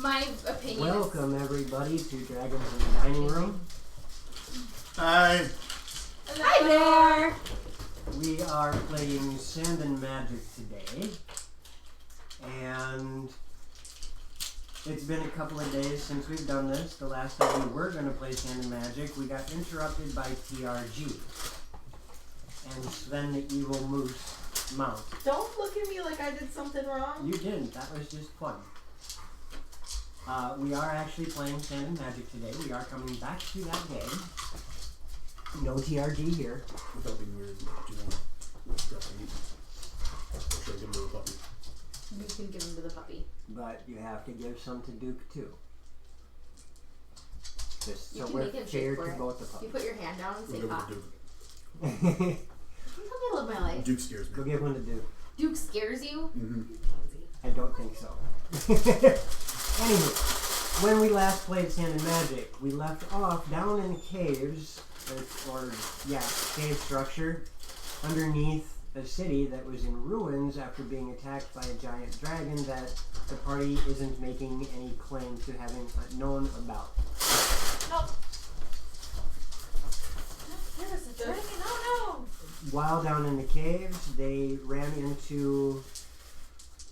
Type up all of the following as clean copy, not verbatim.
my opinion. Welcome everybody to Dragons in the Dining Room. Hi. Hi there. We are playing Sand and Magic today, and it's been a couple of days since we've done this. The last time we were going to play Sand and Magic, we got interrupted by TRG and Sven the Evil Moose Mount. Don't look at me like I did something wrong. You didn't. That was just fun. We are actually playing Sand and Magic today. We are coming back to that game. No TRG here. Without being weird, do you want to eat? Or should I give him to the puppy? You can give him to the puppy. But you have to give some to Duke too. Just You so can we're make him fair shake for to it. both the You puppies. put your hand down and say We'll give pop. him Can you tell me I live my life? Duke scares Go me. give one to Duke. Duke scares you? Mm-hmm. I don't think so. Anyway, when we last played Sand and Magic, we left off down in caves, cave structure, underneath a city that was in ruins after being attacked by a giant dragon that the party isn't making any claim to having known about. Nope. There was a dragon. Oh no! While down in the caves, they ran into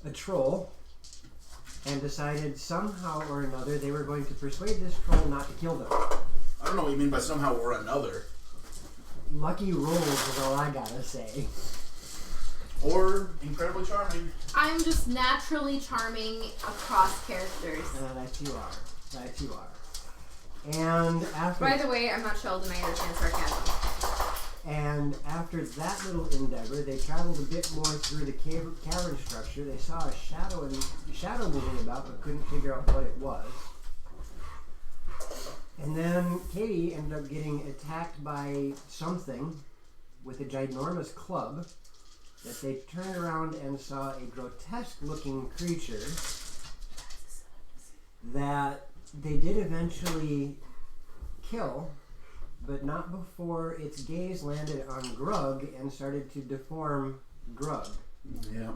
a troll and decided somehow or another they were going to persuade this troll not to kill them. I don't know what you mean by somehow or another. Lucky rolls is all I gotta say. Or incredibly charming. I'm just naturally charming across characters. That you are. That you are. And after By the way, I'm not Sheldon, I understand sarcasm. And after that little endeavor, they traveled a bit more through the cavern structure. They saw a shadow moving about, but couldn't figure out what it was. And then Katie ended up getting attacked by something with a ginormous club that they turned around and saw a grotesque-looking creature that they did eventually kill, but not before its gaze landed on Grug and started to deform Grug. Yeah.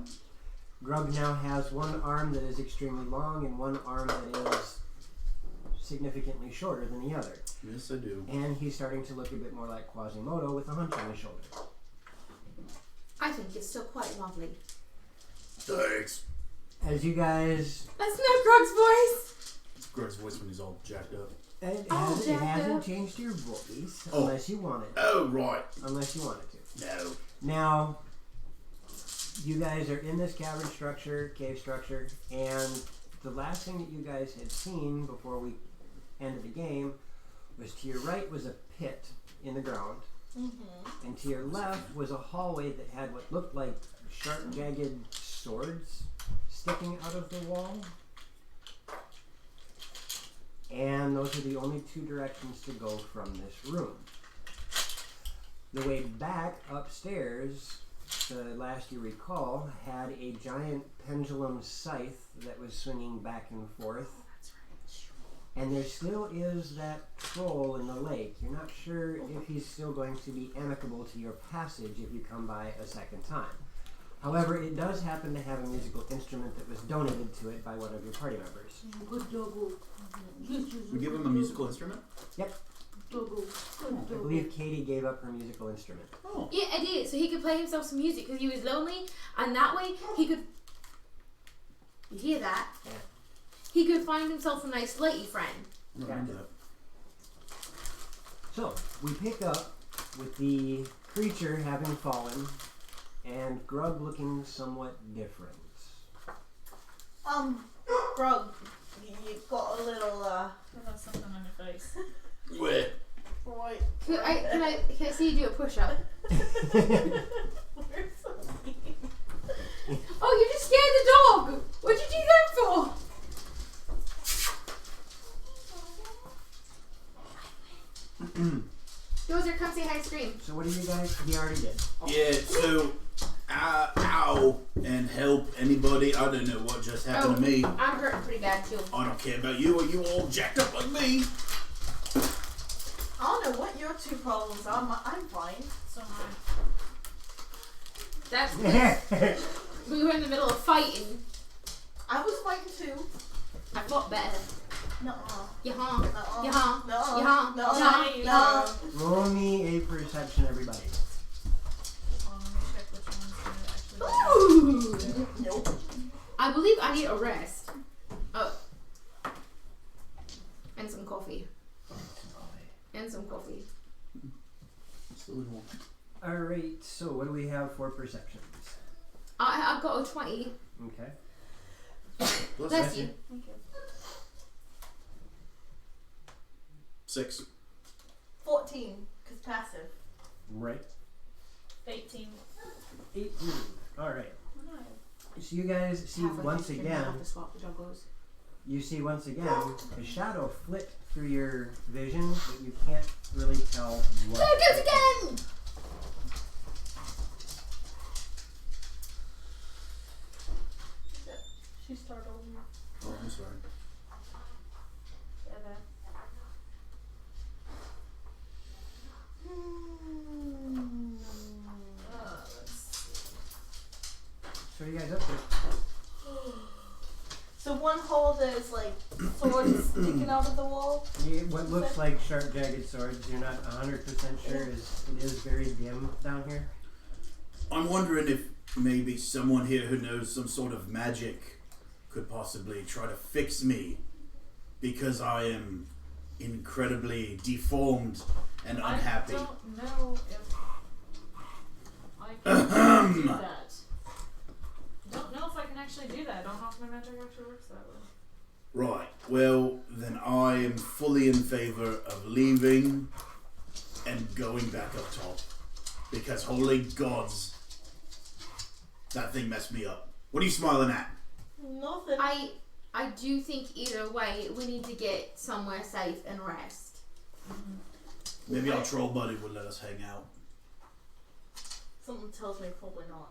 Grug now has one arm that is extremely long and one arm that is significantly shorter than the other. Yes, I do. And he's starting to look a bit more like Quasimodo with a hunch on his shoulder. I think it's still quite lovely. Thanks. As you guys... That's not Grug's voice! It's Greg's voice when he's all jacked up. It Jack hasn't up. changed your voice Oh. unless you want it. Oh, right. Unless you want it to. No. Now, you guys are in this cavern structure, cave structure, and the last thing that you guys had seen before we ended the game was to your right was a pit in the ground, and to your left was a hallway that had what looked like sharp, jagged swords sticking out of the wall. And those are the only two directions to go from this room. The way back upstairs, the last you recall, had a giant pendulum scythe that was swinging back and forth. And there still is that troll in the lake. You're not sure if he's still going to be amicable to your passage if you come by a second time. However, it does happen to have a musical instrument that was donated to it by one of your party members. We give him a musical instrument? Yep. I believe Katie gave up her musical instrument. Oh. Yeah, I did. So he could play himself some music because he was lonely, and that way he could. You hear that? Yeah. He could find himself a nice lady friend. I don't remember that. So, we pick up with the creature having fallen and Grug looking somewhat different. Grug, you've got a little, Got something on your face. Where? right. Can I see you do a push up? Where's something? Oh, you just scared the dog! What'd you do that for? Dozer, come say hi, scream. So what do you guys, he already did. Yeah, so, ow, and help anybody. I don't know what just happened to me. I'm hurting pretty bad too. I don't care about you. Are you all jacked up like me? I don't know what your two problems are. I'm fine. So am That's because we were in the middle of fighting. I was fighting too. I thought better. Nuh-uh. Yeah. Nuh-uh. Yeah. Nuh-uh. Yeah. Nuh-uh. Yeah. Nuh-uh. Roll me a perception, everybody. Let me check which one's gonna actually. Ooh. Nope. I believe I need a rest. Oh. And some coffee. And some coffee. Still in one. Alright, so what do we have for perceptions? I've got a 20. Okay. Bless you. Thank you. 6. 14, because passive. Right. 18. 18. Alright. No. So you guys see once again, Have to swap the juggles. you see once again a shadow flit through your vision, but you can't really tell what. There it goes again! She startled me. Oh, I'm sorry. Yeah, that. So you guys up there? So one hole there's like swords sticking out of the wall. What looks like sharp, jagged swords, you're not 100% sure. It is very dim down here. I'm wondering if maybe someone here who knows some sort of magic could possibly try to fix me because I am incredibly deformed and unhappy. I don't know if I can do that. Don't know if I can actually do that. I don't know if my magic actually works that way. Right. Well, then I am fully in favor of leaving and going back up top. Because holy gods, that thing messed me up. What are you smiling at? Nothing. I do think either way we need to get somewhere safe and rest. Maybe our troll buddy would let us hang out. Something tells me probably not.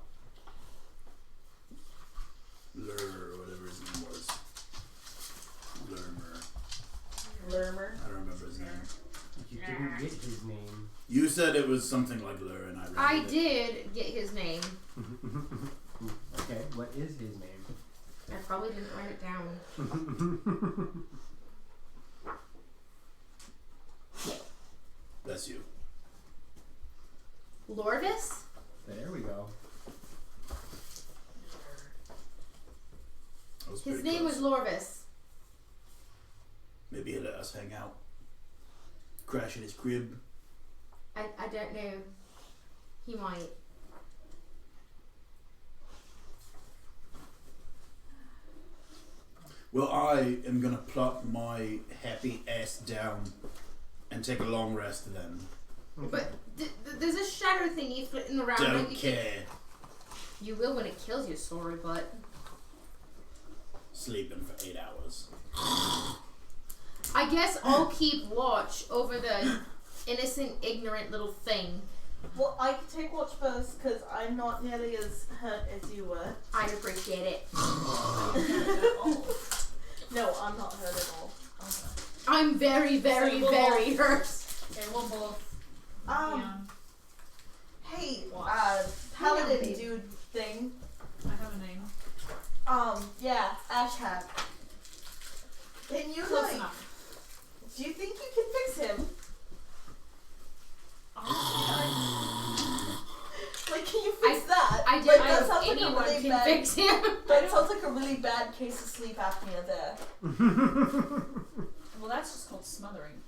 Lur, or whatever his name was. Lurmer. Lurmer. I don't remember his name. You didn't get his name. You said it was something like Lur, and I remembered I it. did get his name. Okay, what is his name? I probably didn't write it down. That's you. Lorvis? There we go. That was His pretty name close. was Lorvis. Maybe he'll let us hang out. Crash in his crib. I don't know. He might. Well, I am gonna plop my happy ass down and take a long rest then. But there's a shadow thingy flitting around. Don't you care. You will when it kills you, sorry, but Sleeping for 8 hours. I guess I'll keep watch over the innocent, ignorant little thing. Well, I can take watch first because I'm not nearly as hurt as you were. I'd appreciate it. No, I'm not hurt at all. Okay. I'm very, very, So we'll very hurt. Okay, we'll both be Um, on. hey, Watch. paladin baby. dude thing. I have a name. Yeah, Ashhat. Can you Close like? enough. Do you think you can fix him? Like, can you fix that? I Like, don't that know sounds if like a anyone really can bad. fix him. That sounds like a really bad case of sleep apnea there. Well, that's just called smothering.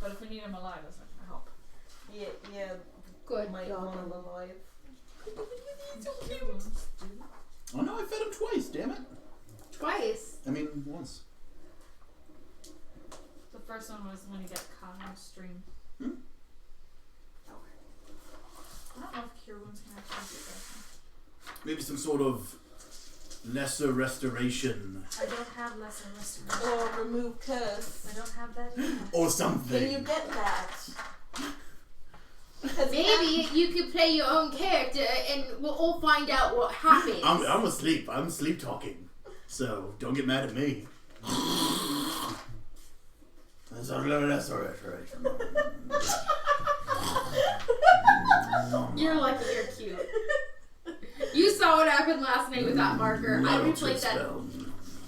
But if we need him alive, that's not gonna help. Yeah, Good might dog. want him alive. Oh no, I fed him twice, damn it. Twice. I mean, once. The first one was when he got caught on a stream. Hmm? I don't know if cure wounds can actually do that. Maybe some sort of lesser restoration. I don't have lesser restoration. Or remove curse. I don't have that either. Or something. Can you get that? Because Maybe you could play your own character and we'll all find out what happens. I'm asleep. I'm sleep talking. So don't get mad at me. That's a restoration. You're lucky you're cute. You saw what happened last night with that marker. I replayed that.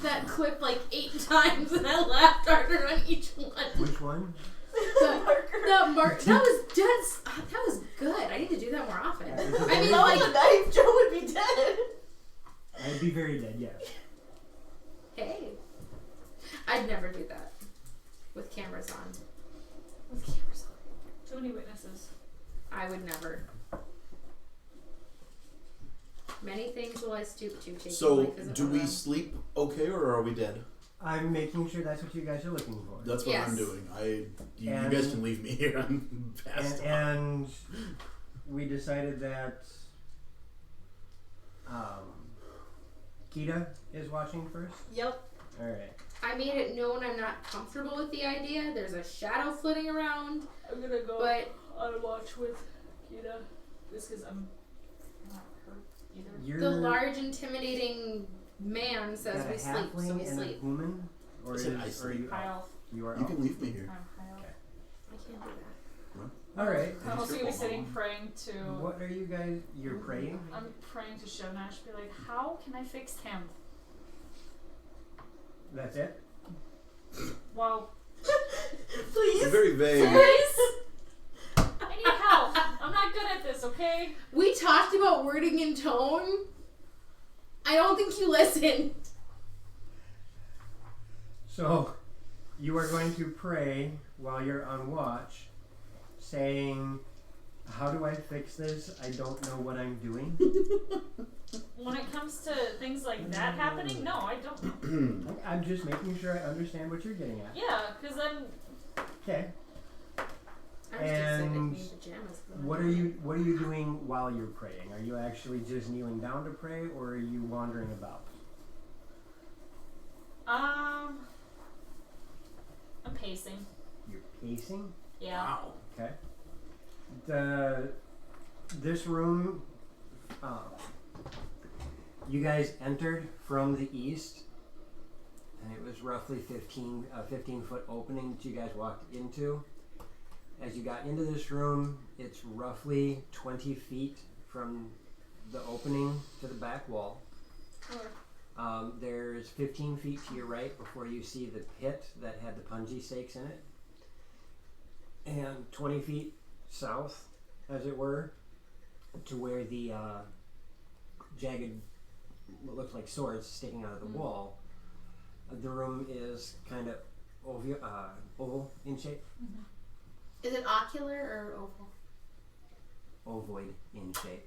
that clip like 8 times, and I laughed harder on each one. Which one? That was good. I need to do that more often. Yeah, I mean, No, like, the knife, Joe would be dead. I'd be very dead, yes. hey, I'd never do that with cameras on. With cameras on. Too many witnesses. I would never. Many things will I stoop to. Chasing So, life isn't do one of we them. sleep okay, or are we dead? I'm making sure that's what you guys are looking for. That's what Yes. I'm doing. You And- guys can leave me here. I'm passed out. And we decided that Kita is watching first. Yep. Alright. I made it known I'm not comfortable with the idea. There's a shadow flitting around, I'm gonna go but on watch with Kita. Just because I'm not hurt either. You're the large, intimidating man says got a we sleep, so halfling we and a sleep. human? Or I said I are sleep. you High elf? elf. You are You elf. can leave me here. I'm high elf. Okay. I can't do that. Alright. I'm also gonna be sitting praying to. What are you guys you're praying? I'm praying to Shevnash. Be like, how can I fix him? That's it? Well, It's Please. very vague. please. I need help. I'm not good at this. Okay. We talked about wording and tone. I don't think you listened. So you are going to pray while you're on watch, saying, how do I fix this? I don't know what I'm doing. When it comes to things like that happening, no, I don't. I'm just making sure I understand what you're getting at. Yeah, because then Okay. I'm just excited to And be in pajamas. What are you doing while you're praying? Are you actually just kneeling down to pray, or are you wandering about? I'm pacing. You're pacing. Yeah. Wow. Okay. This room, you guys entered from the east, and it was roughly 15-foot opening that you guys walked into. As you got into this room, it's roughly 20 feet from the opening to the back wall. There's 15 feet to your right before you see the pit that had the punji stakes in it. And 20 feet south, as it were, to where the jagged, what looks like swords sticking out of the wall. The room is kind of oval in shape. Is it ocular or oval? Ovoid in shape.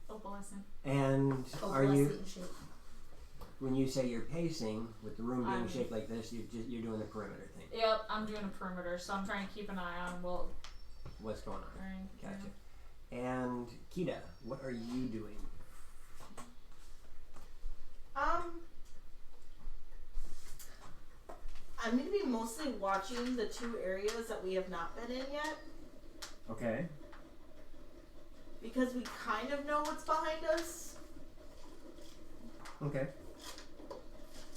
Opalescent. And are you, Opalescent shape. when you say you're pacing, with the room being I'm- shaped like this, you're doing the perimeter thing. Yep, I'm doing a perimeter, so I'm trying to keep an eye on What's going on? Right, Gotcha. And Kita, what are you doing? I'm going to be mostly watching the 2 areas that we have not been in yet, Okay. because we kind of know what's behind us. Okay.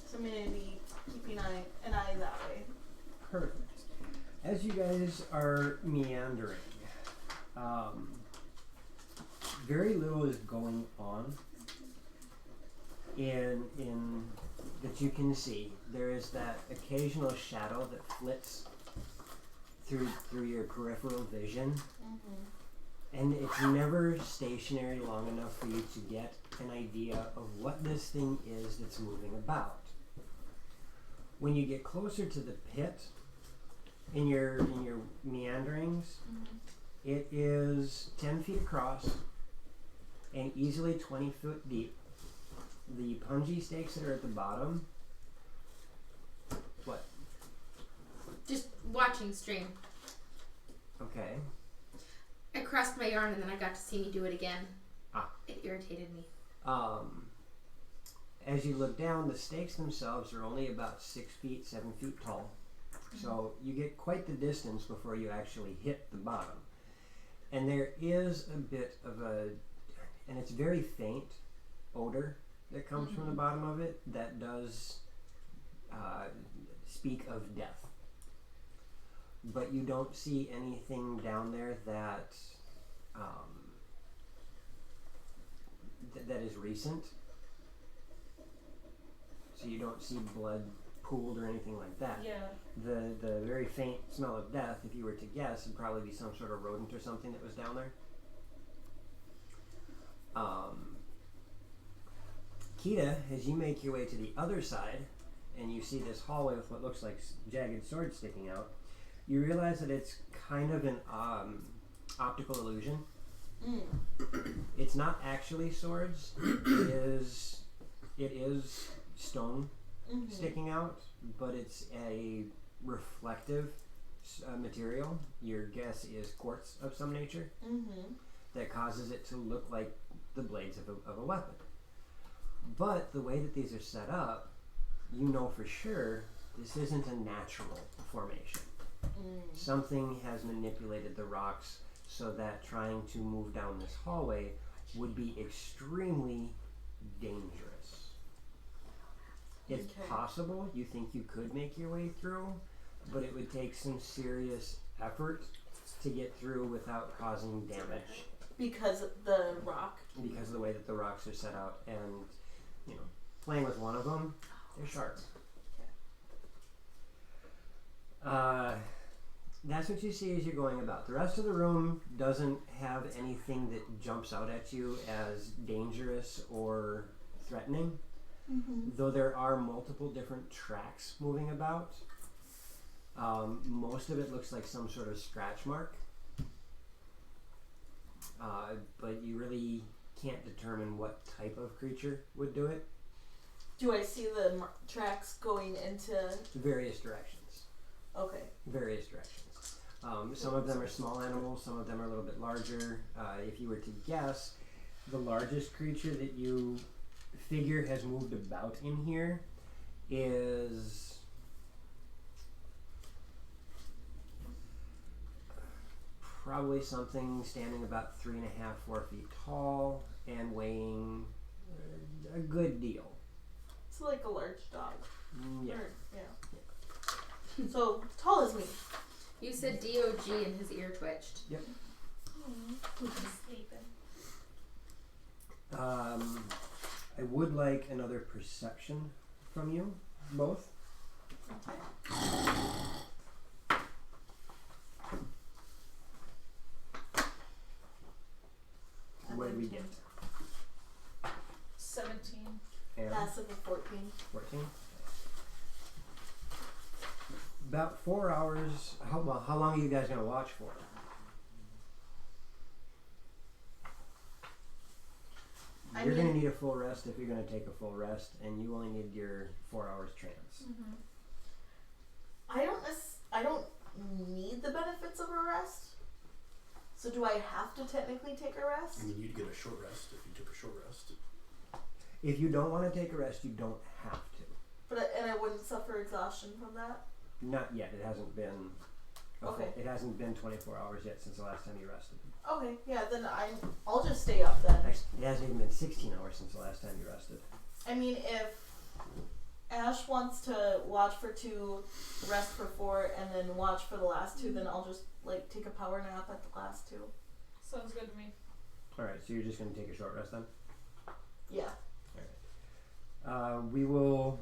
So I'm going to be keeping an eye that way. Perfect. As you guys are meandering, very little is going on in that you can see. There is that occasional shadow that flits through your peripheral vision, and it's never stationary long enough for you to get an idea of what this thing is that's moving about. When you get closer to the pit, in your meanderings, it is 10 feet across and easily 20 foot deep. The punji stakes that are at the bottom. What? Just watching stream. Okay. I crossed my yarn and then I got to see me do it again. Ah. It irritated me. As you look down, the stakes themselves are only about 6 feet, 7 feet tall. So you get quite the distance before you actually hit the bottom. And there is a bit of and it's very faint odor that comes from the bottom of it that does speak of death. But you don't see anything down there that that is recent. so you don't see blood pooled or anything like that. Yeah. The very faint smell of death, if you were to guess, would probably be some sort of rodent or something that was down there. Kita, as you make your way to the other side, and you see this hallway with what looks like jagged swords sticking out, you realize that it's kind of an optical illusion. It's not actually swords. It is stone sticking out, but it's a reflective material. Your guess is quartz of some nature that causes it to look like the blades of a weapon. But the way that these are set up, you know for sure this isn't a natural formation. Something has manipulated the rocks so that trying to move down this hallway would be extremely dangerous. It's possible you think you could make your way through, but it would take some serious effort to get through without causing damage. Because of the rock? Because of the way that the rocks are set out, and you know, playing with one of them, they're sharp. That's what you see as you're going about. The rest of the room doesn't have anything that jumps out at you as dangerous or threatening, though there are multiple different tracks moving about. Most of it looks like some sort of scratch mark, but you really can't determine what type of creature would do it. Do I see the tracks going into various directions? Okay. Various directions. Some of them are small animals, some of them are a little bit larger. If you were to guess, the largest creature that you figure has moved about in here is probably something standing about 3.5, 4 feet tall and weighing a good deal. It's like a large dog. Yeah. Or, yeah. So tall as me. You said DOG and his ear twitched. Yep. He's sleeping. I would like another perception from you, both. What did we get? 17. And Passive of 14. 14. About 4 hours. How long are you guys gonna watch for? You're gonna need a full rest if you're gonna take a full rest, and you only need your 4 hours trance. I don't need the benefits of a rest. So do I have to technically take a rest? I mean, you'd get a short rest if you took a short rest. If you don't want to take a rest, you don't have to. But I wouldn't suffer exhaustion from that. Not yet. It hasn't been. Okay. It hasn't been 24 hours yet since the last time you rested. Okay, yeah, then I'll just stay up then. Actually, it hasn't even been 16 hours since the last time you rested. I mean, if Ash wants to watch for 2, rest for 4, and then watch for the last 2, then I'll just like take a power nap at the last 2. Sounds good to me. Alright, so you're just going to take a short rest then? Yeah. We will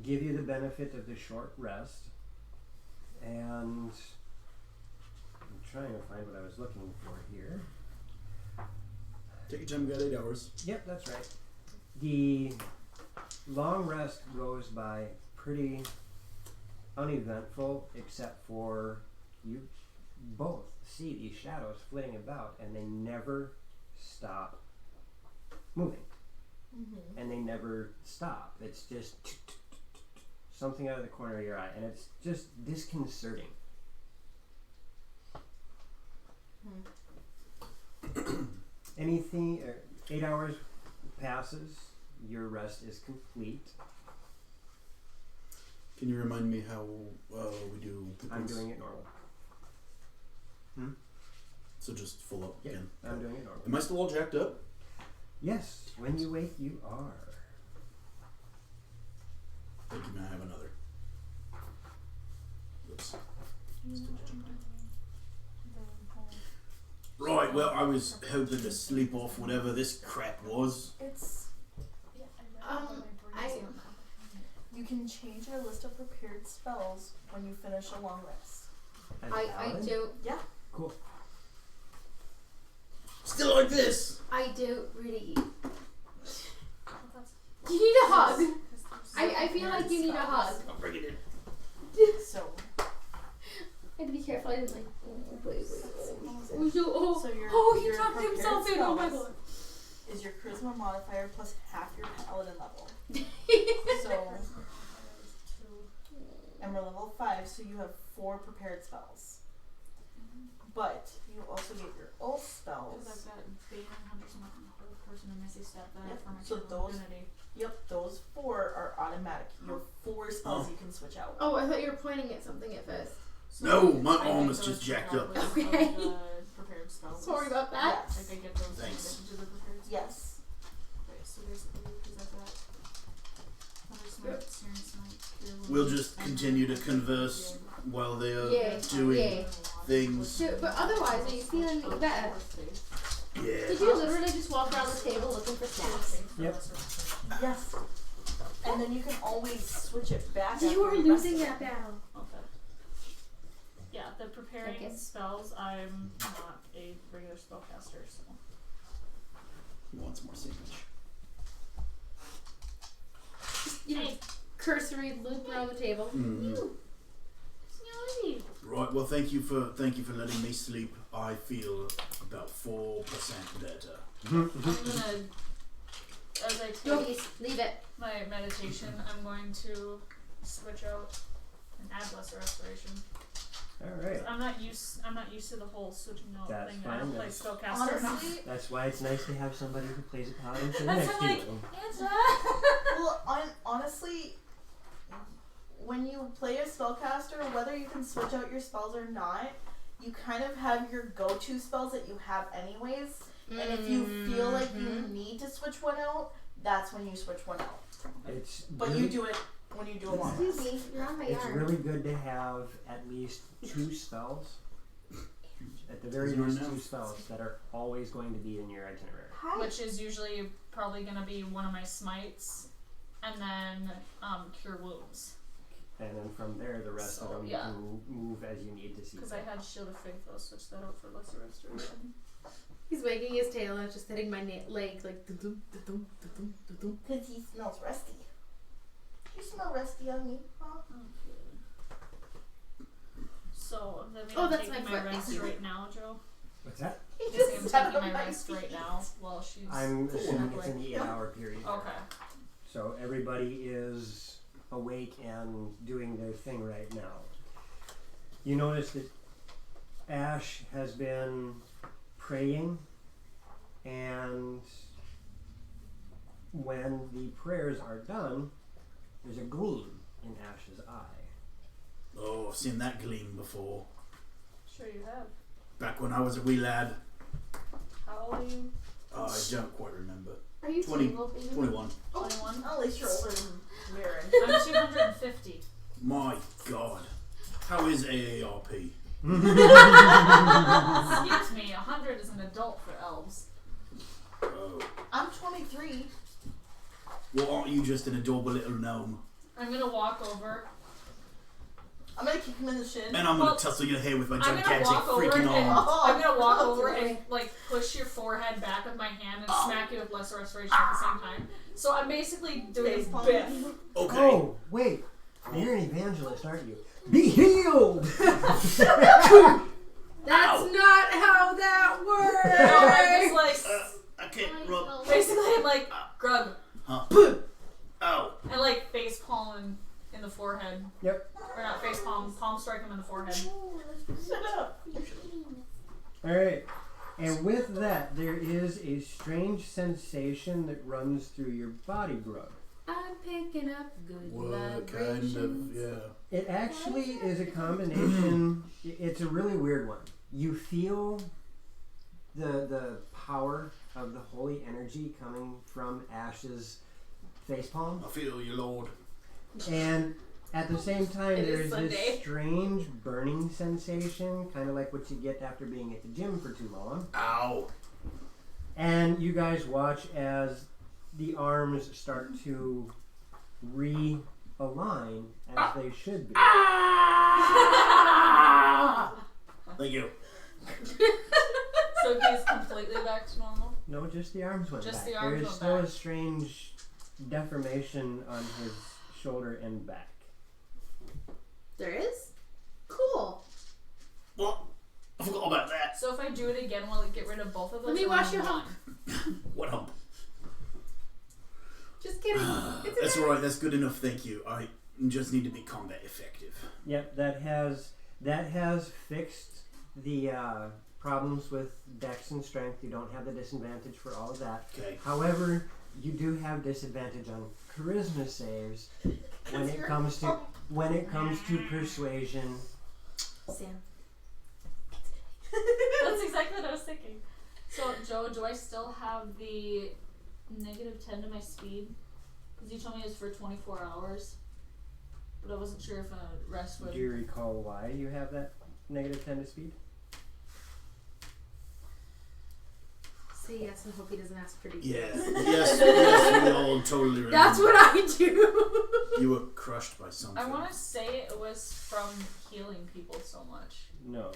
give you the benefit of the short rest. And I'm trying to find what I was looking for here. Take your time, we got 8 hours. Yep, that's right. The long rest goes by pretty uneventful, except for you both see these shadows flitting about, and they never stop moving. And they never stop. It's just something out of the corner of your eye, and it's just disconcerting. Anything, 8 hours passes, your rest is complete. Can you remind me how we do? I'm doing it normal. So just full up Yep, again. I'm doing it normal. Am I still all jacked up? Yes, when you wake, you are. Thank you, may I have another? Oops. Right, well, I was hoping to sleep off whatever this crap was. It's can change your list of prepared spells when you finish a long rest. As a I paladin? do. Cool. Still like this. I do really. That's You need a hug. because there's I feel like you need a hug. I'll bring it in. So, I had to be careful. I didn't like. Wait. so He your tucked prepared himself in. Oh my spells god. is your charisma modifier plus half your paladin level. So, and we're level 5, so you have 4 prepared spells. But you also get your oath spells. Because I've got Bane and Hunter's Mark and Hold Person and Missy Step that Yep, for my so Cure those- Divinity. Yep, those 4 are automatic. You have 4 spells you can switch out. Oh, I thought you were pointing at something at first. So No, my I arm get is those just jacked up. with Okay. the prepared spells. Sorry about that. Yes. Like I get those in Thanks. addition to the prepared spells. Yes. Okay, so basically, because I've got Hunter's Mark, Syrinscape, Cure Wounds, We'll just and continue to then converse while they are Yeah, doing yeah. things. So, but otherwise, are you feeling any better? Yeah. Did you literally just walk around the table looking for snacks? Yep. Yes. And then you can always switch it back. You after are you losing rest. that battle. Okay. Yeah, the preparing Okay. spells, I'm not a regular spellcaster, so. He wants more sandwich. You know, cursory loop around the table. Mm-hmm. Smelly. Right. Well, thank you for letting me sleep. I feel about 4% better. I'm gonna, as I Don't take leave it. my meditation, I'm going to switch out and add lesser restoration. All right. I'm not used to the whole switching out That's thing. fine, I don't play that's- spellcaster enough. Honestly, That's why it's nice to have somebody who plays a paladin for the That's next like- people. well, honestly, when you play a spellcaster, whether you can switch out your spells or not, you kind of have your go-to spells that you have anyways. And if you feel like you need to switch one out, that's when you switch one out. It's But really, you do it when you do a long Excuse rest. me, you're on my it's arm. really good to have at least 2 spells. At the very Is there least, enough? 2 spells that are always going to be in your itinerary. Which is usually probably gonna be one of my smites, and then cure wounds. And then from there, the rest So, of them yeah. you can move as you need to see. Because I had Shield of Faith, I'll switch that out for lesser restoration. He's wagging his tail and it's just hitting my leg like dum dum dum dum. Because he smells rusty. You smell rusty on me, huh? So, I'm Oh, that's taking my my foot. rest right now, Joe. What's that? He I'm just sat taking on my my rest feet. right now while she's. I'm assuming it's Cool. in the 8-hour period. Okay. So everybody is awake and doing their thing right now. You notice that Ash has been praying, and when the prayers are done, there's a gleam in Ash's eye. Oh, I've seen that gleam before. Sure you have. Back when I was a wee lad. How old are you? I don't quite remember. Are you 20, single, baby? 21. 21? At least you're older than Mirren. I'm 250. My God. How is AARP? Excuse me, 100 is an adult for elves. Oh. I'm 23. Well, aren't you just an adorable little gnome? I'm gonna walk over. I'm gonna kick him in the shin. And I'm gonna Well, tussle your hair with my I'm gonna gigantic walk over freaking and arm. I'm gonna walk Oh, over and really? like push your forehead back with my hand and smack you with lesser restoration at the same time. So I'm basically doing Face palm. biff. Okay. Oh, wait. You're an evangelist, aren't you? Be healed! That's not how that No, I'm works. just like I can't rub. basically I'm like Grug Huh? Ow. and like face palm in the forehead. Yep. Or not face palm, palm strike him in the forehead. Shut up. Alright. And with that, there is a strange sensation that runs through your body, Grug. I'm picking up good What vibrations. kind of, yeah. It actually is a combination. It's a really weird one. You feel the power of the holy energy coming from Ash's facepalm, I feel you, Lord. and at the same time, It is there's Sunday. this strange burning sensation, kind of like what you get after being at the gym for too long. Ow. And you guys watch as the arms start to realign line as they should be. Thank you. So he's completely back to normal? No, just the arms went Just back. the arms There is went still back. a strange deformation on his shoulder and back. There is? Cool. What? I forgot about that. So if I do it again, will it get rid of both of those? Let me or wash your one? What hump? Just kidding. It's That's okay. alright, that's good enough, thank you. I just need to be combat effective. Yep, that has fixed the problems with dex and strength. You don't have the disadvantage for all of that. Okay. However, you do have disadvantage on charisma saves when it comes to persuasion. Sam. That's exactly what I was thinking. So, Joe, do I still have the -10 to my speed? Because you told me it was for 24 hours. But I wasn't sure if a rest would. Do you recall why you have that -10 to speed? Say yes and hope he doesn't ask for details. Yes, we all totally remember. That's what I do. You were crushed by something. I want to say it was from healing people so much. No,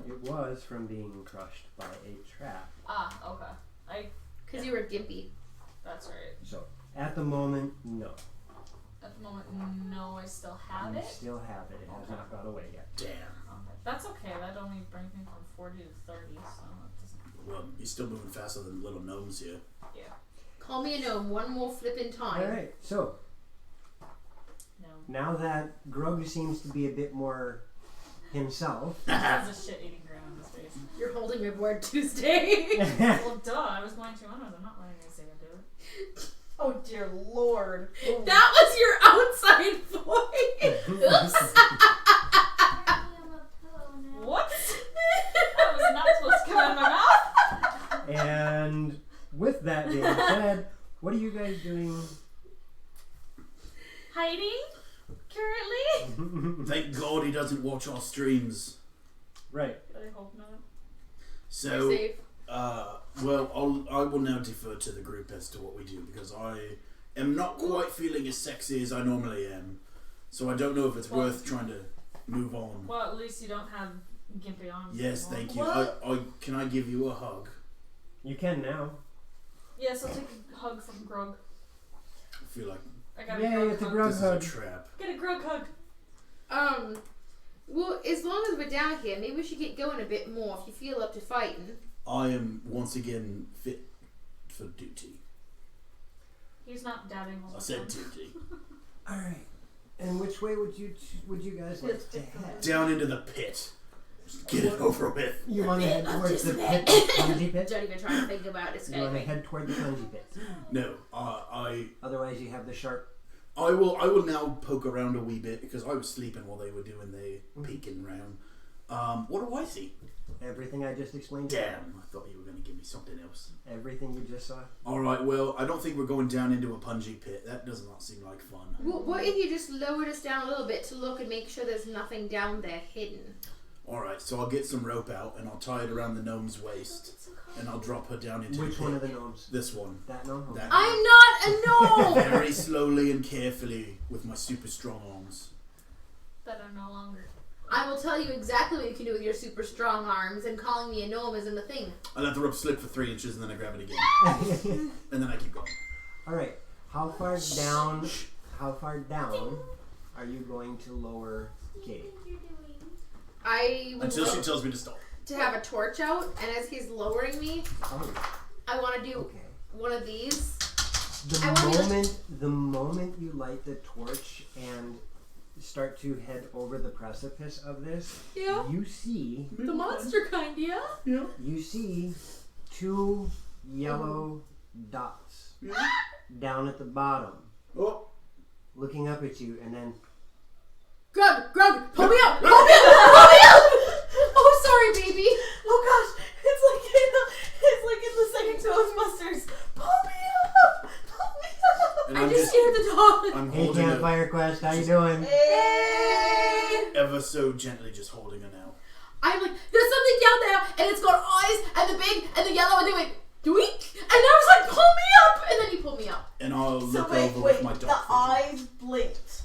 it was from being crushed by a trap. Ah, okay. Because you were gimpy. That's right. So, at the moment, no. At the moment, no, I still have You it. still have it. It has Okay. not gone away yet. Damn. Okay. That's okay. That only brings me from 40 to 30, so that doesn't. Well, you're still moving faster than little gnomes here. Yeah. Call me a gnome one more flippin' time. Alright, so No. now that Grug seems to be a bit more himself, There's a shit eating grin on his face. You're holding my board Tuesday. Well, duh. I was going to anyways. I'm not letting you say I do it. Oh dear lord. That was your outside voice. Oops. What? That was not supposed to come out of my mouth. and with that being said, what are you guys doing? Hiding? Currently? Thank God he doesn't watch our streams. Right. I hope not. So, Safe. well, I will now defer to the group as to what we do because I am not quite feeling as sexy as I normally am. So I don't know if it's Well- worth trying to move on. Well, at least you don't have gimpy arms. Yes, anymore. thank you. What? Can I give you a hug? You can now. Yes, I'll take a hug from Grug. I feel like I got Yay, a Grug it's a hug. Grug this is hug. a trap. Get a Grug hug. Well, as long as we're down here, maybe we should get going a bit more if you feel up to fighting. I am once again fit for duty. He's not dabbing all I the said time. duty. Alright. And which way would you guys like to head? Down into the pit. Just get it over with. You want to head towards the pit, plungy pit? Don't even try to think about You want to escaping. head toward the plungy pit. No, I Otherwise, you have the sharp. will now poke around a wee bit because I was sleeping while they were doing the peeking round. What do I see? Everything I just explained. Damn, I thought you were going to give me something else. Everything you just saw. Alright, well, I don't think we're going down into a pungy pit. That does not seem like fun. Well, what if you just lowered us down a little bit to look and make sure there's nothing down there hidden? Alright, so I'll get some rope out and I'll tie it around the gnome's waist and I'll drop her down into Which the one pit. of the gnomes? This one. That gnome? Okay. That I'm not a gnome! Very slowly and carefully with my super strong arms. That are no longer. I will tell you exactly what you can do with your super strong arms, and calling me a gnome isn't the thing. I let the rope slip for 3 inches and then I grab it again. And then I keep going. Alright. How far down are you going to lower Katie? I would Until she like tells me to stop. to have a torch out, and as he's lowering me, Oh, I want to do okay. one of these. The I wanna be moment you light the torch and start to head over the precipice of this, Yeah. you see The monster kind, yeah? Yeah. you see 2 yellow dots down at the bottom, Oh. looking up at you, and then Grug, pull me up! Pull me up! Oh, sorry, baby. Oh gosh, it's like in the second Toastmasters. Pull me up! Pull me up! And I I'm just scared the dog. I'm hey holding her Campfire Quest, how you doing? Hey! ever so gently, just holding her now. I'm like, there's something down there, and it's got eyes, and the big, and the yellow, and they went, doink! And I was like, pull me up! And then you pulled me up. And I'll So look wait, over with my the dark vision. eyes blinked.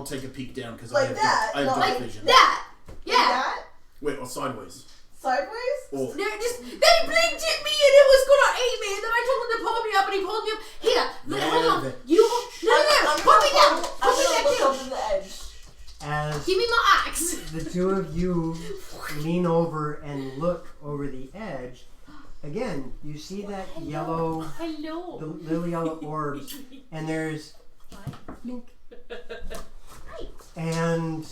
take a peek down because Like that, I have no, dark Like vision. that. Like Yeah. that? Wait, or sideways. Sideways? Or No, just they blinked at me and it was gonna eat me, and then I told him to pull me up, and he pulled me up. Here, hold on. There. You no, put me down. Put me I'm down gonna look too. over the edge. As Give me my axe. the two of you lean over and look over the edge, again, you see that yellow, the Hello. little yellow orbs, and there's blink. And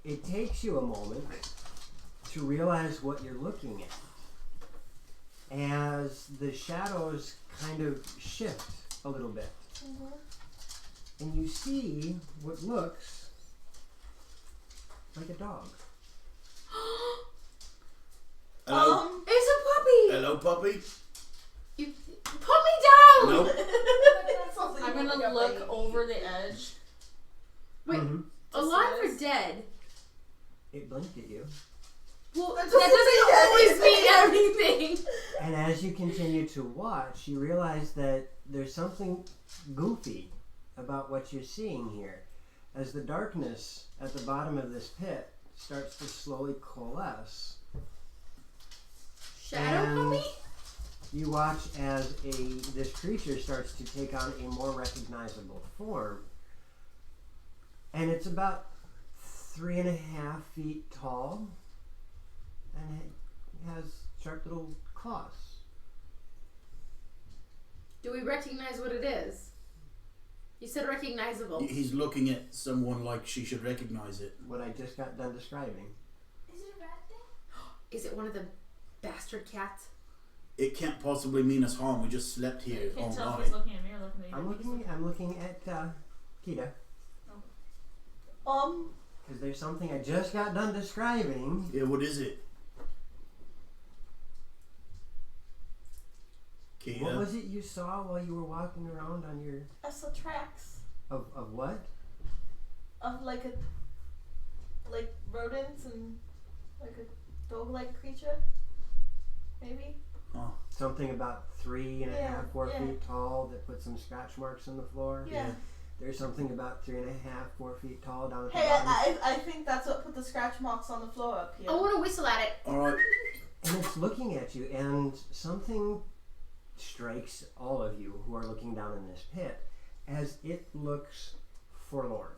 it takes you a moment to realize what you're looking at as the shadows kind of shift a little bit. And you see what looks like a dog. hello, It's a puppy. hello, puppy. You put me down. Nope. I'm gonna look over the edge. Wait, Mhm. alive or dead? It blinked at you. Well, That that doesn't doesn't mean always mean everything. And as you continue to watch, you realize that there's something goofy about what you're seeing here. As the darkness at the bottom of this pit starts to slowly coalesce, Shadow And- puppy? you watch as this creature starts to take on a more recognizable form. And it's about 3.5 feet tall, and it has sharp little claws. Do we recognize what it is? You said recognizable. He's looking at someone like she should recognize it. What I just got done describing. Is it a rat thing? Is it one of the bastard cats? It can't possibly mean us harm. We just slept here You all can't tell if night. he's looking at me or looking at you. I'm looking at Kita, because there's something I just got done describing. Yeah, what is it? Kia? What was it you saw while you were walking around on your I saw tracks of what? of like rodents and like a dog-like creature. Maybe. Something about 3.5, Yeah, 4 yeah. feet tall that put some scratch marks on the floor. Yeah. There's something about 3.5, 4 feet tall down at the Hey, bottom. I think that's what put the scratch marks on the floor up here. I want to whistle at it. Alright. And it's looking at you, and something strikes all of you who are looking down in this pit as it looks forlorn.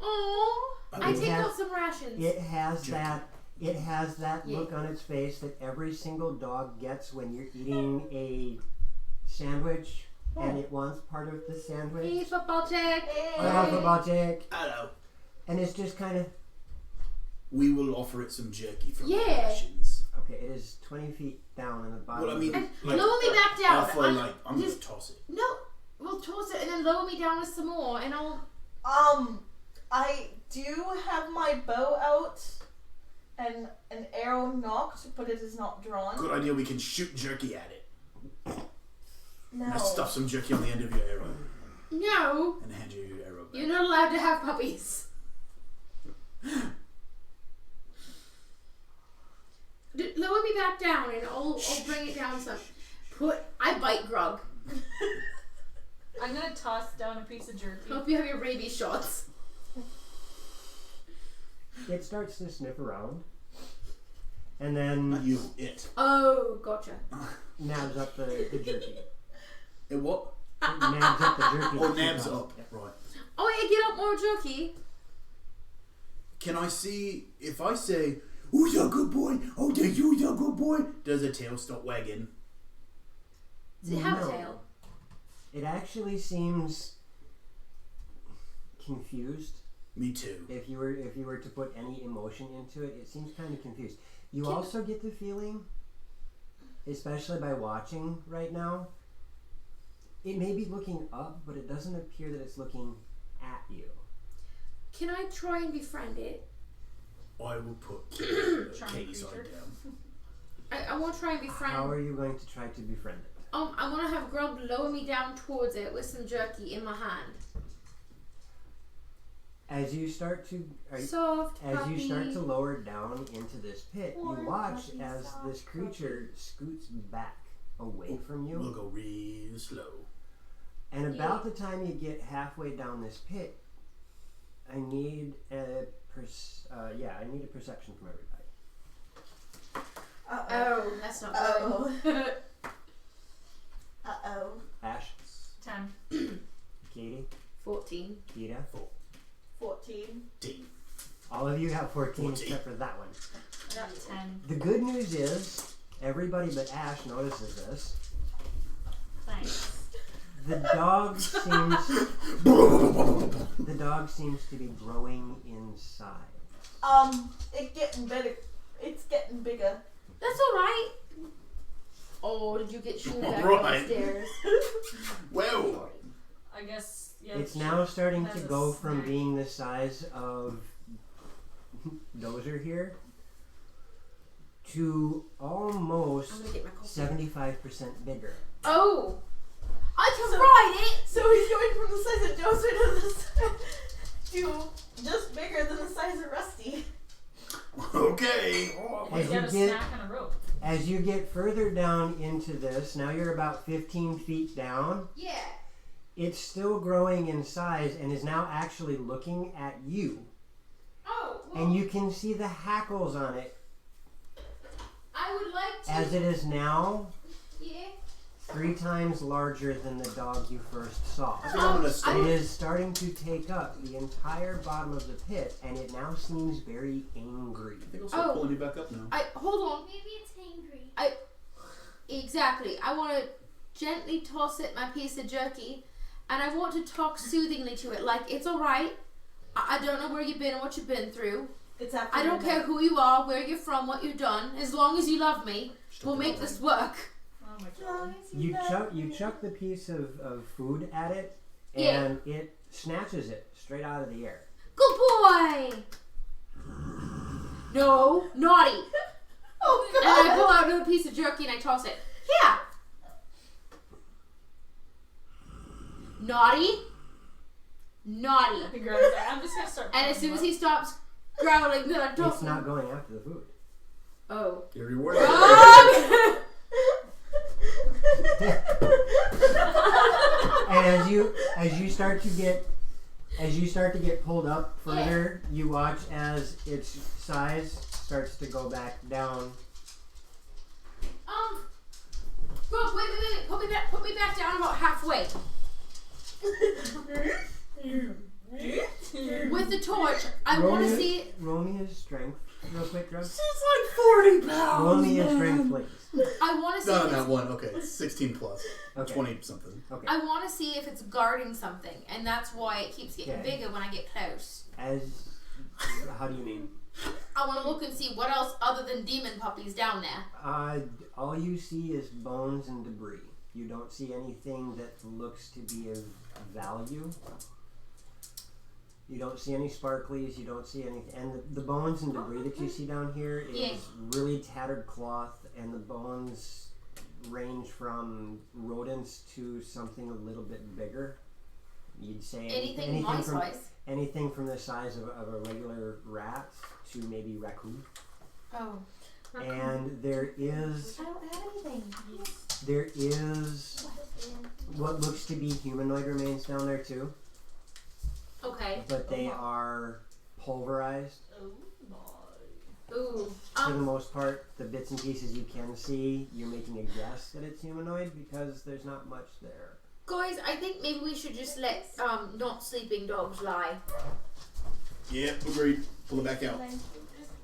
Oh, I It take has- out some rations. It has that Yeah. look on its face that every single dog gets when you're eating a sandwich and it wants part of the Hey, sandwich. football check. Hello, football chick. Hello. And it's just kind of, We will offer it some jerky from the Yeah. rations. okay, it is 20 feet down in the bottom. Well, I mean, And like, lower me back down. I feel like I'm just- gonna toss it. No, we'll toss it and then lower me down with some more, and I'll. I do have my bow out and an arrow knocked, but it is not drawn. Good idea. We can shoot jerky at it. No. I stuff some jerky on the end of your arrow No, and hand you your arrow back. you're not allowed to have puppies. Lower me back down, and I'll bring it down some. I bite Grog. I'm gonna toss down a piece of jerky. Hope you have your rabies shots. It starts to sniff around and then Not you, it. Oh, gotcha. nabs up the jerky. It what? It nabs up the jerky. Oh, that you nabs got. up. Yep. Right. Oh, I get up more jerky. Can I see if I say, "Who's a good boy? Oh, there's you, a good boy." Does the tail stop wagging? Does it have No. a tail? It actually seems confused. Me too. If you were to put any emotion into it, it seems kind of confused. You Can- also get the feeling, especially by watching right now, it may be looking up, but it doesn't appear that it's looking at you. Can I try and befriend it? I will put Charming Katie's side creature. down. I want to try and befriend. How are you going to try to befriend it? I want to have Grub lower me down towards it with some jerky in my hand. As you start to Soft as puppy. you start to lower down into this pit, Poor you watch puppy, as soft this creature scoots back away from We'll you. go real slow. And about the time you get halfway down this pit, I need a I need a perception from everybody. Oh, that's not good. Ash, 10. Katie, 14. Gita. 14. All of you have 14 14. except for that one. I got 10. The good news is everybody but Ash notices this. Thanks. The dog seems to be growing in size. It's getting better. It's getting bigger. That's alright. Oh, did you get shooed back Alright. upstairs? Well, I guess, yeah. It's now starting to has a go from snack. being the size of Dozer here to almost I'm gonna get my coffee. 75% bigger. Oh! I can So- ride it! So he's going from the size of Joseph to just bigger than the size of Rusty. okay. As He's you got a get snack and a rope. as you get further down into this, now you're about 15 feet down. Yeah. It's still growing in size and is now actually looking at you. Oh, well, And you can see the hackles on it I would like to. as it is now Yeah. 3 times larger than the dog you first saw. I think I'm gonna It start. is starting to take up the entire bottom of the pit, and it now seems very angry. I think I'll start Oh. pulling you back up now. Hold on. Maybe it's angry. Exactly. I want to gently toss it my piece of jerky, and I want to talk soothingly to it, like it's all right. I don't know where you've been and what you've been through. It's after I don't care who you are, where you're from, what you've done. As long as you love me, we'll make this work. Oh my god. You chuck the piece of food at it, Yeah. and it snatches it straight out of the air. Good boy. No, naughty. Oh And I pull out another piece of jerky and I toss it. Yeah. Naughty. Naughty. He grabs it. I'm just gonna start. And as soon as he stops growling, then I toss It's him. not going after the food. Oh. You're rewarded. And as you start to get pulled up further, you watch as its size starts to go back down. Bro, wait. Put me back down about halfway. With the torch, I want to see. Roll me his strength, real quick, Grub. She's like 40 pounds. Roll me his strength, please. I want to see. No, if it's- not one. Okay, 16 plus. Okay. 20 something. Okay. I want to see if it's guarding something, and that's why it keeps getting Okay. bigger when I get close. How do you mean? I want to look and see what else other than demon puppies down there. All you see is bones and debris. You don't see anything that looks to be of value. You don't see any sparklies. You don't see anything. And the bones and debris that you see down here is Yeah. really tattered cloth, and the bones range from rodents to something a little bit bigger. You'd say Anything my from size. anything from the size of a regular rat to maybe raccoon. Oh. And there is I don't have anything. what looks to be humanoid remains down there too, Okay. but they are pulverized. Ooh. For the most part, the bits and pieces you can see, you're making a guess that it's humanoid because there's not much there. Guys, I think maybe we should just let not sleeping dogs lie. Yeah, agreed. Pull it back out. Just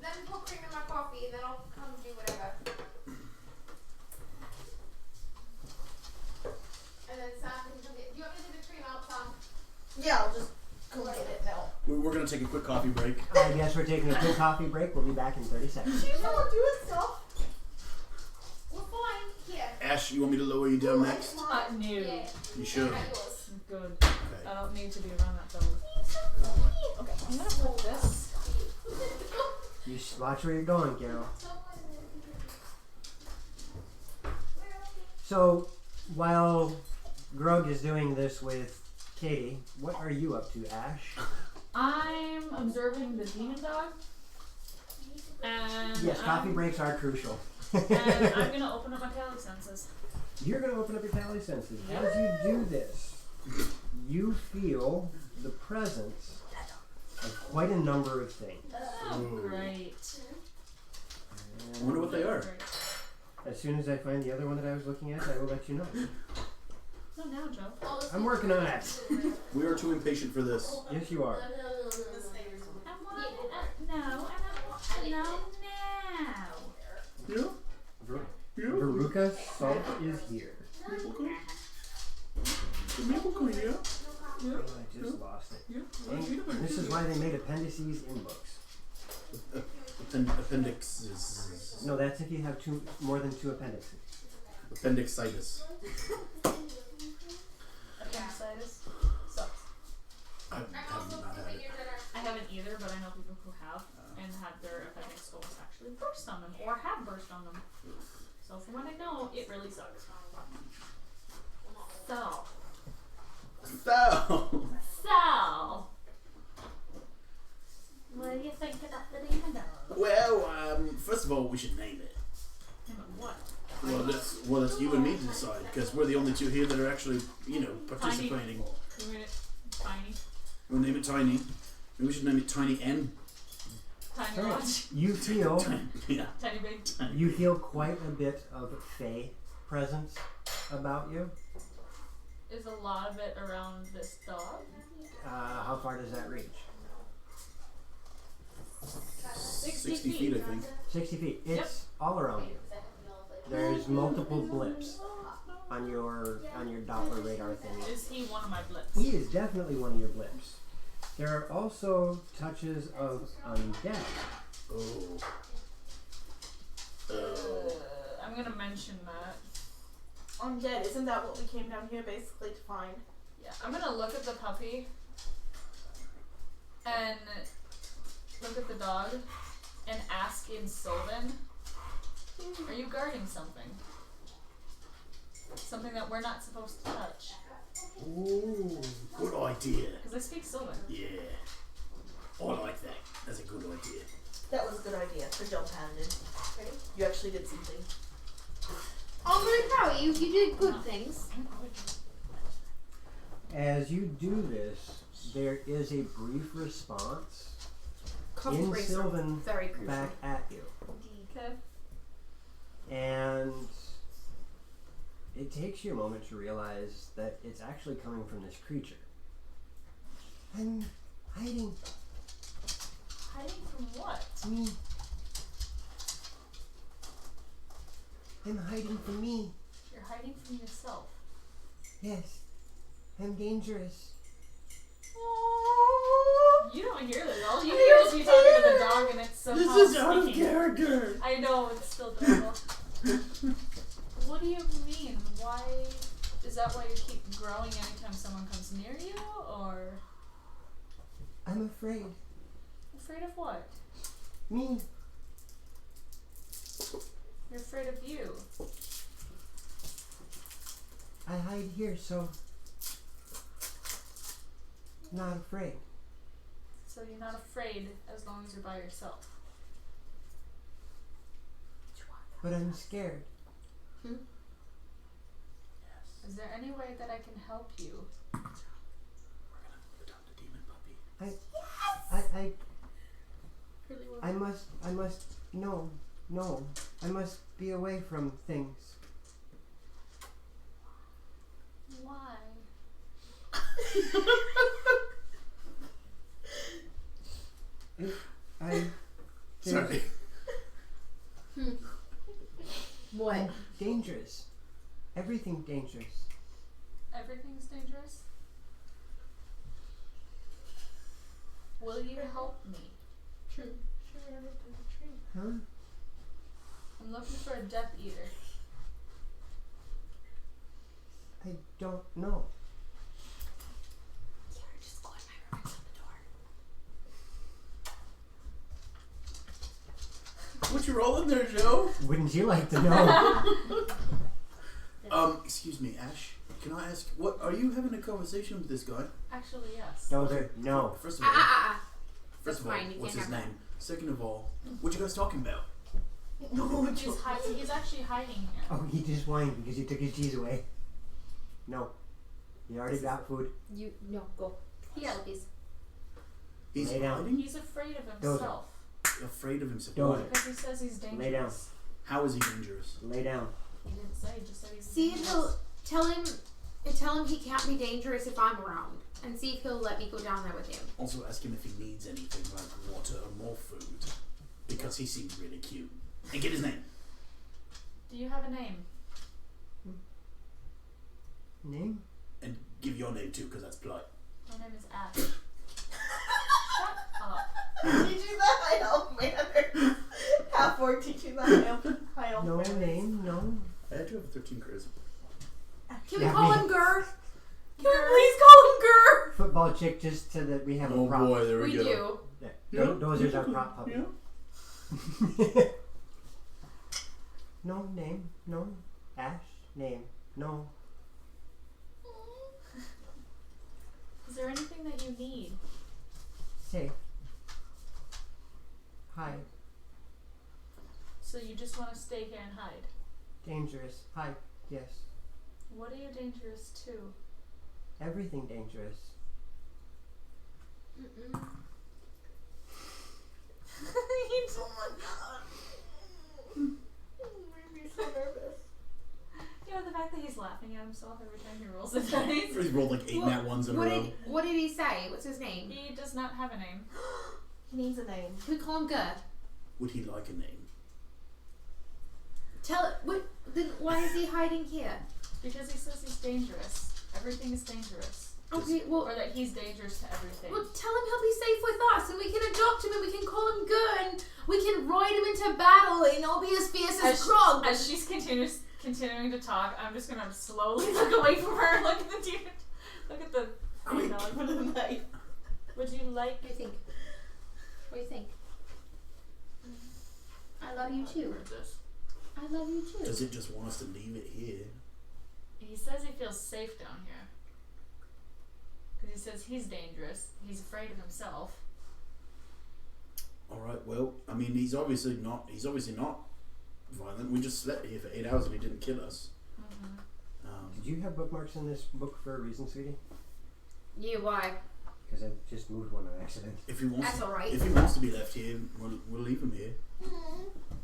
let me put cream in my coffee and then I'll come do whatever. And then Sam can come get. Do you want me to leave the cream out, Sam? Yeah, I'll just go get it now. We're going to take a quick coffee break. I guess we're taking a quick coffee break. We'll be back in 30 seconds. She's not doing stuff. We're fine. Here. Ash, you want me to lower you down next? No. Yeah. You should. I got yours. Good. Okay. I don't need to be around that dog. Okay, I'm gonna put this. You watch where you're going, Carol. So, while Grug is doing this with Katie, what are you up to, Ash? I'm observing the demon dog. And Yes, coffee breaks are crucial. and I'm gonna open up my tally senses. You're going to open up your tally senses. As you do this, you feel the presence of quite a number of things. Oh, great. I wonder what they are. Great. As soon as I find the other one that I was looking at, I will let you know. So now, Joe. I'm working on it. We are too impatient for this. Yes, you are. I want it no, and I want to know now. Yeah? Yeah? Veruca salt is here. Maple cream? The maple cream, yeah? Yeah? Oh, I just lost it. Yeah? And this is why they made appendices in books. Appendix is... No, that's if you have more than 2 appendixes. Appendicitis. Appendicitis sucks. I have not had it. I haven't either, but I know people who have and had their appendix almost actually burst on them or have burst on them. So from what I know, it really sucks. So. What do you think about the demon dog? Well, first of all, we should name it. What? Well, that's you and me to decide, because we're the only 2 here that are actually, participating. You mean it tiny? We'll name it Tiny. Maybe we should name it Tiny N. Tiny So, large? you feel Yeah. Tiny big? you feel quite a bit of Fey presence about you. Is a lot of it around this dog? How far does that reach? 60 feet, I think. 60 feet. It's all around you. There's multiple blips on your Doppler radar thing. Is he one of my blips? He is definitely one of your blips. There are also touches of undead. Oh. I'm gonna mention that. Undead, isn't that what we came down here basically to find? Yeah, I'm gonna look at the puppy and look at the dog and ask in Sylvan, are you guarding something? Something that we're not supposed to touch. Ooh, good idea. Because I speak Sylvan. Yeah. I like that. That's a good idea. That was a good idea for Jump Handed. You actually did something. I'm really proud of you. You did good things. As you do this, there is a brief response Coffee in breaks are Sylvan very crucial. back at you. Okay. And it takes you a moment to realize that it's actually coming from this creature. I'm hiding. Hiding from what? Me. I'm hiding from me. You're hiding from yourself. Yes. I'm dangerous. You don't hear this. All you hear is me talking to the dog and it's somehow This is out of speaking. character. I know, it's still terrible. What do you mean? Why? Is that why you keep growing anytime someone comes near you? Or I'm afraid. afraid of what? Me. You're afraid of you. I hide here, so not afraid. So you're not afraid as long as you're by yourself. But I'm scared. Is there any way that I can help you? We're gonna adopt a demon puppy. I must, no, I must be away from things. Why? Sorry. What? I'm dangerous. Everything dangerous. Everything's dangerous? Will you help me? Huh? I'm looking for a Death Eater. I don't know. Just go in my room and shut the door. What you rolling there, Joe? Wouldn't you like to know? Excuse me, Ash. Can I ask, what are you having a conversation with this guy? Actually, yes. No. First of all, That's fine, you what's can't his have name? Second of all, what you guys talking about? He's actually hiding here. Oh, he just whined because you took his cheese away. No. You already got food. No, go. Yeah, please. He's Lay down. hiding? He's afraid of himself. Afraid of himself. Dozer. Why? Because he says he's dangerous. Lay down. How is he dangerous? Lay down. He didn't say, he just said he's See if dangerous. he'll tell him he can't be dangerous if I'm around, and see if he'll let me go down there with him. Also ask him if he needs anything like water or more food. Because he seems really cute. And get his name. Do you have a name? Name? And give your name too, because that's polite. My name is Ash. Shut up. Teaching the high elf manners. Half orc teaching the high elf No manners. name, no. I do have a 13 charisma. Can we Yeah, call me. him Gur? Can we please call him Gur? Football chick just so that we have a Oh prop. boy, there we, We go. do. Yeah. Yeah. Dozer's our prop puppy. Yeah. No name, no. Ash, name, no. Is there anything that you need? Safe. Hide. So you just want to stay here and hide? Dangerous. Hide. Yes. What are you dangerous to? Everything dangerous. Mm-mm. Oh my god. Made me so nervous. You know, the fact that he's laughing at himself every time he rolls a dice. He's rolled like 8 Well, nat ones in a row. What did he say? What's his name? He does not have a name. He needs a name. Can we call him Gur? Would he like a name? Tell it. What? Then why is he hiding here? Because he says he's dangerous. Everything is dangerous. Okay, well, Or that he's dangerous to everything. well, tell him he'll be safe with us, and we can adopt him, and we can call him Gur, and we can ride him into battle, and he'll be as fierce as Krog. As she's continuing to talk, I'm just gonna slowly look away from her and look at the demon. Look at the dog. Put it in the night. Would you like? What do you think? What do you think? I love you too. Heard this. I love you too. Does it just want us to leave it here? He says he feels safe down here. Because he says he's dangerous. He's afraid of himself. Alright, well, I mean, he's obviously not violent. We just slept here for 8 hours and he didn't kill us. Mm-hmm. Did you have bookmarks in this book for a reason, sweetie? Yeah, why? Because I just moved one on accident. If he wants, That's alright. if he wants to be left here, we'll leave him here.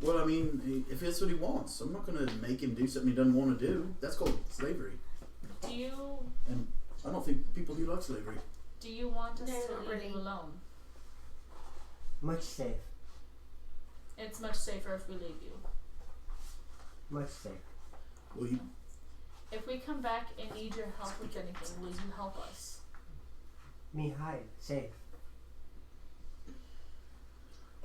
Well, I mean, if that's what he wants, I'm not going to make him do something he doesn't want to do. That's called slavery. Do you I don't think people do like slavery. want us No, to not leave really. you alone? Much safe. It's much safer if we leave you. Much safe. Well, you, If we come back and need your help with anything, will you help us? Me hide. Safe.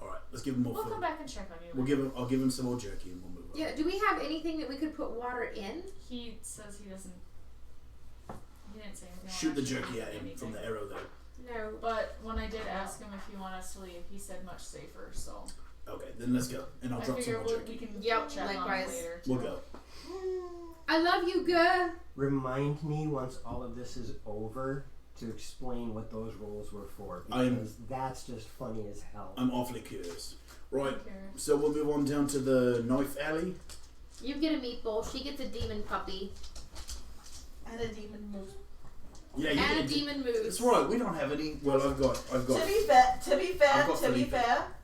alright, let's give him more We'll food. come back and check on you. I'll give him some more jerky and we'll move on. Yeah, do we have anything that we could put water in? He says he doesn't. He didn't say anything. Shoot the Actually, jerky at him anything. from the arrow there. No. But when I did ask him if you want us to leave, he said much safer. So Okay, then let's go. And I'll I drop some figure more we jerky. can Yep, check on likewise. it later. We'll go. I love you, Gur. Remind me once all of this is over to explain what those rolls were for. I'm- Because that's just funny as hell. I'm awfully curious. Right, Okay. so we'll move on down to the knife alley. You get a meatball. She gets a demon puppy And a demon moose. Yeah, and a can- demon moose. It's right. We don't have any. Well, I've got. To be fair, I've got Felipe.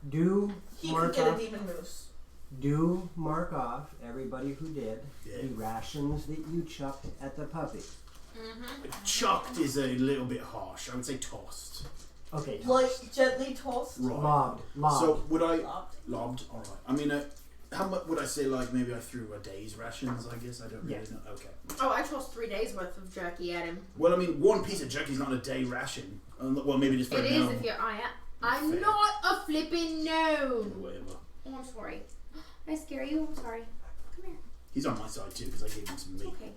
Do he mark could get a off. demon moose. Do mark off everybody who did Yeah. the rations that you chucked at the puppy. Mm-hmm. Chucked is a little bit harsh. I would say tossed. Okay. Like gently tossed. Right. Lobbed. So would I Lobbed. lobbed? All right. I mean, how much would I say? Like maybe I threw a day's rations. I guess I don't really Yeah. know. Okay. Oh, I tossed 3 days worth of jerky at him. Well, I mean, one piece of jerky's not a day ration. Well, maybe just It right is now. if you're. I'm Fair. not a flipping gnome. Whatever. Oh, I'm sorry. Did I scare you? I'm sorry. Come here. He's on my side too because I gave him some meat. Okay.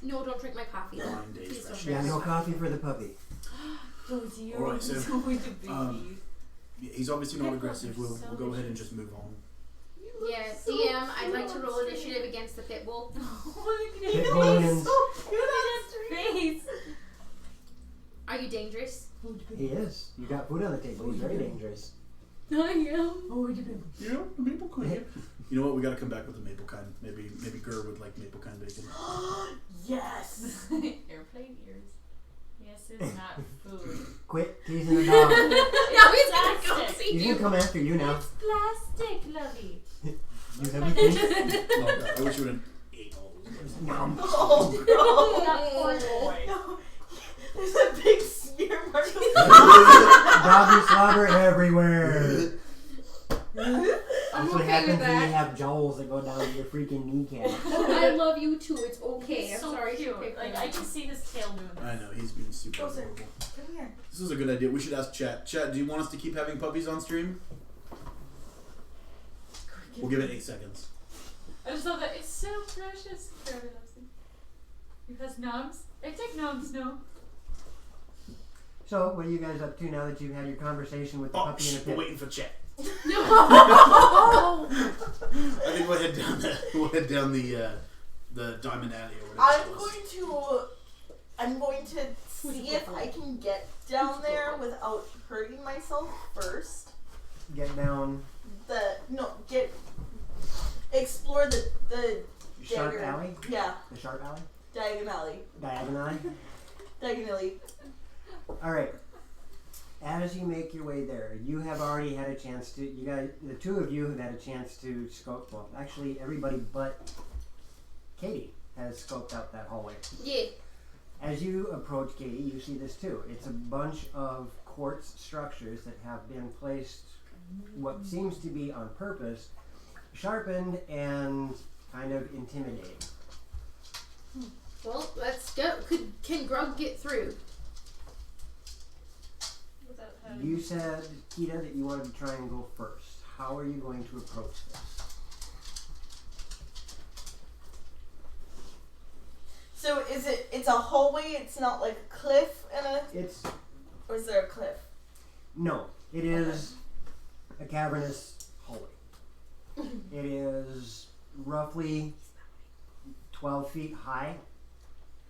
No, don't drink my coffee. 9 days Please don't ration. drink Yeah, my no coffee. coffee for the puppy. Rosie, All right, so, going to be. Yeah, he's obviously not Pit aggressive. bulls We'll, are so we'll go ahead and vicious. just move on. Yeah, DM, I'd like to roll initiative against the pit bull. Pit bullions. Face. Are you dangerous? He is. You got food on the table. He's very dangerous. I am. Yeah, the maple kind. You know what? We gotta come back with the maple kind. Maybe Gur would like maple kind bacon. Yes. Airplane ears. Yes, it's not food. Quit teasing the dog. Now he's gonna go Plastic. see He's you. gonna come after you now. It's plastic, Lovey. Use everything. Oh, God, I wish you would have ate all those. Nom. Oh, That poor boy. no. There's a big smear mark. Doggy slobber everywhere. I'm That's what okay happens with when you that. have jowls that go down to your freaking kneecap. I love you too. It's okay. He's I'm so sorry. cute. Like I can see his tail doing this. I know, he's being super Closer. adorable. Come here. This is a good idea. We should ask Chat. Chat, do you want us to keep having puppies on stream? We'll give it 8 seconds. I just love that. It's so precious. Very lovely. Because gnomes. I take gnomes, no. So, what are you guys up to now that you've had your conversation with the Oh, puppy in a we're pit? waiting for Chat. No. I think we'll head down the Diamond Alley or whatever. I'm going to see if I can get down there without hurting myself first. Get down Explore the Sharp dagger. Alley? Yeah, The Sharp Alley? diagonally. Diagonally? Alright. As you make your way there, you have already had a chance to, the two of you have had a chance to scope, well, actually everybody but Katie has scoped out that hallway. Yeah. As you approach Katie, you see this too. It's a bunch of quartz structures that have been placed, what seems to be on purpose, sharpened and kind of intimidating. Well, let's go. Can Grug get through? Without having. You said, Kita, that you wanted to try and go first. How are you going to approach this? So it's a hallway, it's not like a cliff or is there a cliff? No, it is a cavernous hallway. It is roughly 12 feet high.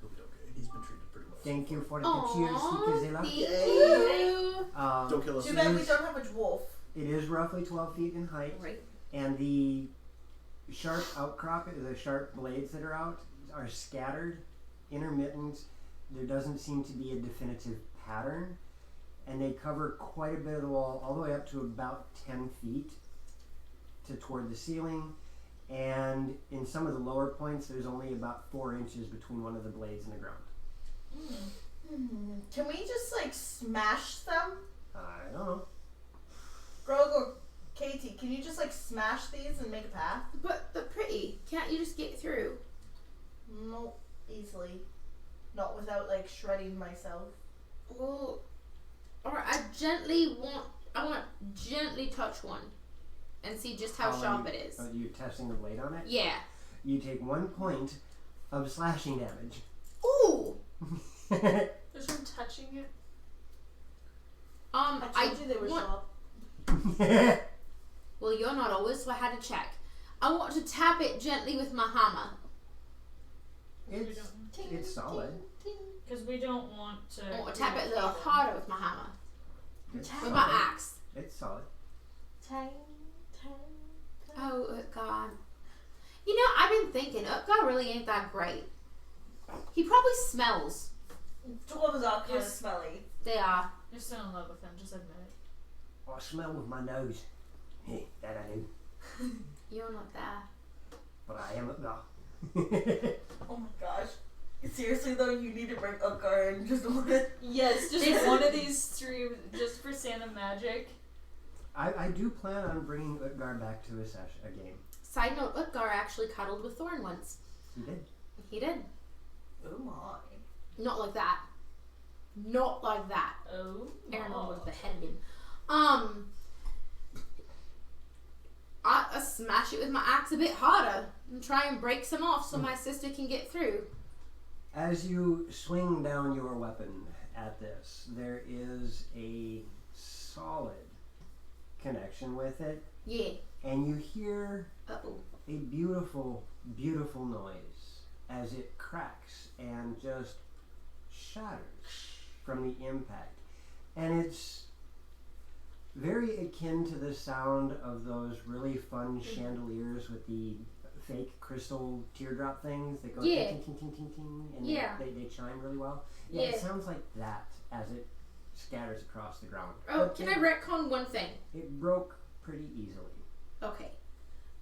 He'll be okay. He's been treated pretty well. Thank you for the Aww, cheers, thank Sikazilla. you. Don't kill us. Too bad we don't have a dwarf. It is roughly 12 feet in height, Right. and the sharp outcrop, the sharp blades that are out, are scattered, intermittent. There doesn't seem to be a definitive pattern, and they cover quite a bit of the wall, all the way up to about 10 feet toward the ceiling. And in some of the lower points, there's only about 4 inches between one of the blades and the ground. Can we just like smash them? I don't know. Grog or Katie, can you just like smash these and make a path? But they're pretty. Can't you just get through? No, easily. Not without like shredding myself. Well, or I want to gently touch one and see just how sharp it is. Are you testing the blade on it? Yeah. You take 1 point of slashing damage. Ooh. Just from touching it. I told you they were want- sharp. Well, you're not always, so I had to check. I want to tap it gently with my hammer. It's solid. Because we don't want to. I want to tap it a little harder with my hammer. It's With solid. my axe. It's solid. Oh, God. You know, I've been thinking, Utgar really ain't that great. He probably smells. Dwarves are kind of Yes. smelly. They are. You're still in love with him, just admit it. I smell with my nose. Hey, that I do. You're not there. But I am at Oh my gosh. Seriously though, you need to bring Ukgar in just one. Yes, just one of these three, just for Santa Magic. I do plan on bringing Utgar back to a game. Side note, Utgar actually cuddled with Thorn once. He did. He did. Oh my. Not like that. Not like that. Oh. Aaron would have beheaded him. I smash it with my axe a bit harder and try and break some off so my sister can get through. As you swing down your weapon at this, there is a solid connection with it, Yeah. and you hear Uh-oh. a beautiful, beautiful noise as it cracks and just shatters from the impact. And it's very akin to the sound of those really fun chandeliers with the fake crystal teardrop things that go Yeah. ting, ting, ting, ting, ting, and Yeah. they chime really well. Yeah, Yeah. it sounds like that as it scatters across the ground. Oh, But can I retcon one thing? It broke pretty easily. Okay.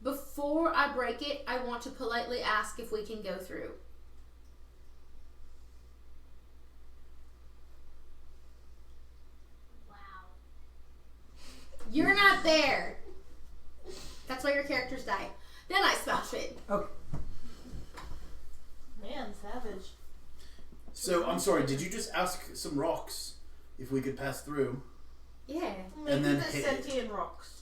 Before I break it, I want to politely ask if we can go through. Wow. You're not there. That's why your characters die. Then I smash it. Man, savage. So, I'm sorry, did you just ask some rocks if we could pass through? Yeah. Maybe And then the hit it. sentient rocks.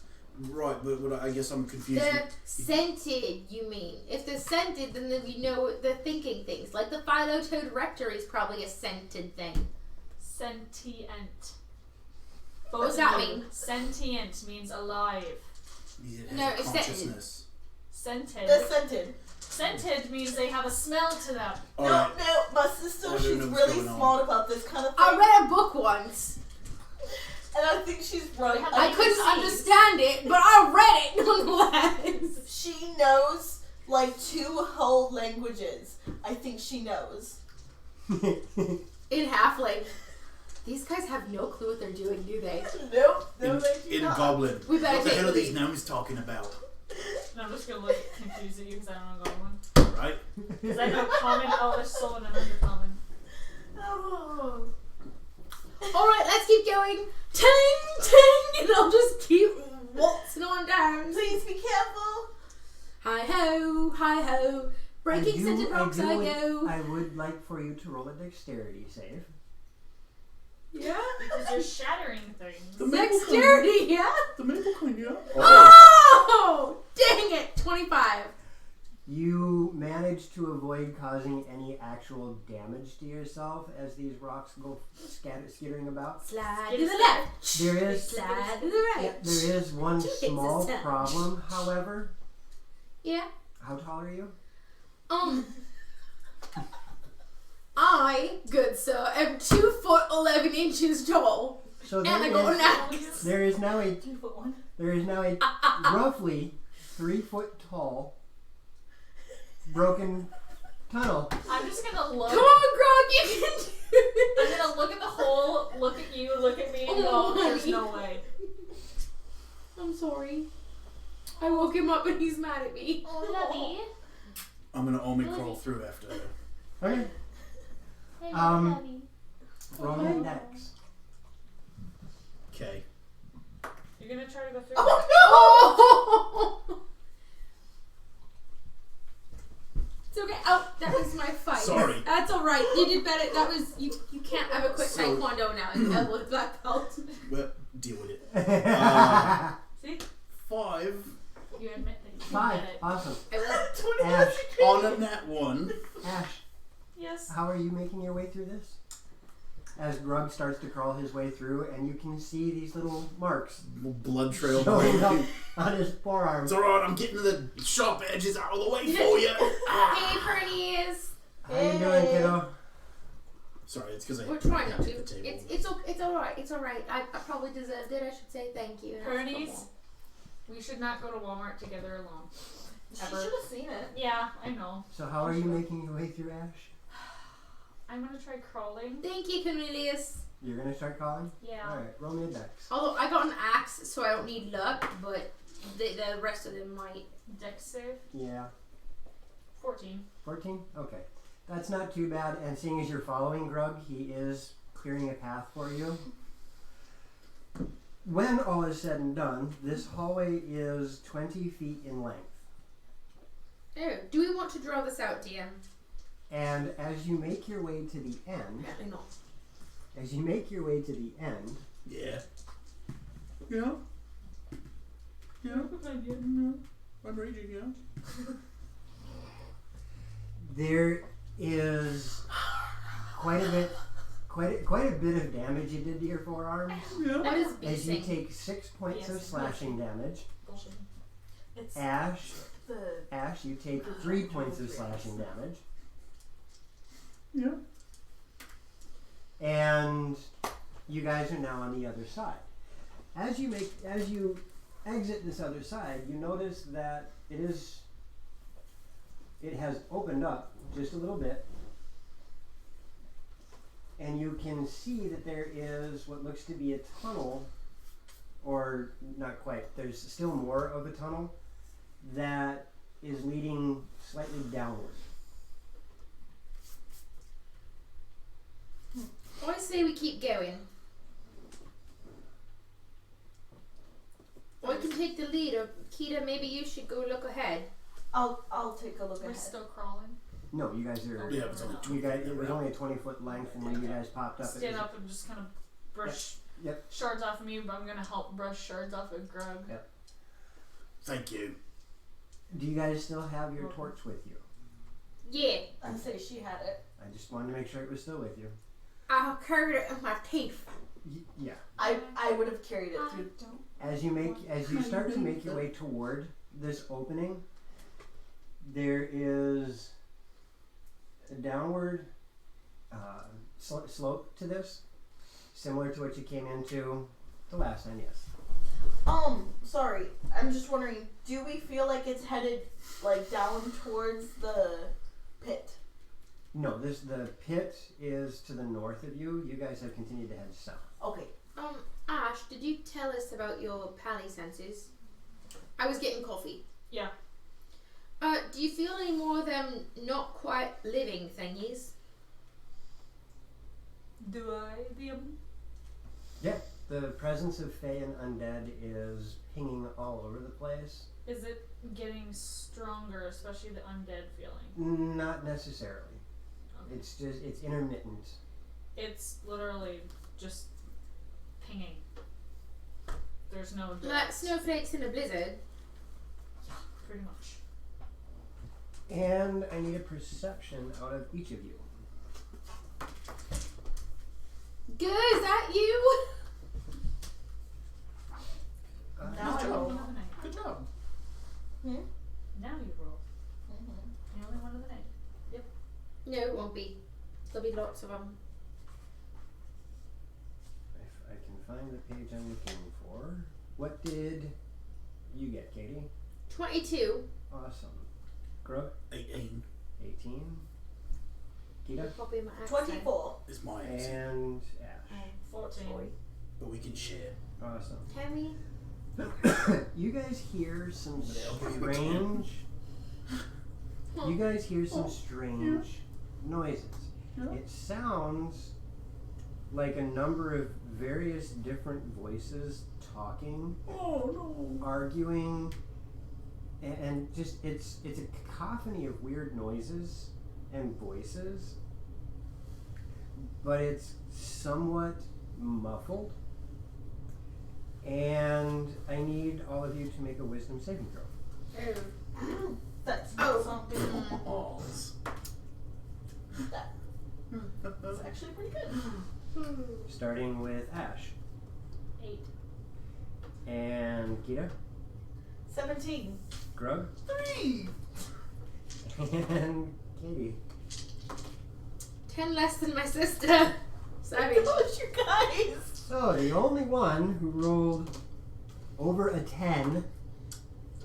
Right, but I guess I'm confused. The scented, you mean. If they're scented, then you know they're thinking things. Like the Phyllotoad Rector is probably a scented thing. Sentient. What does that mean? Sentient means alive. It No, has it's consciousness. Scented. The scented. Scented means they have a smell to them. Alright. No, my sister, I don't she's know what's really going on. smart about this kind of thing. I read a book once. And I think she's right. Have I they couldn't seen? understand it, but I read it nonetheless. She knows like 2 whole languages. I think she knows. In Halfling. These guys have no clue what they're doing, do they? Nope. No, In, they do in not. Goblin. We better What the take hell are the these lead. gnomes talking about? And I'm just gonna look confused at you because I don't know Goblin. Right? Because I know Common, Elvish, Soul, and Undercommon. Oh. Alright, let's keep going. Ting, ting, and I'll just keep waltzing on down. Please be careful. Hi ho, hi ho. Breaking scented rocks I go. I would like for you to roll a dexterity save. Yeah? Because you're shattering things. The maple Dexterity, yeah? coin. The maple coin, yeah. Oh! Dang it! 25. You manage to avoid causing any actual damage to yourself as these rocks go skittering about. Slide to the left. There is Slide to the right. there is one Two hits small this time. problem, however. Yeah. How tall are you? I, good sir, am 2 foot 11 inches tall. So And I got an axe. there is now a 2 foot 1. there is now a roughly 3 foot tall broken tunnel. I'm just gonna look. Come on, Grog, you can do it. I'm gonna look at the hole, look at you, look at me, and Oh, go, there's honey. no way. I'm sorry. I woke him up and he's mad at me. Oh, lovey. I'm gonna only crawl through after her. Okay. Roll me a dex. Okay. You're gonna try to go through? Oh! It's okay. Oh, that was my fight. Sorry. That's alright. You did better. That was you can't have a quick So- taekwondo now and a with black belt. Well, deal with it. See? 5 You admit that you 5. did it. Awesome. I will. 20 Ash. on a nat 1. Ash, Yes. how are you making your way through this? As Grug starts to crawl his way through, and you can see these little marks Blood trail. showing up It's on his forearm. alright, I'm getting the sharp edges out of the way for you. Hey, Pernies. How you doing, kiddo? Sorry, it's because I We're trying not to. hit the table. It's alright. It's alright. I probably deserved it. I should say thank you. Pernies, we should not go to Walmart together alone. She Ever. should have seen it. Yeah, I know. So how are you making your way through, Ash? I'm gonna try crawling. Thank you, Cornelius. You're gonna start calling? Yeah. Alright, roll me a dex. Although I got an axe, so I don't need luck, but the rest of them might. Dex save. Yeah. 14. 14? Okay. That's not too bad, and seeing as you're following Grug, he is clearing a path for you. When all is said and done, this hallway is 20 feet in length. Oh, do we want to draw this out, DM? And as you make your way to the end, Apparently not. Yeah. Yeah. Yeah. I'm raging, yeah. there is quite a bit of damage you did to your forearms. Yeah. What is As you beasting? take 6 points of Yes. slashing damage. Bullshit. It's Ash, the. you take 3 points of slashing damage. Yeah. And you guys are now on the other side. As you exit this other side, you notice that it is it has opened up just a little bit, and you can see that there is what looks to be a tunnel, or not quite, there's still more of a tunnel that is leading slightly downward. I say we keep going. I can take the lead, or Kita, maybe you should go look ahead. I'll take a look We're ahead. still crawling. No, you guys are. Yeah, it's only You guys, it was only a 20-foot length, and when you guys popped up, it Stand was, up and just kind of brush Yep. shards off of me, but I'm gonna help brush shards off of Grug. Yep. Thank you. Do you guys still have your torch with you? Yeah, I say she had it. I just wanted to make sure it was still with you. I'll carry it in my teeth. Yeah. I would have carried it through. As you start to make your way toward this opening, there is a downward slope to this, similar to what you came into the last time. Yes. Sorry. I'm just wondering, do we feel like it's headed like down towards the pit? No, the pit is to the north of you. You guys have continued to head south. Okay. Ash, did you tell us about your pally senses? I was getting coffee. Yeah. Do you feel any more of them not quite living thingies? Do I? Yeah, the presence of Fae and undead is pinging all over the place. Is it getting stronger, especially the undead feeling? Not necessarily. Okay. It's intermittent. It's literally just pinging. There's no Like direct- snowflakes in a blizzard? pretty much. And I need a perception out of each of you. Good, is that you? Now I Only roll. one of the night. Good job. Now you roll. The only one of the night. No, it won't be. There'll be lots of them. If I can find the page I'm looking for. What did you get, Katie? 22. Awesome. Grug? 18 18. Kita? Probably my accent. 24. is my answer. And Ash. 14. But we can share. Awesome. Can we? You guys hear some Yeah. strange. You guys hear some strange noises. Yeah. It sounds like a number of various different voices talking, Oh arguing, and just it's a cacophony of weird noises and voices, but it's somewhat muffled. And I need all of you to make a wisdom saving throw. Oh. That's Oh. something. no. Balls. That's actually pretty good. Starting with Ash 8. and Kita, 17. Grug, 3. and Katie. 10 less than my sister. Sorry. Gosh, you guys. So the only one who rolled over a 10.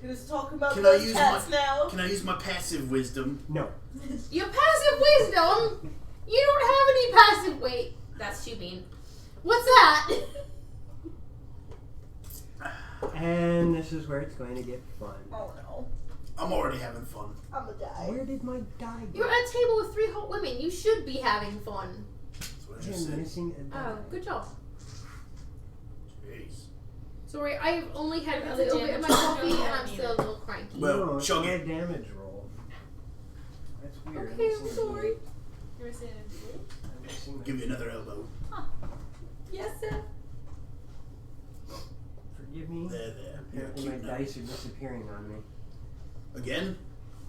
Who's talking about Can I those use cats now? Can I use my passive wisdom? No. Your passive wisdom? You don't have any passive. Wait, that's too mean. What's that? And this is where it's going to get fun. Oh no. I'm already having fun. I'm gonna die. Where did my die go? You're at a table with 3 hot women. You should be having fun. That's what I I just am said. missing a die. Oh, good job. Jeez. Sorry, I've only had a It's a little bit of my damage coffee roll. and I'm still a little cranky. Well, no, it's chug not it. a damage roll. That's weird. Okay, I'm I'm missing a sorry. D8. You were saying I'm missing my Give you another elbow. Yes, sir. Forgive me. There. Yeah, Apparently cute my now. dice are disappearing on me. Again?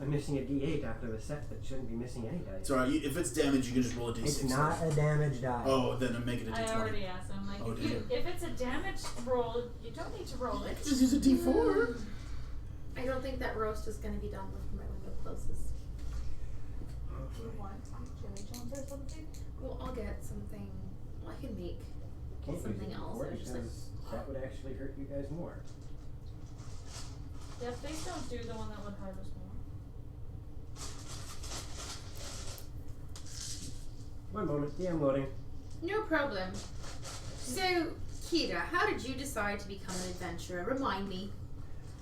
I'm missing a D8 after the set that shouldn't be missing any dice. It's alright. If it's damage, you can just roll a d6. It's not a damage die. Oh, then I'm making a I d20. already asked him. Like, Oh, if, did you, you? if it's a damage roll, you don't need to roll it. Just use a d4. I don't think that roast is going to be done before my window closes. Do you want some chili jams or something? Well, I'll get something. I can make. Can't use something a else, D4 I was just like- because that would actually hurt you guys more. Yeah, please don't do the one that would hurt us more. One moment, DM loading. No problem. So, Kira, how did you decide to become an adventurer? Remind me.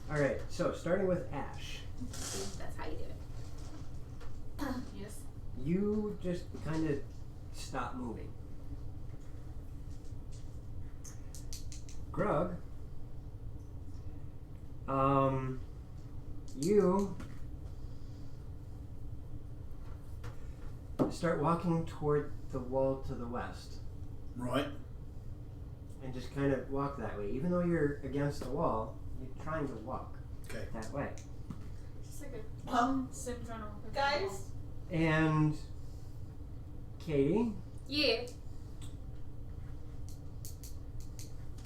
Alright, so starting with Ash. See, that's how you do it. Yes. You just kind of stop moving. Grug, you start walking toward the wall to the west Right. and just kind of walk that way. Even though you're against the wall, you're trying to walk Okay. that way. Just like a sim trying to work with Guys, And Katie, Yeah.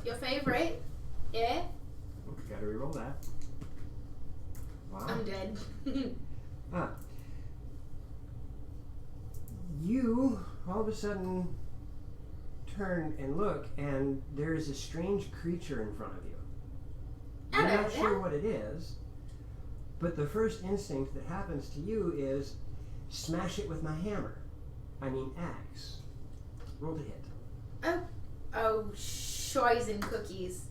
Your favorite? Yeah? gotta reroll that. Wow. I'm dead. You all of a sudden turn and look, and there is a strange creature in front of you. You're Hello not there. sure what it is, but the first instinct that happens to you is smash it with my hammer. I mean axe. Roll to hit. Oh, shoys and cookies.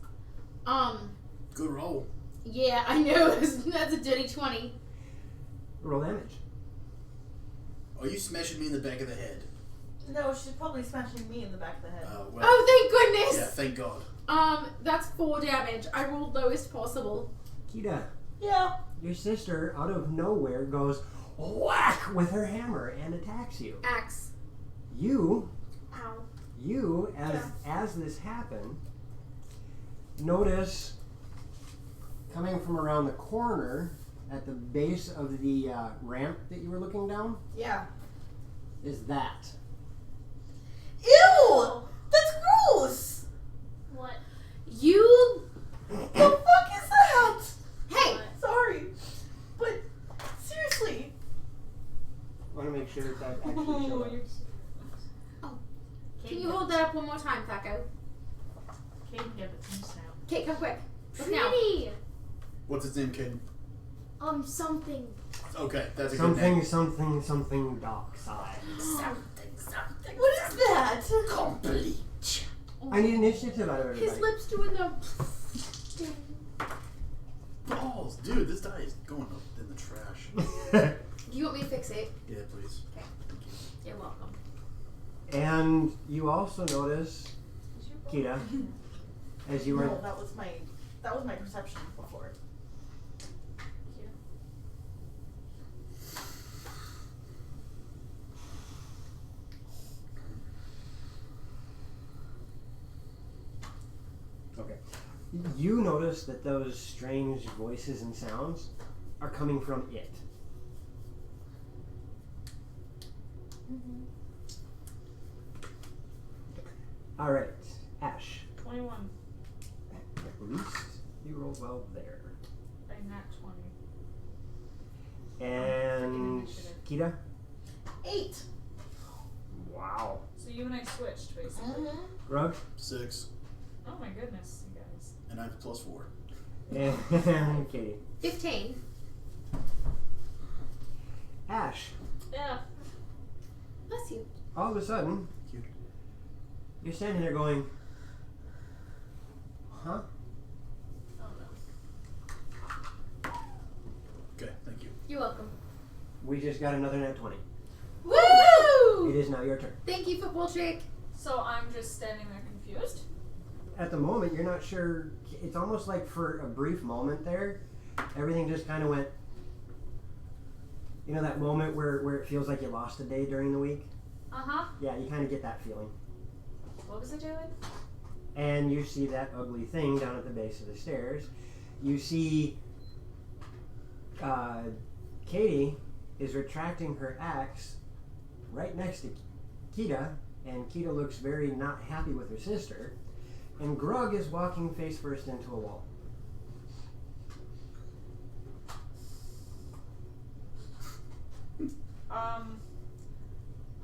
Good roll. Yeah, I know. That's a dirty 20. Roll damage. Are you smashing me in the back of the head? no, she's probably smashing me in the back of the head. Well, Oh, thank yeah, goodness! thank God. That's 4 damage. I rolled lowest possible. Kita, Yeah. your sister out of nowhere goes whack with her hammer and attacks you. Axe. You, Ow. as this happened, notice coming from around the corner at the base of the ramp that you were looking down Yeah. is that. Ew! That's gross! What? You. The fuck is that? Hey! Sorry. But, seriously. I want to make sure that that actually Oh, shows up. you're Can you hold that up one more time, Thaco? Kate, yeah, but come snap. Okay, come quick. Look now. Pretty. What's its name, kid? Something. Okay, that's a good name. Something dark side. Something. What is that? Complete. I need initiative out of everybody. His lips doing the. Balls, dude, this die is going up in the trash. Do you want me to fix it? Yeah, please. Okay. Thank you. You're welcome. And you also notice, Kita, as you were No, that was my perception before. okay, you notice that those strange voices and sounds are coming from it. All right, Ash. 21. At least you rolled well there. By nat 20. And Kita. 8. Wow. So you and I switched, basically. Mm-hmm. Rug. 6, Oh my goodness, you guys. and I have +4. And Katie. 15. Ash. Yeah. Bless you. All of a sudden, Thank you. you're standing there going, huh? Oh no. Okay, thank you. You're welcome. We just got another nat 20. Woo! It is now your turn. Thank you, football chick. So I'm just standing there confused? At the moment, you're not sure. It's almost like for a brief moment there, everything just kind of went. You know that moment where it feels like you lost a day during the week? Uh-huh. Yeah, you kind of get that feeling. What was I doing? And you see that ugly thing down at the base of the stairs. You see Katie is retracting her axe right next to Kita, and Kita looks very not happy with her sister. And Grug is walking face first into a wall.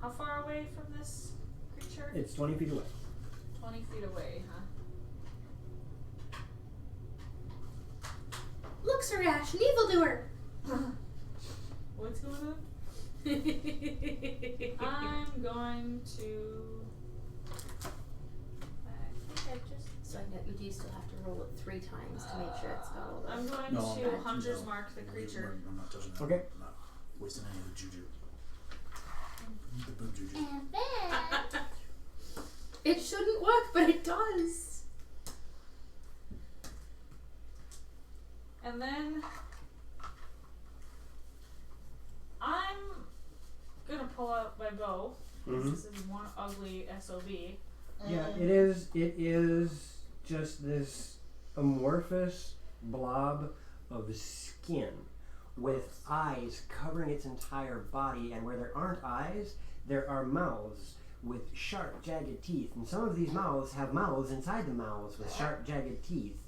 How far away from this creature? It's 20 feet away. 20 feet away, huh? Look, Sir Ash, an evildoer. What's going on? I'm going to. I think I just. So I know you do still have to roll it 3 times to make sure it's got all the. I'm going No, to I'm Hunter's no. Mark the creature. I'm not touching that. Okay. I'm not wasting any of the juju. The boom juju. And then It shouldn't work, but it does. And then I'm gonna pull out my bow. Mhm. This is one ugly SOB. Yeah, it is. It is just this amorphous blob of skin with eyes covering its entire body, and where there aren't eyes, there are mouths with sharp, jagged teeth. And some of these mouths have mouths inside the mouths with sharp, jagged teeth.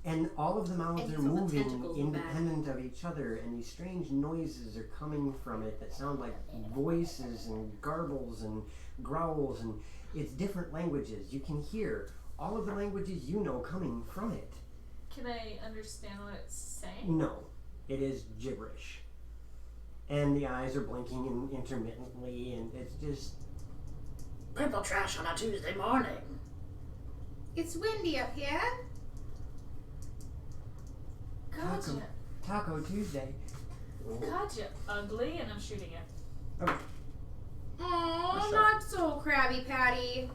And all of the mouths And are some of the moving tentacles are independent of each other, and these strange noises are coming from it that sound like voices and garbles and growls, and it's different languages. You can hear all of the languages you know coming from it. Can I understand what it's saying? No, it is gibberish. And the eyes are blinking intermittently, and it's just... Purple trash on a Tuesday morning. It's windy up here. Gotcha. Taco Tuesday. Gotcha. Ugly, and I'm shooting it. Oh, What's not so Krabby Patty.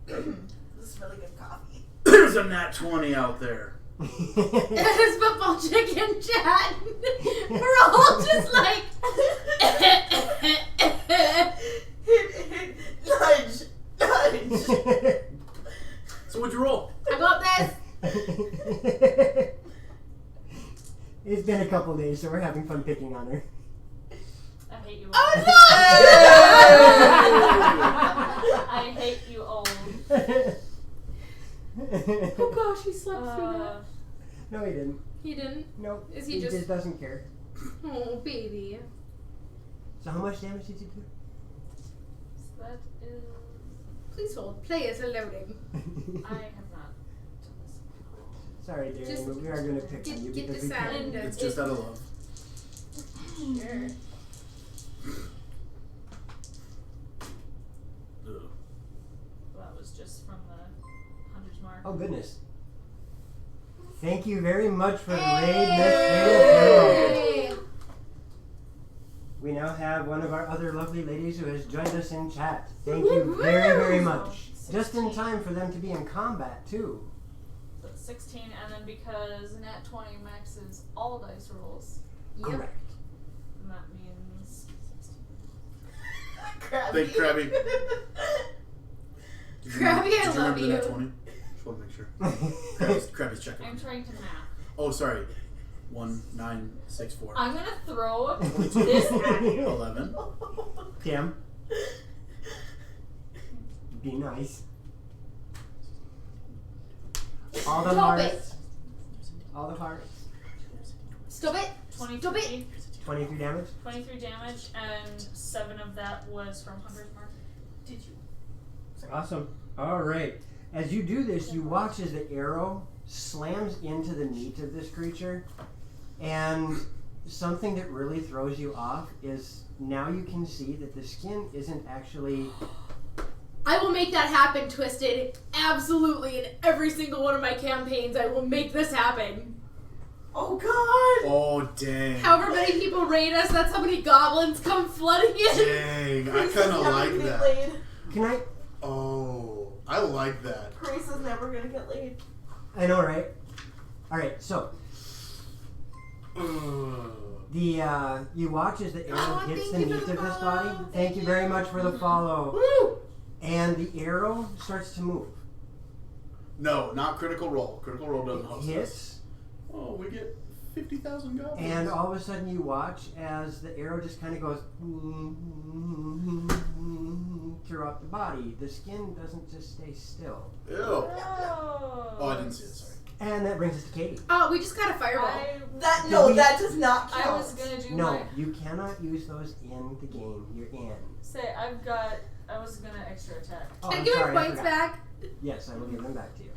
This is really good coffee. There's a nat 20 out there. It's football chicken chat. We're all just like Nudge, nudge. So what'd you roll? I got this. It's been a couple days, so we're having fun picking on her. I hate you all. Oh I hate you all. no! Oh gosh, he slept through that. No, he didn't. He didn't. No, Is he he just just? doesn't care. Oh baby. So how much damage did you do? So that is. Please hold. Players are loading. I have not done this. Sorry, Darren, Just but we are going to pick on you get because the we can. sound. It's just out of love. Sure. Ugh. That was just from the Hunter's Mark. Oh goodness. Thank you very much for the raid, Miss Taylor. Hey! We now have one of our other lovely ladies who has joined us in chat. Thank you very, very much. Just in time for them to be in combat too. So it's 16, and then because nat 20 maxes all dice rolls, Yep. Correct. and that means 16. Krabby. Big Krabby. Did Krabby, I did you love remember the nat you. 20? Just want to make sure. Krabby's checking. I'm trying to map. Oh, sorry. 1, 9, 6, 4. I'm gonna throw this at you. 11. Tim, be nice. All the Stop hearts. All the hearts. Stop it. 23, 23 damage. 23 damage, and 7 of that was from Hunter's Mark. Did you? Awesome. All right. As you do this, you watch as the arrow slams into the meat of this creature, and something that really throws you off is now you can see that the skin isn't actually... I will make that happen, Twisted. Absolutely. In every single one of my campaigns, I will make this happen. Oh God! Oh, dang. However many people raid us, that's how many goblins come flooding in. Dang. I kind of like Get that. laid. Can I... Oh, I like that. Grace is never gonna get laid. I know, right? All right, so Ugh. you watch as the arrow Oh, hits the thank you meat for of the this follow. body. Thank you very much for the follow. Woo! And the arrow starts to move. No, not critical roll. Critical roll doesn't It host us. hits, Oh, we get 50,000 goblins. and all of a sudden you watch as the arrow just kind of goes throughout the body. The skin doesn't just stay still. Ew. Oh, Oh, I didn't see it. Sorry. And that brings us to Katie. Oh, we just got a fireball. That Did no, we- that does not count. I was gonna do No, my. you cannot use those in the game you're in. Say, I've got I was gonna extra attack. Oh, And I'm give sorry, my I points forgot. back. Yes, I will give them back to you.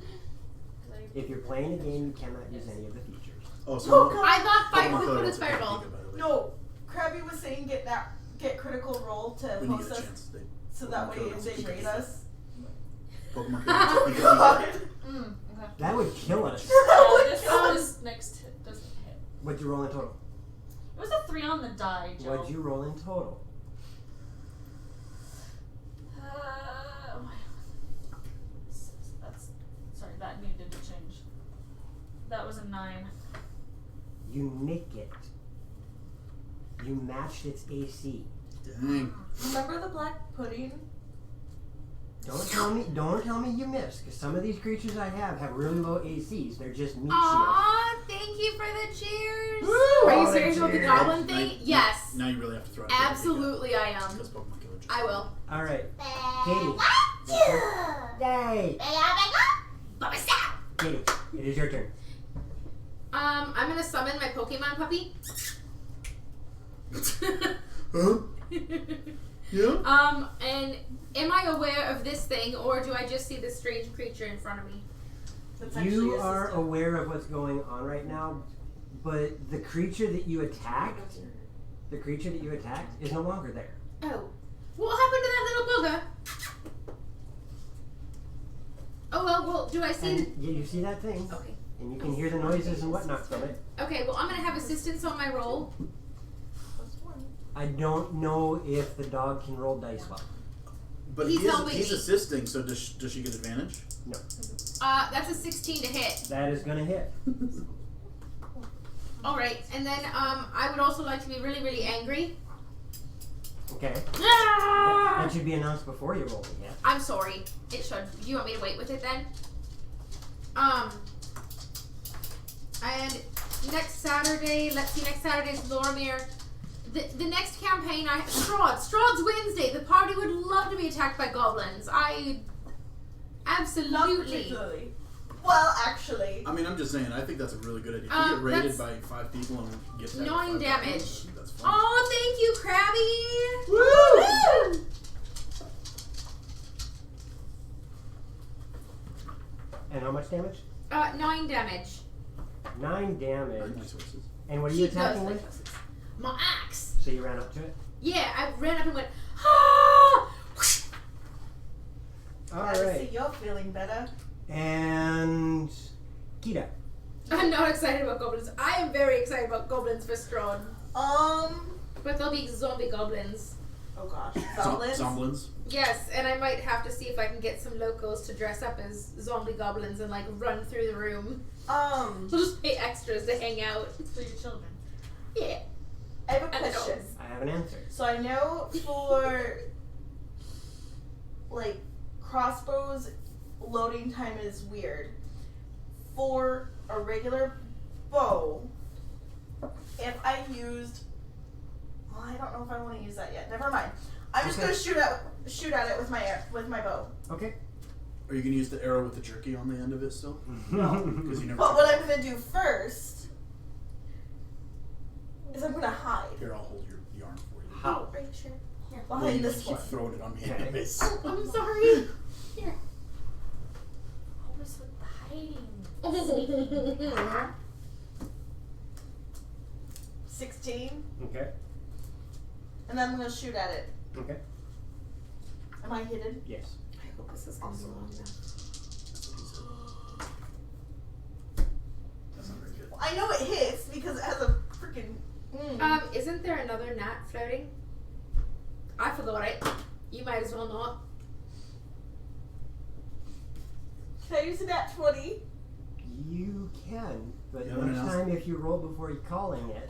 Like, If you're playing a game, you cannot use any of the features. Oh, Oh, so God. I thought fire Pokemon would Color put was his a fireball. Pika, by the way. No, Krabby was saying get critical roll to When you get a process, chance, so that way Pokemon if they Color raid is us. Pokemon Oh Color is a Pika. God. okay. That would kill us. This next hit doesn't hit. What'd you roll in total? It was a 3 on the die, Joe. What'd you roll in total? That's sorry. That needed to change. That was a 9. You nick it. You matched its AC. Dang. Remember the black pudding? Don't tell me you missed, because some of these creatures I have really low ACs. They're just meat shields. Aw, thank you for the cheers. Woo, Are all you the serious about the cheers. goblin Now- thing? Yes. Now you really have to throw it. Absolutely, I am. Because Pokemon Killer just I will. All right, Katie. Yay! Katie, it is your turn. I'm gonna summon my Pokemon puppy. Huh? Yeah? And am I aware of this thing, or do I just see this strange creature in front of me? That's actually You a are system. aware of what's going on right now, but the creature that you attacked, is no longer there. Oh. What happened to that little bugger? Oh, well, do I see... And you see that thing, Okay. and you can hear the noises and whatnot from it. Okay, well, I'm gonna have assistance on my roll. I don't know if the dog can roll dice well. But He's helping he's me. assisting, so does she get advantage? That's a 16 to hit. That is gonna hit. Alright, and then, I would also like to be really, really angry. Okay. Ah! That should be announced before you roll it, yeah? I'm sorry. It should. Do you want me to wait with it then? And next Saturday, let's see, next Saturday's Lormir. The next campaign, Strahd's Wednesday. The party would love to be attacked by goblins. Not Absolutely. particularly. Well, actually. I mean, I'm just saying, I think that's a really good idea. If you get That's raided by 5 people and get attacked by 9 5 damage. goblins, that's fine. Oh, thank you, Krabby! Woo! And how much damage? 9 damage. 9 damage. Very nice horses. And what are you She does attacking like with? horses. My axe. So you ran up to it? Yeah, I ran up and went, ah! Glad to see Alright. you're feeling better. And Kita. I'm not excited about goblins. I am very excited about goblins for Strahd. But they'll be zombie goblins. Oh gosh. Goblins? Zomblins. Yes, and I might have to see if I can get some locals to dress up as zombie goblins and like run through the room. We'll just pay extras to hang out. For your children. Yeah. I have a And question. adults. I have an answer. So I know for like crossbows, loading time is weird. For a regular bow, if I used, well, I don't know if I want to use that yet. Never mind. I'm just Okay. gonna shoot at it with my bow. Okay. Are you going to use the arrow with the jerky on the end of it still? No. Because you never. But what I'm gonna do first is I'm gonna hide Here, I'll hold your yarn for you. How? Are you sure? Here. Well, behind you this keep one. throwing it on me Okay. anyways. I'm sorry. Here. Always with the hiding. 16, Okay. and then I'm gonna shoot at it. Okay. Am I hidden? Yes. I hope this is gonna be long enough. That's not very good. I know it hits because it has a freaking. Isn't there another gnat floating? I forgot it. You might as well not. Can I use a nat 20? You can, but You have anything next else? time if you roll before you're calling it.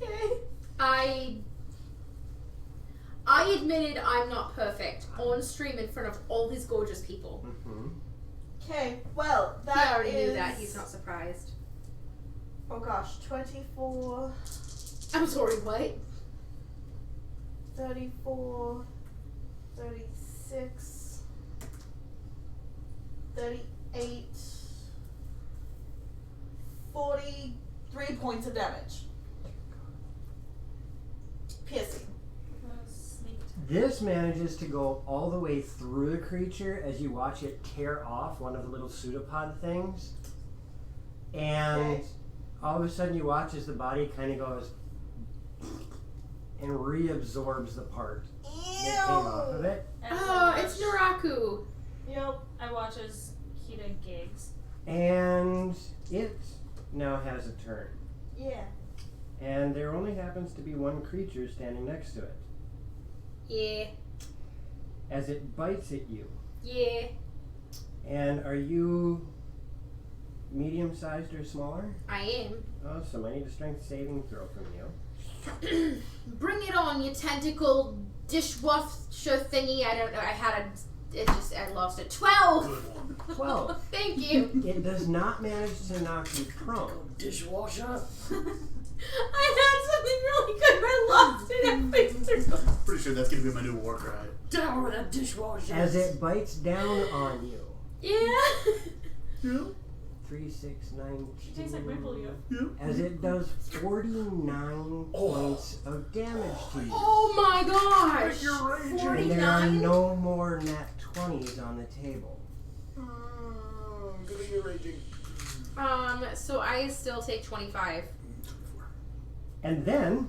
Okay. I admitted I'm not perfect on stream in front of all these gorgeous people. Mm-hmm. Okay. Well, He that already is. knew that. He's not surprised. Oh gosh, 24, I'm sorry, what? 34, 36, 38, 43 points of damage. Piercing. Sneak attack. This manages to go all the way through the creature as you watch it tear off one of the little pseudopod things. And all of a sudden you watch as the body kind of goes and reabsorbs the part that came off of it. And Oh, it's Naraku. Yep. I watch as Kita gigs. And it now has a turn. Yeah. And there only happens to be one creature standing next to it. Yeah. As it bites at you. Yeah. And are you medium-sized or smaller? I am. Awesome. I need a strength saving throw from you. Bring it on, you tentacle dishwasher thingy. I don't know. I lost it. 12! Good one. 12. Thank you. It does not manage to knock you prone. Dishwasher? I had something really good, but I lost it halfway through. Pretty sure that's gonna be my new war cry. Down with that dishwasher. As it bites down on you. Yeah. Yeah. 3, 6, 9, She tastes like maple leaf. Yeah. as it does 49 points of damage to you. Oh my gosh. You're raging. And there are 49? no more nat 20s on the table. I'm gonna get raging. So I still take 25. 24. And then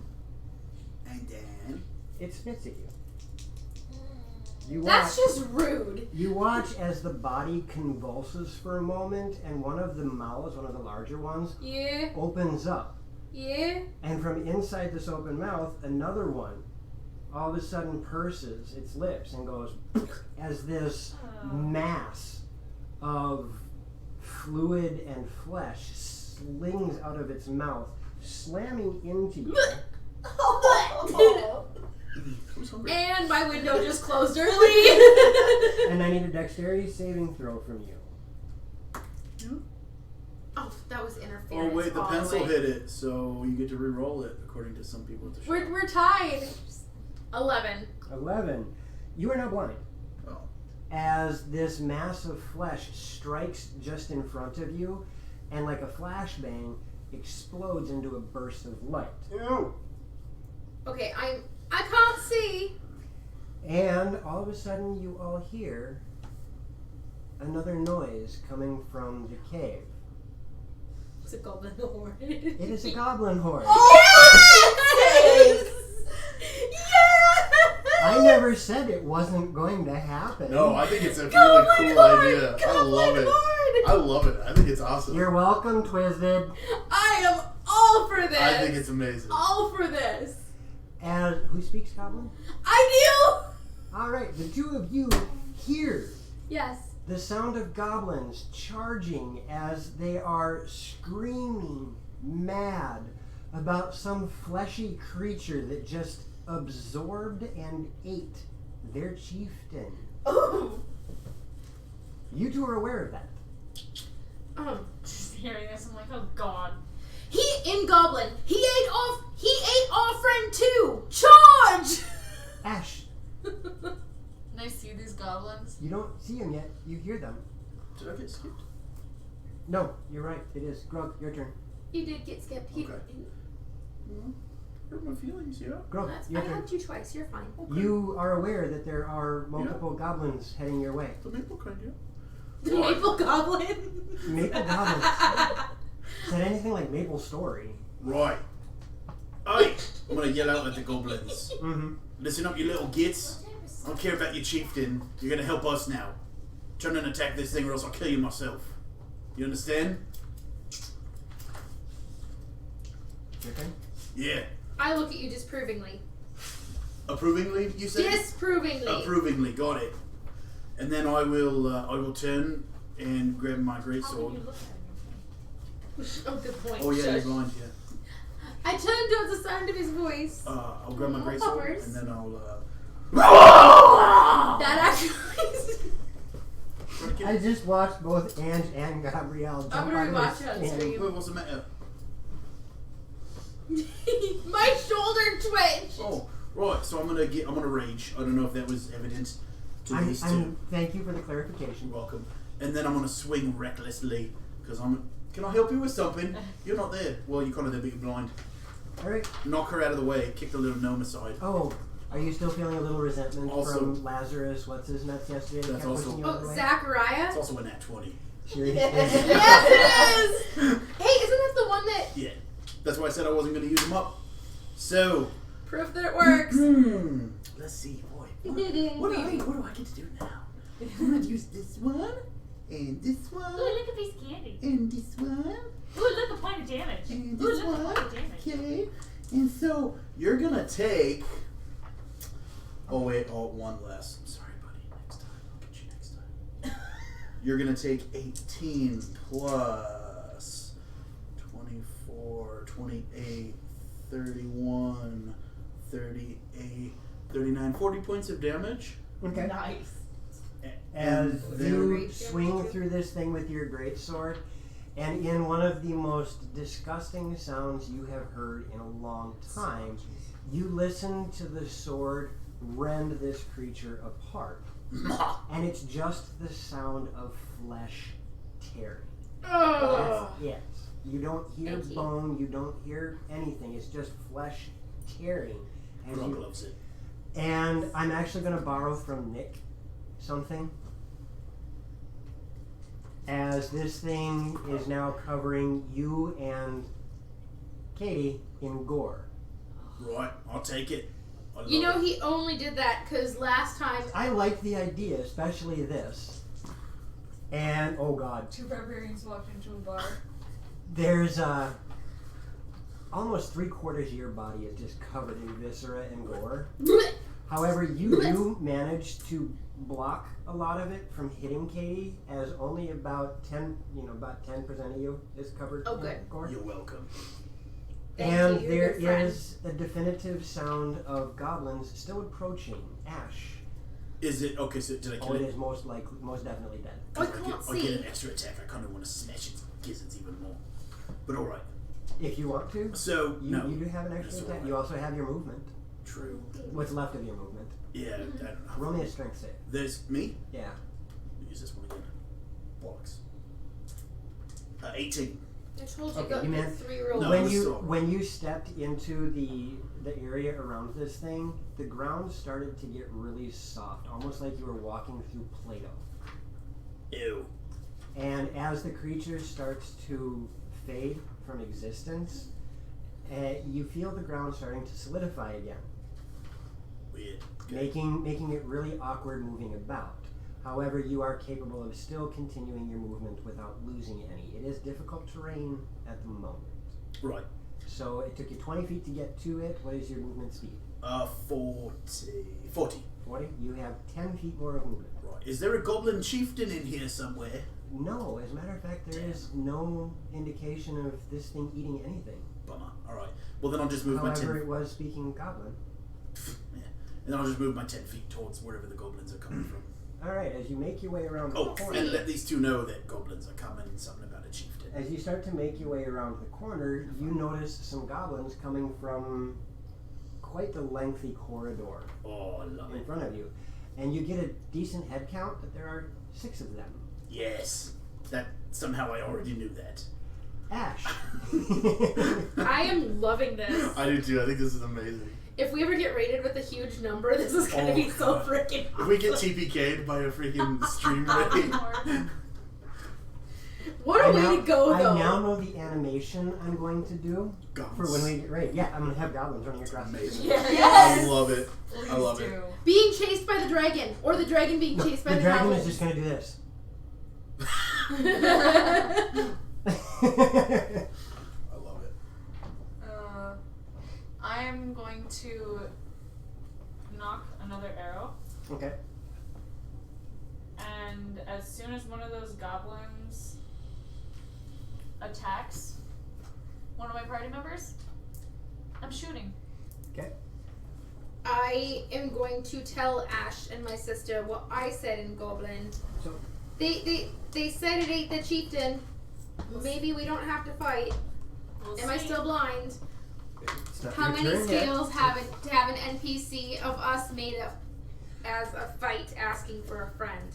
And then. it spits at you. You That's watch, just rude. you watch as the body convulses for a moment, and one of the mouths, one of the larger ones, Yeah. opens up. Yeah. And from inside this open mouth, another one all of a sudden purses its lips and goes as this mass of fluid and flesh slings out of its mouth, slamming into you. Who's hungry? And my window just closed early. And I need a dexterity saving throw from you. Oh, that was interference. Oh wait, the all pencil way. hit it, so you get to re-roll it according to some people at the show. We're tied. 11. 11. You are now blind. Oh. As this mass of flesh strikes just in front of you, and like a flashbang, explodes into a burst of light. Okay, I can't see. And all of a sudden, you all hear another noise coming from the cave. It's a goblin horn. It is a goblin horn. Yes! Yes! I never said it wasn't going to happen. No, I think it's a really Goblin cool horn! idea. I Goblin love it. horn! I love it. I think it's awesome. You're welcome, Twisted. I am all for this. I think it's amazing. all for this. And who speaks goblin? I do. All right, the two of you hear Yes. the sound of goblins charging as they are screaming mad about some fleshy creature that just absorbed and ate their chieftain. Oh. You two are aware of that. Just hearing this, I'm like, oh god. He in goblin. He ate our friend too. Charge! Ash, Can I see these goblins? you don't see them yet. You hear them. Did I get skipped? No, you're right. It is. Grog, your turn. You did get skipped. Okay. Hurt my feelings, yeah. Grog, I your turn. helped you twice. You're fine. You are aware that there are multiple goblins heading your way. The maple kind, yeah. The maple goblin. Maple goblins. Said anything like Maple Story. Right. Oi! I'm gonna yell out at the goblins. Mm-hmm. Listen up, you little gits. I don't care about your chieftain. You're gonna help us now. Turn and attack this thing or else I'll kill you myself. You understand? Your turn. Yeah. I look at you disapprovingly. Approvingly, you say? Disapprovingly. Approvingly, got it. And then I will turn and grab my How greatsword. can you look at him? Oh, good point. Oh yeah, you're Shush. blind, yeah. I turned towards the sound of his voice. I'll grab my Oh, greatsword puppers. and then I'll That actually. I just watched both Ange and Gabrielle jump I'm gonna out of rewatch their it on skin. stream. What's the matter? My shoulder twitched. Oh, right. So I'm gonna rage. I don't know if that was evident to these two. Thank you for the clarification. You're welcome. And then I'm gonna swing recklessly because Can I help you with something? You're not there. Well, you're kind of there, but you're blind. All right. Knock her out of the way. Kick the little gnome aside. Oh, Are you still feeling a little resentment Also- from Lazarus? What's his nuts yesterday? that That's kept also- pushing you out of the Oh, way? Zachariah? It's also a nat 20. Seriously? Yes, it is! Hey, isn't that the one that... Yeah. That's why I said I wasn't going to use them up. So, Proof that it works. let's see, boy. What do I get to do now? I'm going to use this one, and this one, Ooh, look at piece of candy. and this one, Ooh, look, a point of damage. and Ooh, this look, a one. point of damage. Okay. And so, you're going to take... Oh, wait. Oh, one less. I'm sorry, buddy. Next time. I'll get you next time. You're going to take 18 plus 24, 28, 31, 38, 39, 40 points of damage. Okay. Nice. As then- you Great swing damage. through this thing with your greatsword, and in one of the most disgusting sounds you have heard in a long time, you listen to the sword rend this creature apart. And it's just the sound of flesh tearing. Oh. That's it. You don't hear Thank you. bone, you don't hear anything. It's just flesh tearing. As Grog you, loves it. and I'm actually going to borrow from Nick something. As this thing is now covering you and Katie in gore. Right, I'll take it. I You know, love it. he only did that because last time... I like the idea, especially this. And, oh god, Two barbarians walked into a bar. there's almost 3/4 of your body is just covered in viscera and gore. However, you do manage to block a lot of it from hitting Katie, as only about 10% of you is covered Oh, in good. gore. You're welcome. Thank And you, there you're a good friend. is a definitive sound of goblins still approaching. Ash. Is it okay? So did I Oh, kill it it? is most definitely dead. I I'll can't get see. an extra attack. I kind of want to smash its gizzards even more. But all right. If you want to, So you, no. you do have an extra That's attack. alright. You also have your movement. True. What's left of your movement? Yeah, I don't know. Roll me a strength save. There's me. Yeah. Use this one again. Blocks. 18. I told you Okay, got you meant- 3 rolls. No, when it's you still- when you stepped into the area around this thing, the ground started to get really soft, almost like you were walking through Play-Doh. Ew. And as the creature starts to fade from existence, you feel the ground starting to solidify again, Weird. Okay. making it really awkward moving about. However, you are capable of still continuing your movement without losing any. It is difficult terrain at the moment. Right. So it took you 20 feet to get to it. What is your movement speed? 40. 40. 40? You have 10 feet more of movement. Right. Is there a goblin chieftain in here somewhere? No, as a matter of fact, there is no indication of this thing eating anything. Bummer. All right. Well, then I'll just move my However, 10. it was speaking goblin. Yeah. And then I'll just move my 10 feet towards wherever the goblins are coming from. Alright, as you make your way around the Oh, corner, and let these two know that goblins are coming. Something about a chieftain. as you start to make your way around the corner, you notice some goblins coming from quite the lengthy corridor Oh, I love in it. front of you. And you get a decent head count that there are 6 of them. Yes. That somehow I already knew that. Ash. I am loving this. I do too. I think this is amazing. If we ever get rated with a huge number, this is going to Oh, be so God. freaking If we get awesome. TPK'd by a freaking stream rate. What a way to go, though. I now know the animation I'm going to do Goblins. for when we get ready. Yeah, I'm going to have goblins running across the Amazing. screen. Yes. I love it. I love Please it. do. Being chased by the dragon, or the dragon being No, chased by the dragon goblin. is just going to do this. I love it. I am going to knock another arrow, Okay. and as soon as one of those goblins attacks one of my party members, I'm shooting. I am going to tell Ash and my sister what I said in Goblin. So- They said it ate the chieftain. Maybe we don't have to fight. We'll Am I see. still blind? It's not How your many turn yet. scales have an NPC of us made up as a fight asking for a friend?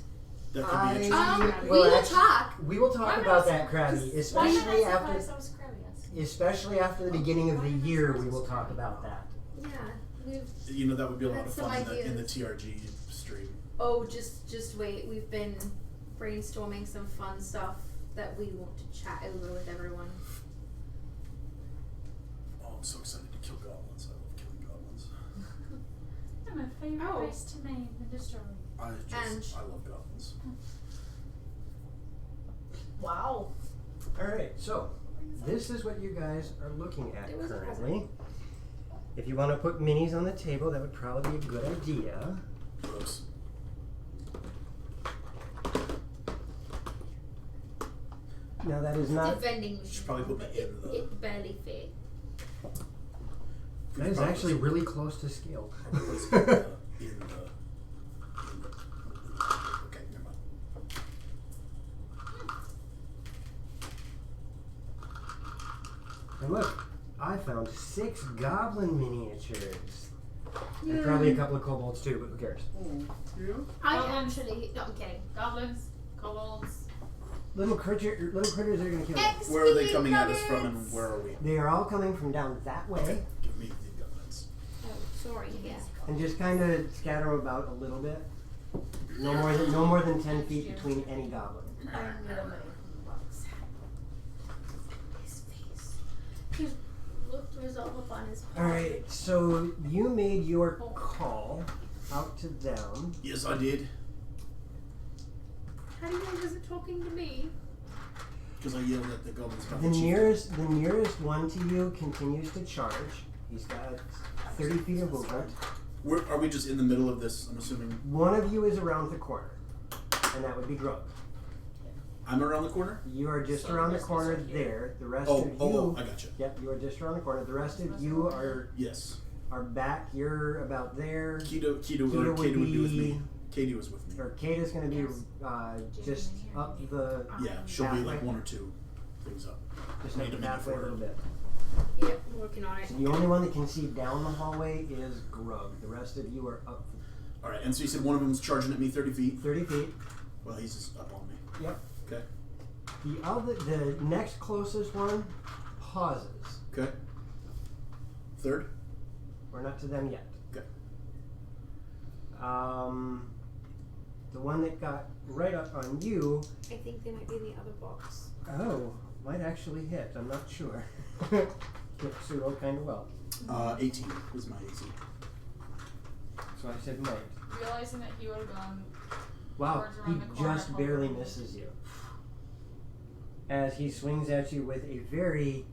That could be a We Well, will actually- talk. We will talk Why about not? that, Krabby, Why did especially I after surprise I was Krabby? especially after the beginning of the year. We will talk about that. Yeah. You know, that would be a lot Had of some fun in the ideas. TRG stream. Oh, just wait. We've been brainstorming some fun stuff that we want to chat over with everyone. Oh, I'm so excited to kill goblins. I love killing goblins. They're my favorite Oh. race to maim and destroy. I love goblins. Wow. Alright, so this is what you guys are looking at There was a currently. If you want to put minis on the table, that would probably be a good idea. Gross. Now that is The not. vending machine. Should probably put me in the. It barely fit. That is actually really close to scale. in the. Okay, never mind. And look, I found 6 goblin miniatures. And probably a couple of kobolds too, but who cares? I actually. No, I'm kidding. Goblins, kobolds. Little critters are gonna kill you. Where are they coming at us from, and where are we? They are all coming from down that way, Give me the goblins. Oh, sorry. Yeah. and just kind of scatter them about a little bit. No more than 10 feet between any goblin. I need a mini box. His face. He looked resolve upon his. All right, so you made your call out to them. Yes, I did. How do you know he wasn't talking to me? Because I yelled at the goblins about The the chief. nearest one to you continues to charge. He's got 30 feet of movement. Are we just in the middle of this? I'm assuming. One of you is around the corner, and that would be Grug. I'm around the corner? You are just So around the the rest corner is up here. there. The rest Oh, of you. oh, I gotcha. Yep, you are just around the corner. The rest of you Yes. are back. You're about there. Keto would would be with be- me. Katie was with me. Or Kata's going to be just up the Yeah, she'll be like pathway. one or two things up. Just Need up a the minute pathway a for her. little bit. Yep, working on it. So the only one that can see down the hallway is Grug. The rest of you are up Alright, and so you said one of them's charging at me 30 feet. 30 feet. Well, he's just up on me. Yep. Okay. The next closest one pauses. Okay. Third? We're not to them yet. Okay. The one that got right up on you, I think they might be in the other box. might actually hit. I'm not sure. Hit pseudo kind of well. 18 was my AC. So I said might. Realizing that he would have gone. Wow, Towards he around the corner, just barely probably. misses you. As he swings at you with a very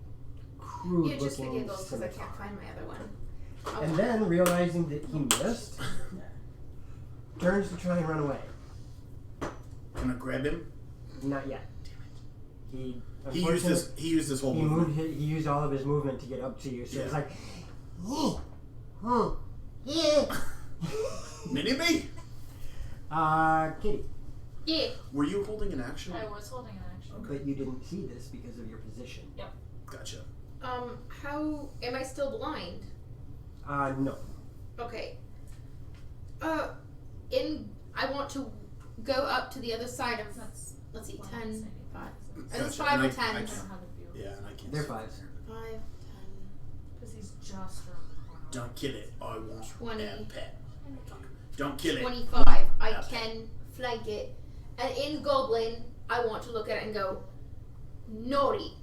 crude Yeah, just for looking giggles because I scimitar. can't find my other one. And then, realizing that he missed, turns to try and run away. Can I grab him? Not yet. He He used this whole He movement. moved. He used all of his movement to get up to you. So it's Yeah. like, yeah. Mini me! Kitty. Yeah. Were you holding an action? I was holding an action. But you didn't see this because of your position. Gotcha. How am I still blind? No. Okay. I want to go up to the other side of. That's Let's see, one 10, I'm saying. 5. Are Gotcha, these 5 and or I 10s? I don't have a view. Yeah, and I can't. They're see. 5s. 5, Because he's just around the corner. Don't kill it. I want 20. a pet. Don't kill 10, it. 25. I Okay. can flank it. And in Goblin, I want to look at it and go, naughty.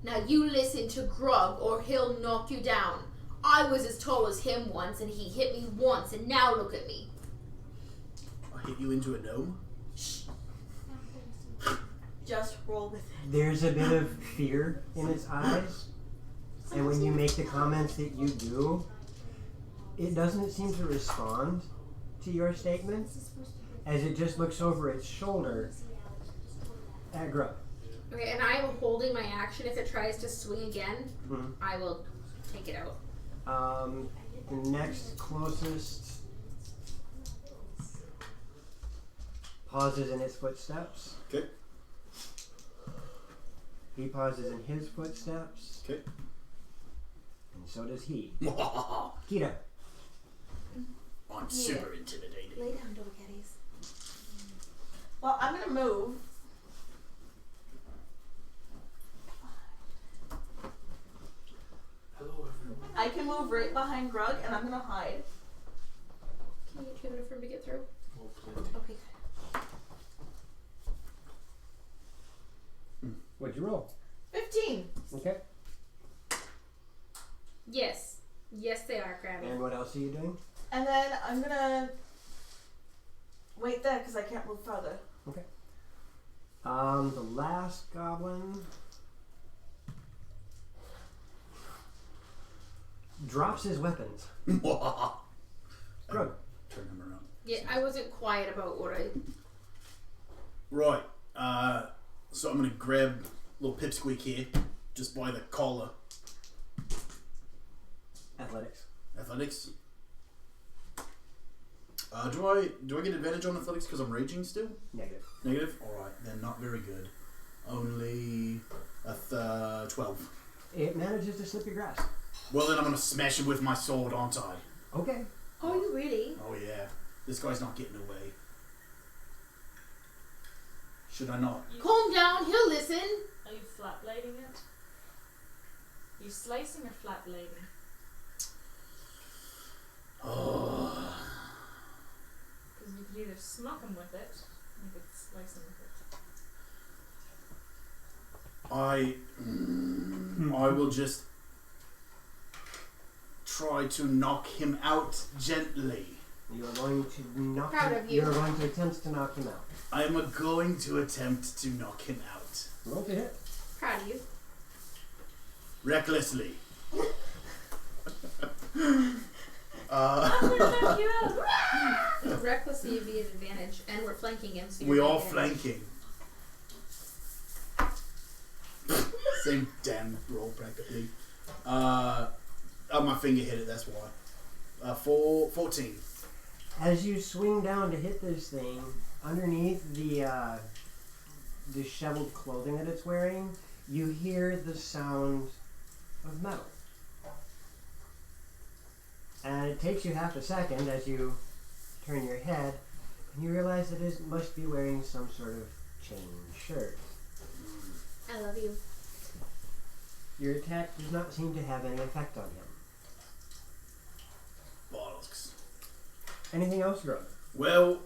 Now you listen to Grug or he'll knock you down. I was as tall as him once and he hit me once and now look at me. I'll hit you into a dome. Just roll with it. There's a bit of fear in his eyes, and when you make the comments that you do, it doesn't seem to respond to your statement, as it just looks over its shoulder at Grug. Okay, and I am holding my action. If it tries to swing again, Mhm. I will take it out. The next closest pauses in its footsteps. Okay. He pauses in his footsteps, Okay. and so does he. Kita. I'm super intimidated. Lay down, dog caddies. Well, I'm gonna move. Hello, everyone. I can move right behind Grug, and I'm gonna hide. Can you get for him to get through? Oh, plenty. Okay. What'd you roll? 15. Okay. Yes. Yes, they are, Krabby. And what else are you doing? And then I'm gonna wait there because I can't move further. The last goblin drops his weapons. Grug. Turn him around. Yeah, I wasn't quiet about what I... Right. So I'm gonna grab little Pipsqueak here, just by the collar. Athletics. Athletics. Do I get advantage on athletics because I'm raging still? Negative. Negative? Alright, then not very good. Only a 12. It manages to slip your grasp. Well, then I'm going to smash him with my sword, aren't I? Okay. Oh, you really? Oh, yeah. This guy's not getting away. Should I not? Calm down, he'll listen. Are you flat blading it? Are you slicing or flat blading? Oh. Because you could either smoke him with it, or you could slice him with it. I will just try to knock him out gently. You are going to knock Proud him. of you. You are going to attempt to knock him out. I am going to attempt to knock him out. Roll to hit. Proud of you. Recklessly. I'm gonna knock you out! Recklessly would be an advantage, and we're flanking him, so We you're are making it. flanking. Same damn roll practically. My finger hit it, that's why. 14. As you swing down to hit this thing, underneath the disheveled clothing that it's wearing, you hear the sound of metal. And it takes you half a second as you turn your head, and you realize that it must be wearing some sort of chain shirt. I love you. Your attack does not seem to have any effect on him. Bollocks. Anything else, Grug? Well,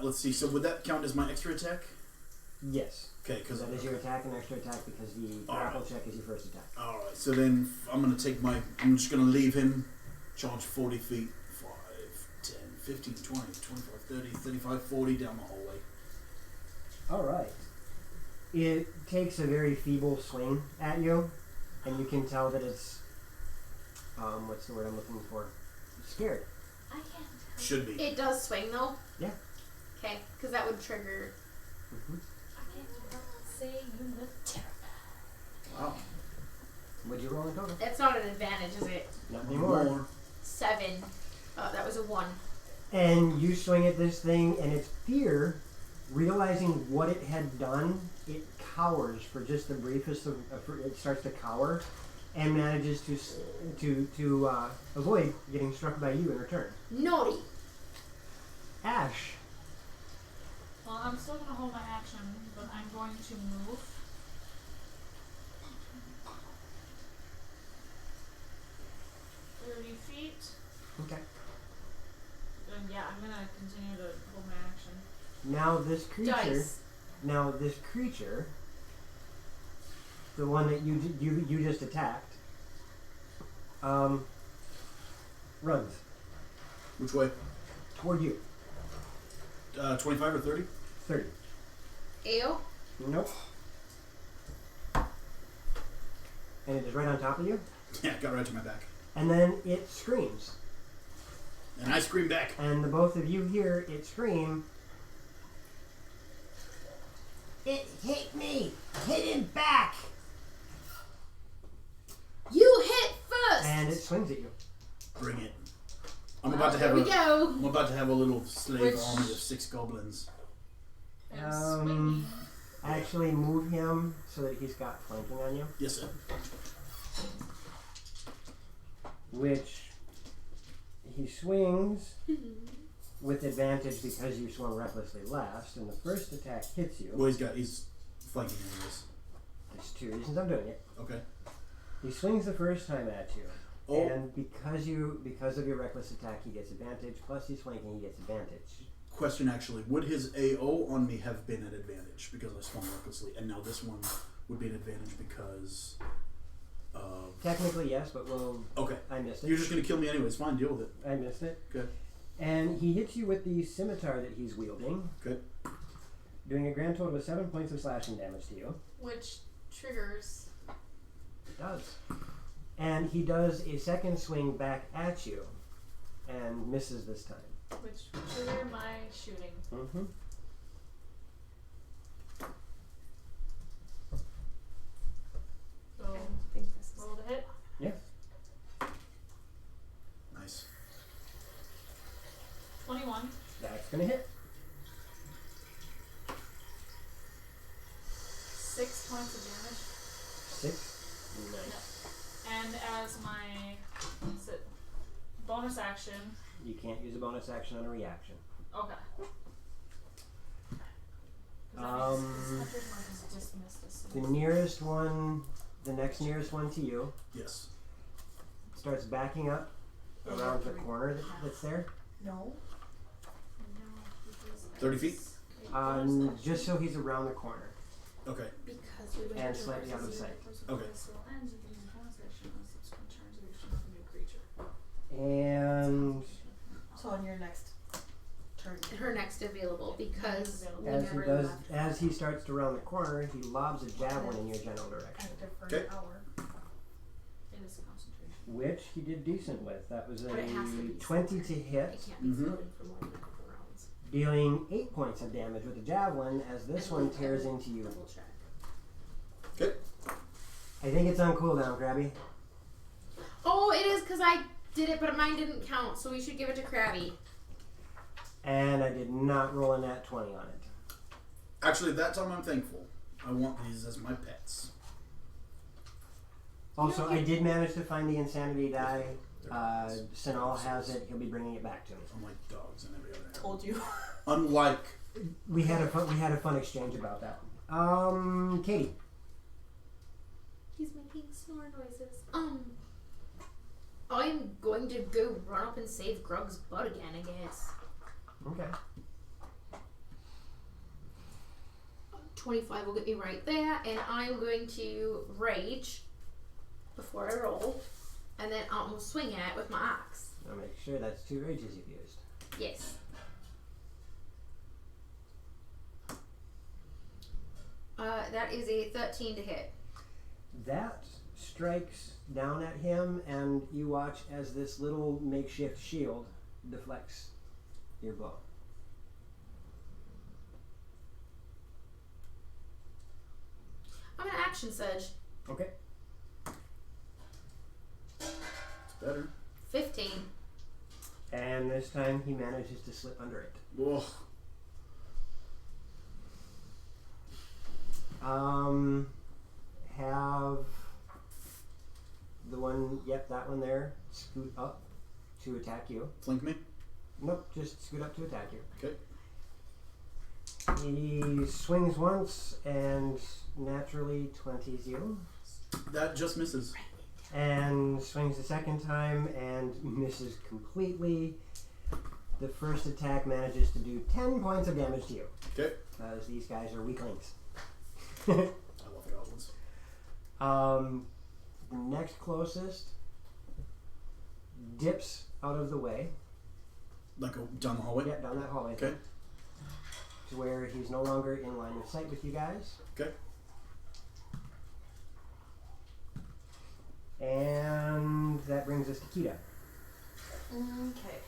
let's see. So would that count as my extra attack? Yes. Okay, because That is your attack and extra attack because the grapple check is your first attack. Alright, so then I'm just going to leave him, charge 40 feet, 5, 10, 15, 20, 25, 30, 35, 40 down the hallway. Alright. It takes a very feeble swing at you, and you can tell that it's, what's the word I'm looking for? Scared. I can't tell. Should be. It does swing, though? Yeah. Okay, because that would trigger... Mm-hmm. I can't say you look terrified. Wow. What'd you roll in total? It's not an advantage, is it? Not anymore. More. 7. That was a 1. And you swing at this thing, and its fear, realizing what it had done, it cowers for just the briefest of. It starts to cower, and manages to avoid getting struck by you in return. Naughty. Ash. Well, I'm still gonna hold my action, but I'm going to move. Feet. Okay. And yeah, I'm gonna continue to hold my action. Now this creature. Dice. Now this creature, the one that you just attacked, runs Which way? toward you. 25 or 30? 30. Ayo. Nope. And it is right on top of you. Yeah, got right to my back. And then it screams. And I scream back. And the both of you hear it scream. It hit me! Hit him back! You hit first! And it swings at you. Bring it. I'm about to have Here we go. I'm about to have a little slave Which- army of 6 goblins. I'm swinging. Actually move him so that he's got flanking on you. Yes, sir. Which he swings with advantage because you swung recklessly last, and the first attack hits you. Well, he's flanking anyways. There's 2 reasons I'm doing it. Okay. He swings the first time at you, Oh. And because of your reckless attack, he gets advantage. Plus, he's flanking, he gets advantage. Question actually, would his AO on me have been an advantage because I swung recklessly, and now this one would be an advantage because of... Technically, yes, but Okay. I missed it. You're just going to kill me anyways. Fine, deal with it. I missed it. Good. And he hits you with the scimitar that he's wielding. Good. Doing a grand total of 7 points of slashing damage to you. Which triggers. It does. And he does a second swing back at you and misses this time. Which trigger my shooting. Mm-hmm. So, I think this is roll to hit. Nice. 21. That's gonna hit. 6 points of damage. 6. Nice. And as my bonus action. You can't use a bonus action on a reaction. Okay. The nearest one, the next nearest one to you, Yes. starts backing up around the corner that's there. No. 30 feet? Just so he's around the corner Okay. because we went and to slightly out of sight. Okay. And So on your next turn. her next available because we as he never does, left. as he starts to round the corner, he lobs a javelin in your general direction, Active for Okay. an hour. It is concentration. which he did decent with. That was a But it has to be 20 to It hit, can't be Mhm. floating for more than a couple rounds. dealing 8 points of damage with the javelin as this And one we'll tears into you. Double check. Okay. I think it's on cooldown, Krabby. Oh, it is because I did it, but mine didn't count, so we should give it to Krabby. And I did not roll a nat 20 on it. Actually, that time I'm thankful. I want these as my pets. Also, I did manage to find the insanity die. Sinal has it. He'll be bringing it back to me. Unlike dogs and every other animal. Told you. Unlike... We had a fun exchange about that. Katie. He's making snore noises. I'm going to go run up and save Grug's butt again, I guess. Okay. 25 will get me right there, and I'm going to rage before I roll, and then I'll swing at it with my axe. I'll make sure that's 2 rages you've used. Yes. That is a 13 to hit. That strikes down at him, and you watch as this little makeshift shield deflects your blow. I'm gonna action surge. Okay. It's better. 15. And this time he manages to slip under it. Ugh. Have the one, yep, that one there, scoot up to attack you. Flank me? Nope, just scoot up to attack you. Okay. He swings once and naturally 20s you. That just misses. And swings the second time and misses completely. The first attack manages to do 10 points of damage to you. Okay. Because these guys are weaklings. I love the goblins. The next closest dips out of the way. Like down the hallway? Yeah, down that hallway. Okay. To where he's no longer in line of sight with you guys. Okay. And that brings us to Kita. Okay.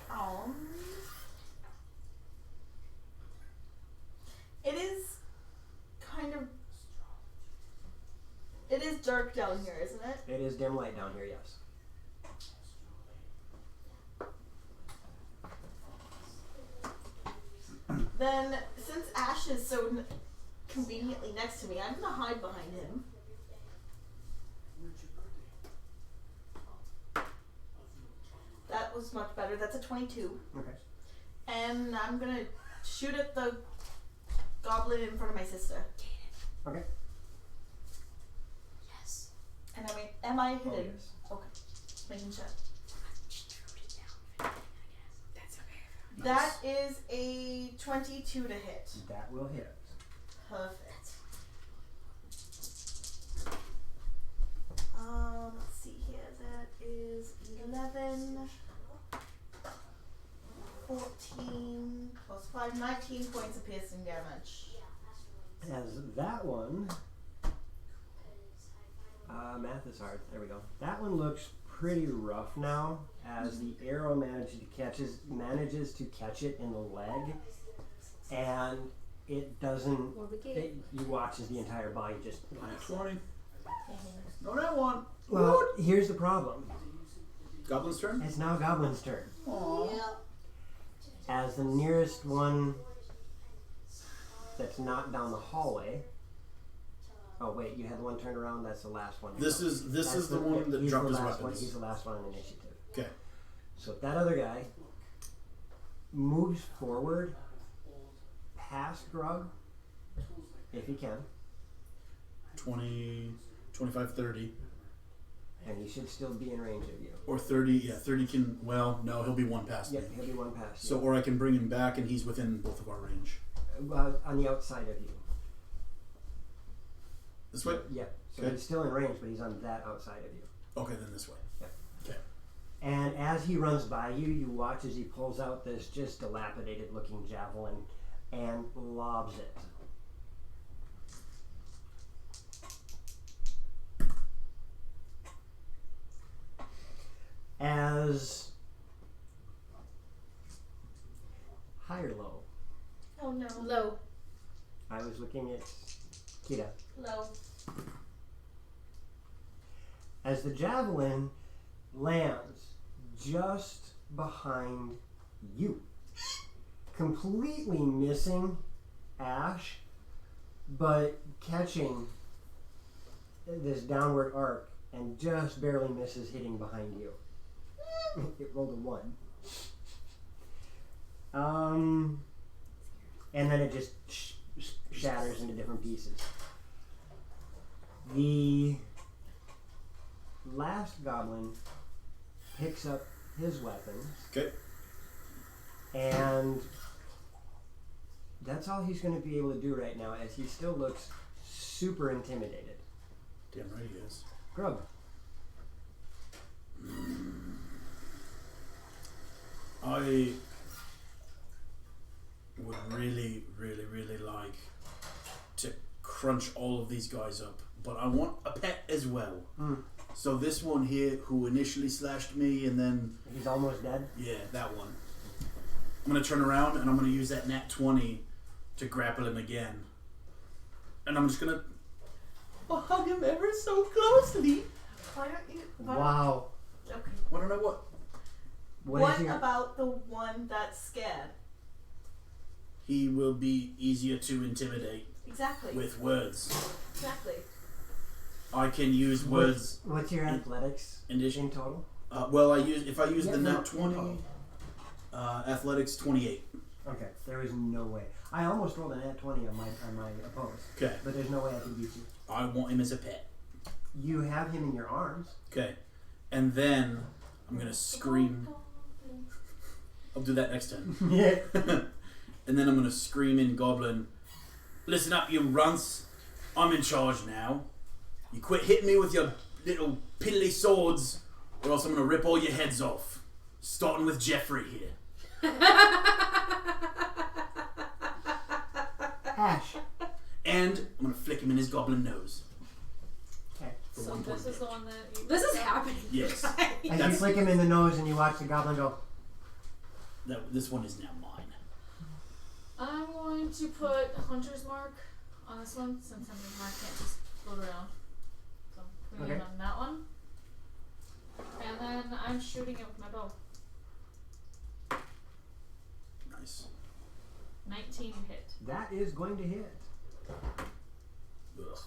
It is kind of. It is dark down here, isn't it? It is dim light down here, yes. Then, since Ash is so conveniently next to me, I'm gonna hide behind him. That was much better. That's a 22. Okay. And I'm gonna shoot at the goblin in front of my sister. Okay. Yes. And am I hidden? Oh, yes. Okay. Just making sure. That's okay. That is a 22 to hit. That will hit. Perfect. Let's see here. That is 11, 14 plus 5, 19 points of piercing damage. As that one, math is hard. There we go. That one looks pretty rough now, as the arrow manages to catch it in the leg, and it doesn't. You watch as the entire body just. 20. No, that one. Well, here's the problem. Goblin's turn? It's now Goblin's turn. Aww. As the nearest one that's not down the hallway. Oh wait, you had one turned around. That's the last one. This is the one that he's dropped the his last weapons. He's the last one in initiative. Okay. So that other guy moves forward past Grug, if he can. 20, 25, 30. And he should still be in range of you. Or 30, yeah, 30 can, well, no, he'll be one past me. Yep, he'll be one past So, you. or I can bring him back and he's within both of our range. On the outside of you. This way? Yep. So Okay. he's still in range, but he's on that outside of you. Okay, then this way. Yep. Okay. And as he runs by you, you watch as he pulls out this just dilapidated looking javelin and lobs it. As high or low? Oh no. Low. I was looking at Kita. Low. As the javelin lands just behind you, completely missing Ash, but catching this downward arc and just barely misses hitting behind you. It rolled a 1. And then it just shatters into different pieces. The last goblin picks up his weapons. Okay. And that's all he's going to be able to do right now, as he still looks super intimidated. Damn right he is. Grub. I would really, really, really like to crunch all of these guys up, but I want a pet as well. Mm. So this one here, who initially slashed me, and then He's almost dead. yeah, that one. I'm gonna turn around and I'm gonna use that nat 20 to grapple him again, and I'm just gonna hug him ever so closely. Why don't you? Wow. Okay. Want to know what? What is your... about the one that's scared? He will be easier to intimidate Exactly. with words. Exactly. I can use words. What's your athletics in addition. in total? Well, if I use Yeah, the no, nat 20, no athletics 28. Okay, there is no way. I almost rolled a nat 20 on my opponent. Okay. But there's no way I can beat you. I want him as a pet. You have him in your arms. Okay. And then I'm gonna scream. I'll do that next turn. Yeah. And then I'm gonna scream in Goblin. Listen up, you runts. I'm in charge now. You quit hitting me with your little piddly swords, or else I'm gonna rip all your heads off. Starting with Jeffrey here. Ash. And I'm gonna flick him in his goblin nose. Okay. For So 1 point. this is the one that you... This is happening. Yes. As you That's- flick him in the nose and you watch the goblin go, This one is now mine. I'm going to put Hunter's Mark on this one, since I can't just float around. So I'm putting it Okay. on that one. And then I'm shooting it with my bow. Nice. 19 hit. that is going to hit. Ugh.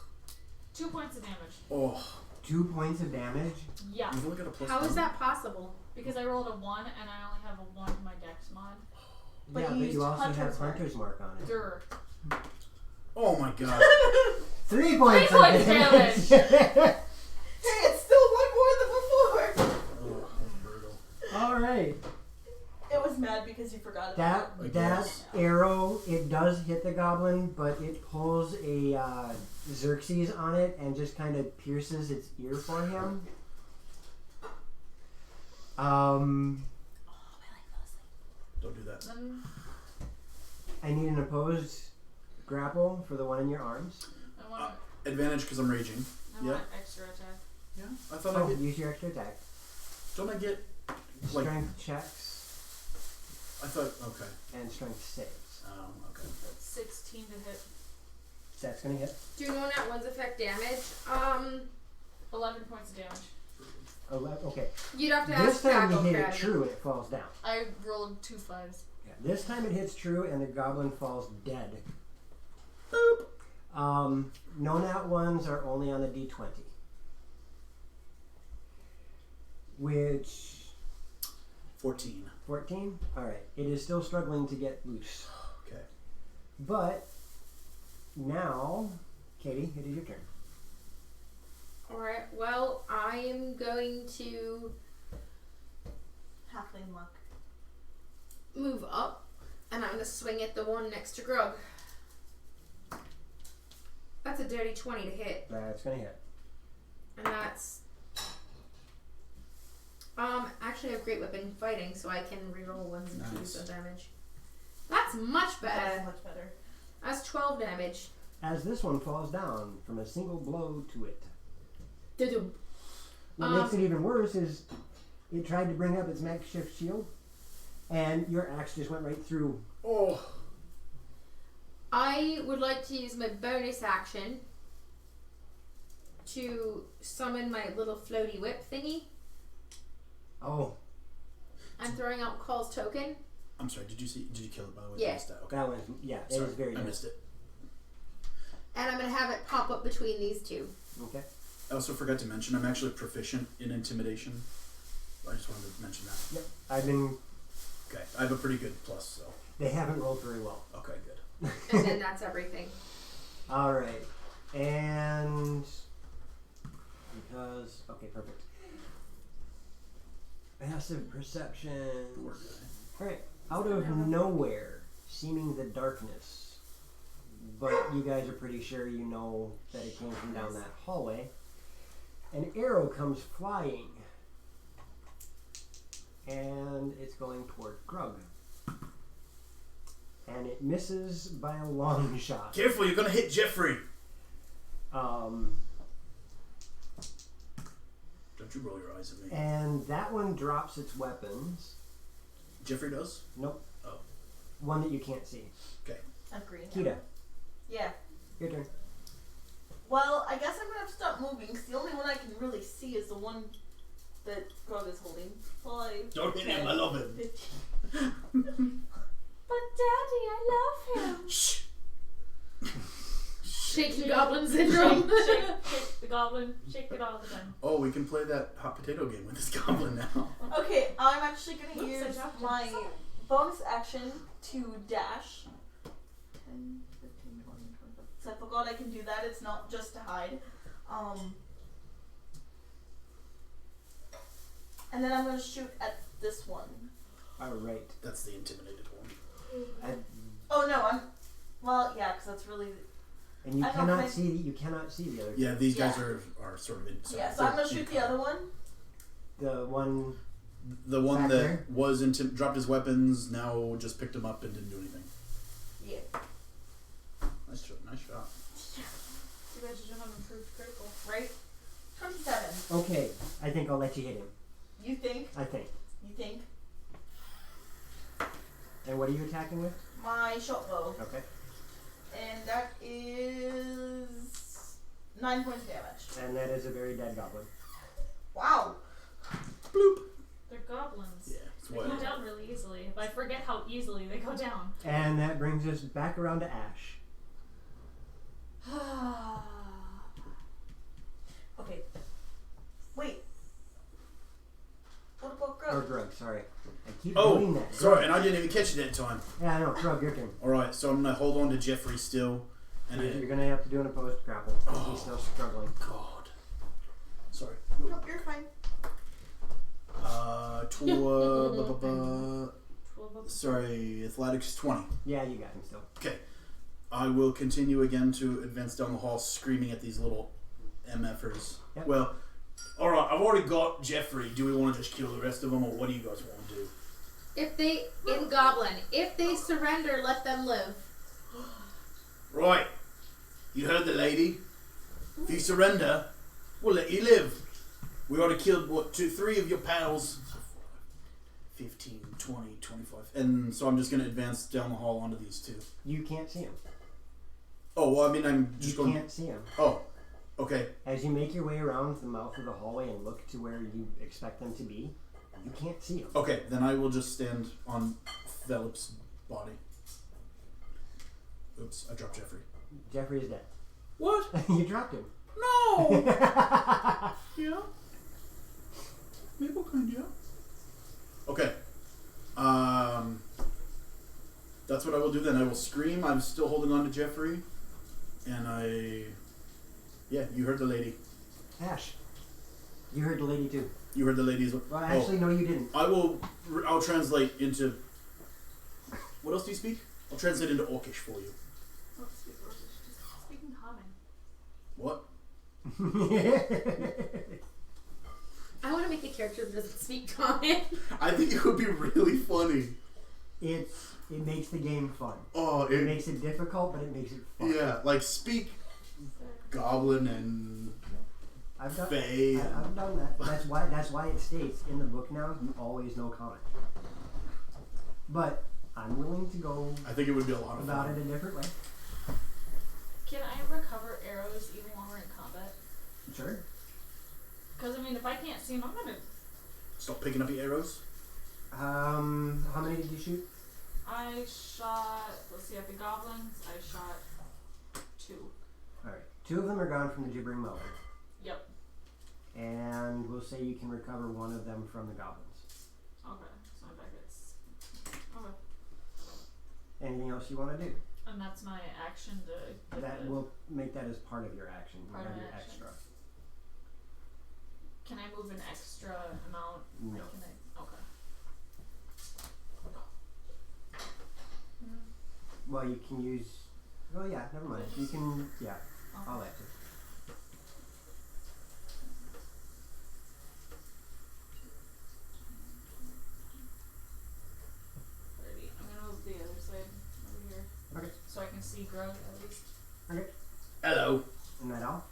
2 points of damage. Oh. 2 points of damage. Yeah. You've only got a plus How is 1? that possible? Because I rolled a 1 and I only have a 1 to my dex mod. But yeah, you but used you also have Hunter's Mark. Hunter's Mark on it. Grr. Oh my god. 3 points, 3 points of damage. Hey, it's still one more than before. Oh because you forgot about That I that guess. arrow, it does hit the goblin, but it pulls a Xerxes on it and just kind of pierces its ear for him. Don't do that. I need an opposed grapple for the one in your arms. I want Advantage because I'm raging. Yeah. extra attack. Yeah. I thought Oh, I get. use your extra attack. Don't I get? Like- Strength checks I thought. Okay. and strength saves. Oh. Okay. That's 16 to hit. That's gonna hit. Do you know that ones affect damage? 11 points of damage. 11. Okay. You'd have to This ask time you Crackle hit it Crab. true and it falls down. I rolled 2 5s. Yeah, this time it hits true and the goblin falls dead. Boop. No nat ones are only on the d20. Which 14. 14? Alright. It is still struggling to get loose. Okay. But now, Katie, it is your turn. Alright, well, I am going to halfling luck. move up and I'm going to swing at the one next to Grug. That's a dirty 20 to hit. That's gonna hit. And that's. Actually, I have great weapon fighting, so I can reroll ones and twos of damage. That's much That's better. much better. That's 12 damage. As this one falls down from a single blow to it. Doo-doo. What makes it even worse is it tried to bring up its makeshift shield, and your axe just went right through. Oh. I would like to use my bonus action to summon my little floaty whip thingy. Oh, I'm throwing out Call's token. I'm sorry. Did you kill it by the way? Yeah. I missed that. Okay. that one, yeah, it Sorry, is very I good. missed it. And I'm going to have it pop up between these two. Okay. I also forgot to mention I'm actually proficient in intimidation. I just wanted to mention that. Yep. I've been. Okay. I have a pretty good plus, so. They haven't rolled very well. Okay, good. And then that's everything. All right, and because perfect. Passive perception. Poor guy. All right, out of nowhere, seeming the darkness, but you guys are pretty sure you know that it came from down that hallway. An arrow comes flying, and it's going toward Grug. And it misses by a long shot. Careful, you're gonna hit Jeffrey. Um, Don't you roll your eyes at me. and that one drops its weapons. Jeffrey does? Nope. Oh. One that you can't see. Agree. Kita, Yeah. your turn. Well, I guess I'm gonna have to stop moving because the only one I can really see is the one that Grog is holding. 5. Don't hit 10, him, I love him. 15. But Daddy, I love him. Shh. Shaking Goblin Syndrome. shake the goblin. Shake it all the time. Oh, we can play that hot potato game with this goblin now. Okay, I'm actually gonna Oops, I use dropped it. my Sorry. bonus action to dash. 10, 15, 20, 25. So I forgot I can do that. It's not just to hide. And then I'm gonna shoot at this one. All right. That's the intimidated one. Oh no, well, yeah, because that's really And you I don't cannot think- see. You cannot see the other. Yeah, these guys Yeah. are sort of in. yeah. So I'm gonna shoot the other one. The one. The one Back that there? was dropped his weapons, now just picked him up and didn't do anything. Yeah. Nice shot. Nice shot. Too bad you don't have improved critical. Right. 27. Okay, I think I'll let you hit him. You think? I think. You think? And what are you attacking with? My short bow, Okay. and that is 9 points of damage. And that is a very dead goblin. Wow. They're goblins. Yeah, it's They wild. go down really easily. I forget how easily they go down. And that brings us back around to Ash. Okay. Wait. What about Or Grug? Grug, sorry. I keep Oh, doing that. sorry, and I didn't even catch it that time. Yeah, I know. Grug, your turn. Alright, so I'm gonna hold on to Jeffrey still. And You're going to have to do an opposed grapple. Oh. He's still struggling. God. Sorry. Nope, you're fine. 12 Sorry, athletics 20. Yeah, you got him still. Okay. I will continue again to advance down the hall, screaming at these little MFers. Yep. Well, alright, I've already got Jeffrey. Do we want to just kill the rest of them, or what do you guys want to do? If they in Goblin, if they surrender, let them live. Right. You heard the lady. If you surrender, we'll let you live. We already killed, what, 3 of your pals. 15, 20, 25. And so I'm just going to advance down the hall onto these 2. You can't see him. Oh, well, I mean, I'm just You going... can't see him. Oh, okay. As you make your way around the mouth of the hallway and look to where you expect them to be, you can't see him. Okay, then I will just stand on Philip's body. Oops, I dropped Jeffrey. Jeffrey is dead. What? You dropped him. No! Yeah. Maybe kind of. Okay. That's what I will do then. I will scream. I'm still holding on to Jeffrey. And yeah, you heard the lady. Ash, you heard the lady too. You heard the lady as well. Well, actually, no, you didn't. I'll translate into... What else do you speak? I'll translate into Orcish for you. Oh, speak Orcish. Just speaking common. What? I want to make a character that doesn't speak common. I think it would be really funny. It makes the game fun. Oh, It makes it difficult, but it makes it fun. yeah, like speak Goblin and I've done Fae. I've done that. That's why it states in the book now you always know common. But I'm willing to go I think it would be a lot of about fun. it a different way. Can I recover arrows even while we're in combat? Sure. Because, I mean, if I can't see them, I'm gonna... Stop picking up your arrows. How many did you shoot? I shot... Let's see, at the goblins, I shot 2. Alright. 2 of them are gone from the gibbering mother. Yep. And we'll say you can recover 1 of them from the goblins. Okay, so I bet it's... Okay. Anything else you want to do? And that's my action to... get That the- will make that as part of your action. You Part have of your my action. extra. Can I move an extra amount? No. Like, can I... Okay. Well, you can use. Well, yeah, never mind. You can. Yeah, I'll let you. I'm gonna move the other side over here. Okay. So I can see Grug at least. Okay. Hello. Isn't that all?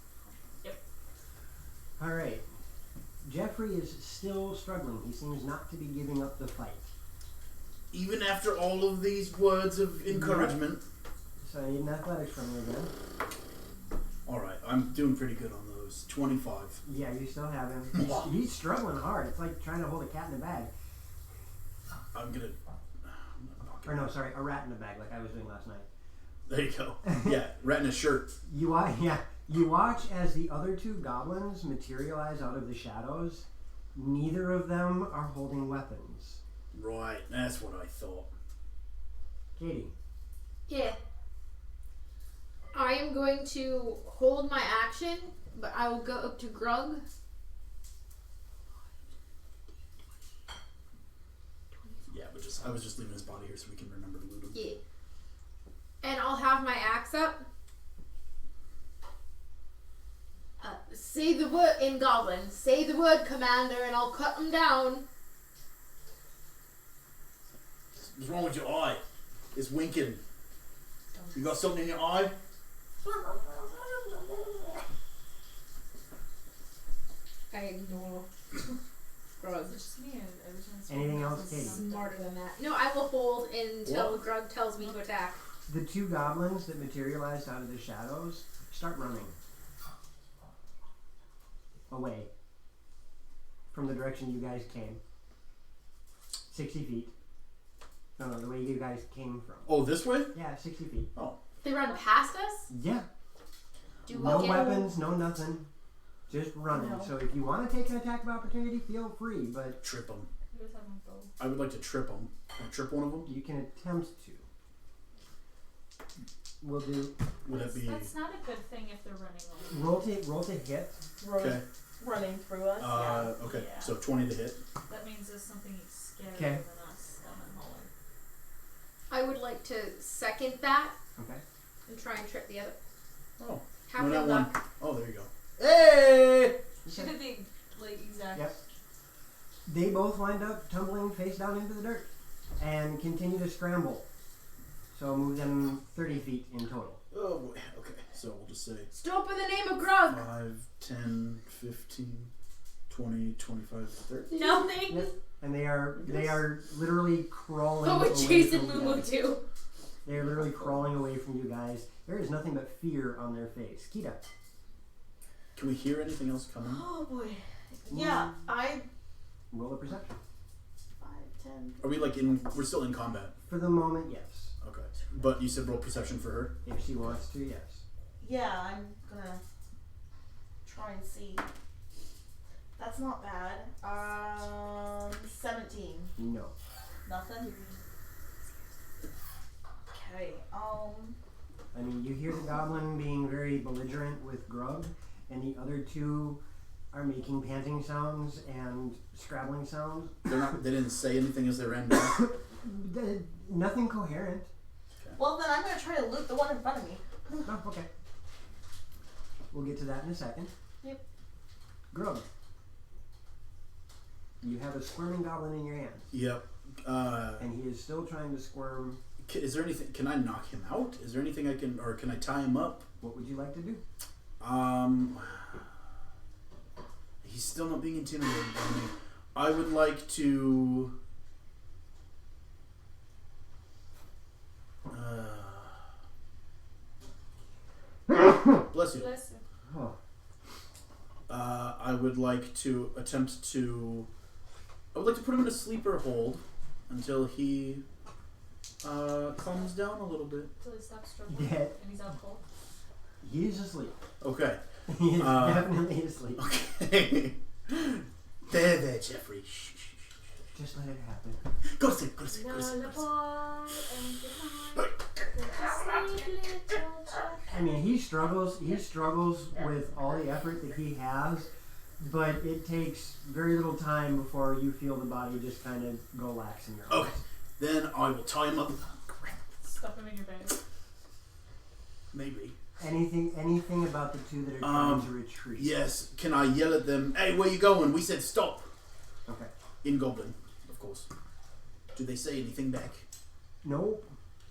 Yep. All right. Jeffrey is still struggling. He seems not to be giving up the fight. Even after all of these words of encouragement. So I need an athletics from you again. Alright, I'm doing pretty good on those. 25. Yeah, you still have him. He's struggling hard. It's like trying to hold a cat in a bag. I'm gonna... Or no, sorry, a rat in a bag, like I was doing last night. There you go. Yeah, rat in a shirt. You watch as the other 2 goblins materialize out of the shadows. Neither of them are holding weapons. Right, that's what I thought. Katie. Yeah. I am going to hold my action, but I will go up to Grug. Yeah, but I was just leaving his body here so we can remember to loot him. Yeah. And I'll have my axe up. Say the word in Goblin. Say the word, Commander, and I'll cut him down. What's wrong with your eye? It's winking. You got something in your eye? I ignore Grug. It's just me every time it's Anything else, it's Katie? Smarter than that. No, I will hold until What? Grug tells me to attack. The 2 goblins that materialized out of the shadows start running away from the direction you guys came. 60 feet. No, the way you guys came from. Oh, this way? Yeah, 60 feet. They run past us? Yeah. Do No we get weapons, no nothing. Just running. No. So if you want to take an attack of opportunity, feel free, but Trip them. You guys have my bow. I would like to trip them. Can I trip one of them? you can attempt to. We'll do Would that be... That's not a good thing if they're running away. roll to hit. Okay. Running through us. Okay, Yeah. so 20 to hit. That means there's something scarier Okay. than us down in Holland. like to second that Okay. and try and trip the other. Oh. Half No, the not luck. one. Oh, there you go. Hey! She did the exact. Yep. They both wind up tumbling face down into the dirt and continue to scramble. So move them 30 feet in total. Oh boy. Okay. So we'll just say Stop in the name of Grog. 5, 10, 15, 20, 25, 30. Nothing. Yep. And they are literally crawling What would away Jason from you Momo guys. do? They are literally crawling away from you guys. There is nothing but fear on their face. Kita. Can we hear anything else coming? Oh boy. Yeah, I Roll a perception. 5, 10. Are we like we're still in combat? For the moment, yes. Okay. But you said roll perception for her? If she wants to, yes. Yeah, I'm gonna try and see. That's not bad. 17. No. Nothing. Okay. I mean, you hear the goblin being very belligerent with Grug, and the other two are making panting sounds and scrabbling sounds. They didn't say anything as they ran back? Nothing coherent. Well, then I'm gonna try to loot the one in front of me. Oh, okay. We'll get to that in a second. Yep. Grug. You have a squirming goblin in your hands, Yep. and he is still trying to squirm. Is there anything? Can I knock him out? Is there anything I can, or can I tie him up? What would you like to do? He's still not being intimidated by me. I would like to. Bless you. Bless you. Oh. I would like to attempt to. I would like to put him in a sleeper hold until he calms down a little bit. Till he stops struggling. Yeah. And he's out cold. He is asleep. Okay. He is definitely asleep. Okay. There, Jeffrey. Shh, shh, shh. Just let it happen. Go to sleep. Go to sleep. Go to sleep. Go to sleep. I mean, he struggles with all the effort that he has, but it takes very little time before you feel the body just kind of go lax in your arms. Okay. Then I will tie him up. Stuff him in your bag. Maybe. Anything about the two that are trying to retreat? Yes. Can I yell at them? Hey, where you going? We said stop. Okay. In Goblin, of course. Do they say anything back? Nope.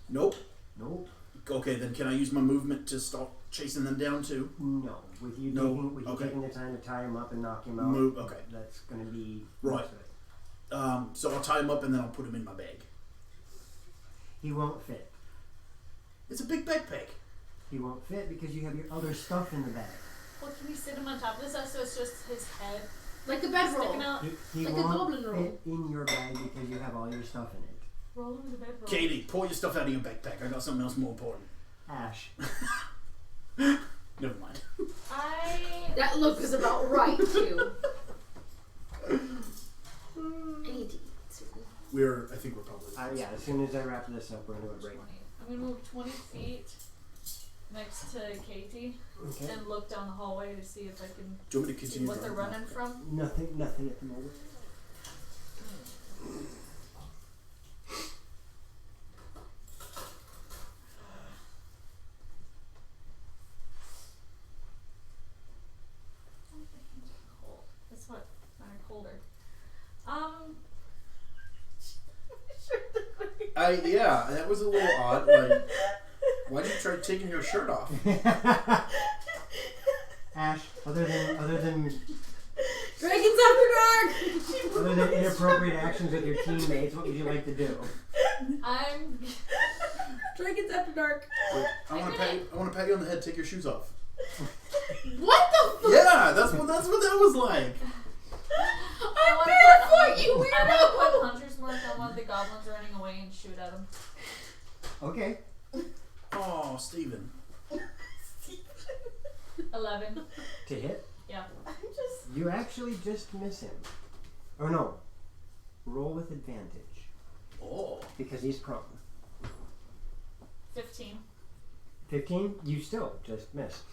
Nope. Nope. Okay, then can I use my movement to start chasing them down too? No. With you taking the time to tie him up and knock him out. Okay. That's going to be Right. most of it. So I'll tie him up and then I'll put him in my bag. He won't fit. It's a big backpack. He won't fit because you have your other stuff in the bag. Well, can you sit him on top of this so it's just his head Like a bedroll. sticking out? He Like a won't goblin roll. fit in your bag because you have all your stuff in it. Roll him in the bedroll. Katie, pull your stuff out of your backpack. I got something else more important. Ash. Never mind. That look is about right too. I need to eat soon. I think we're probably. Yeah, as soon as I wrap this up, we're going to go to break. 20. I'm gonna move 20 feet next to Katie Okay. and look down the hallway to see if I can Do you want me to see continue? what they're driving? running from. Nothing at the moment. Cold. That's what I'm colder. Yeah, that was a little odd. Like, why did you try taking your shirt off? Ash, other than Dragons After Dark! other than inappropriate actions with your teammates, what would you like to do? I'm Dragons After Dark. Wait, I want to pat you on the head. Take your shoes off. What the fuck? Yeah, that's what that was like. I'm barefoot, you I want to weirdo! put Hunter's Mark on one of the goblins running away and shoot at him. Okay. Oh, Steven. 11. To hit? Yeah. You actually just miss him. Or no. Roll with advantage. Oh. Because he's prone. 15. 15? You still just miss.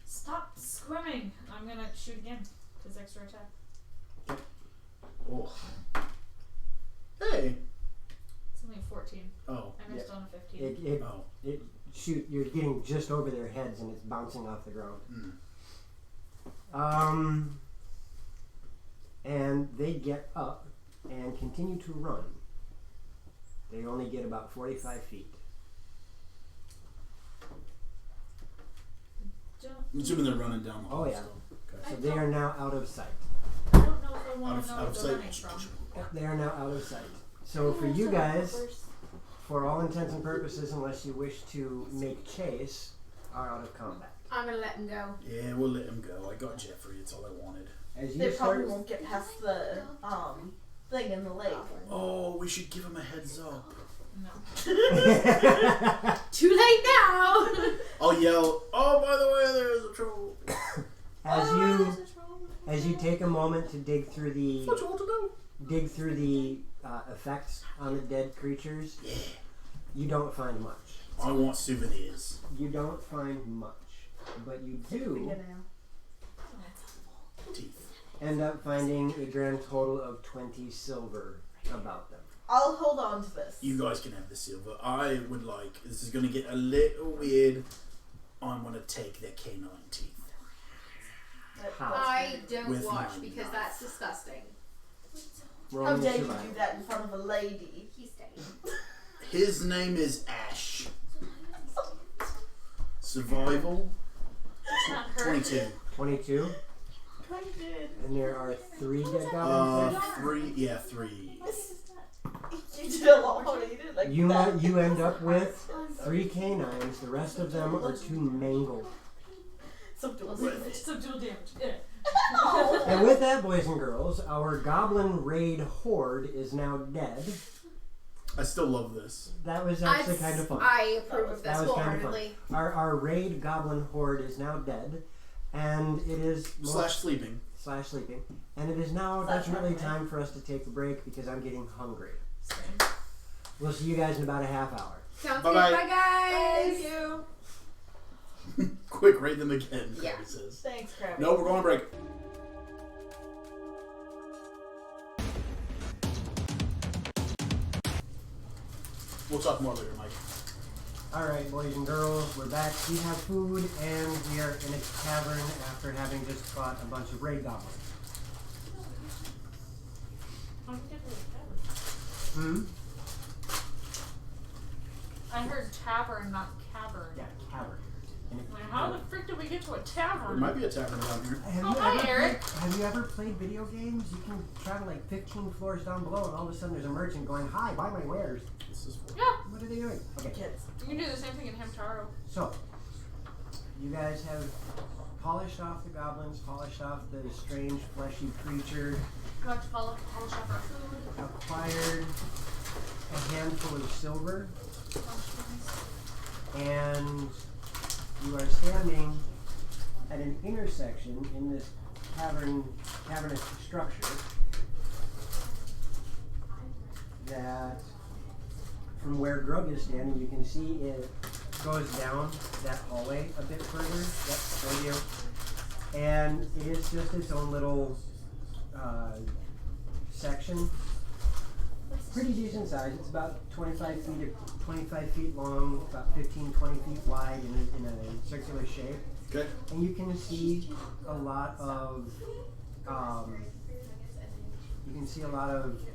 Stop squirming. I'm gonna shoot again. His extra attack. Oh. Hey. only 14. Oh. I missed on a 15. Oh. You're getting just over their heads and it's bouncing off the ground. Mm. And they get up and continue to run. They only get about 45 feet. I'm assuming they're running down the hall. Oh, yeah. Still. Okay. So they are now out of sight. I don't know if I want to know Out where of they're sight. running from. They are now out of sight. So for you guys, for all intents and purposes, unless you wish to make chase, are out of combat. I'm gonna let him go. Yeah, we'll let him go. I got Jeffrey. It's all I wanted. As They you probably start, won't get past the thing in the lake. Oh, we should give him a heads up. No. Too late now. I'll yell, oh, by the way, there's a troll. as you take a moment to dig through the What you want to do? effects on the dead creatures, Yeah. you don't find much. I want souvenirs. You don't find much, but you do Teeth. end up finding a grand total of 20 silver about them. I'll hold on to this. You guys can have the silver. I would like, this is going to get a little weird. I'm going to take their canine teeth. How? I don't With watch my because knife. that's disgusting. Roll How me dare you survival. do that in front of a lady? He's staying. His name is Ash. Survival? It's not her. 22. 22, I did. and there are 3 dead goblins dead. 3. Yeah, 3. You did a lot more. You did like that. You end up with 3 canines. The rest of them are too mangled. So dual With damage. it. Some dual damage. Yeah. No. And with that, boys and girls, our goblin raid horde is now dead. I still love this. That was actually kind of fun. I approve of That this was kind of fun. wholeheartedly. Our raid goblin horde is now dead, and it is Slash sleeping. slash sleeping, and it is now Slash definitely hungry. time for us to take a break because I'm getting hungry. Same. We'll see you guys in about a half hour. Sounds Bye-bye. good. Bye, guys. Thank you. Quick, rate them again. Yeah. Krabby says. Thanks, Krabby. No, we're going on break. We'll talk more later, Mike. Alright, boys and girls, we're back. We have food, and we are in a tavern after having just fought a bunch of raid goblins. How did we get to the tavern? I heard tavern, not cavern. Yeah, cavern. And it- Like, how the frick did we get to a There tavern? might be a tavern down here. Have Oh, you hi, ever Eric. Have you ever played video games? You can travel like 15 floors down below, and all of a sudden there's a merchant going, "Hi, buy my wares." This is what. Yeah, What are they doing? Okay, Kids. you can do the same thing in Hamtaro. so you guys have polished off the goblins, polished off the strange fleshy creature, Got to polish off our food. acquired a handful of silver, and you are standing at an intersection in this cavernous structure that, from where Grug is standing, you can see it goes down that hallway a bit further. Yep, show you. And it is just its own little section. Pretty decent size. It's about 25 feet long, about 15-20 feet wide in a circular shape. Okay. And you can see a lot of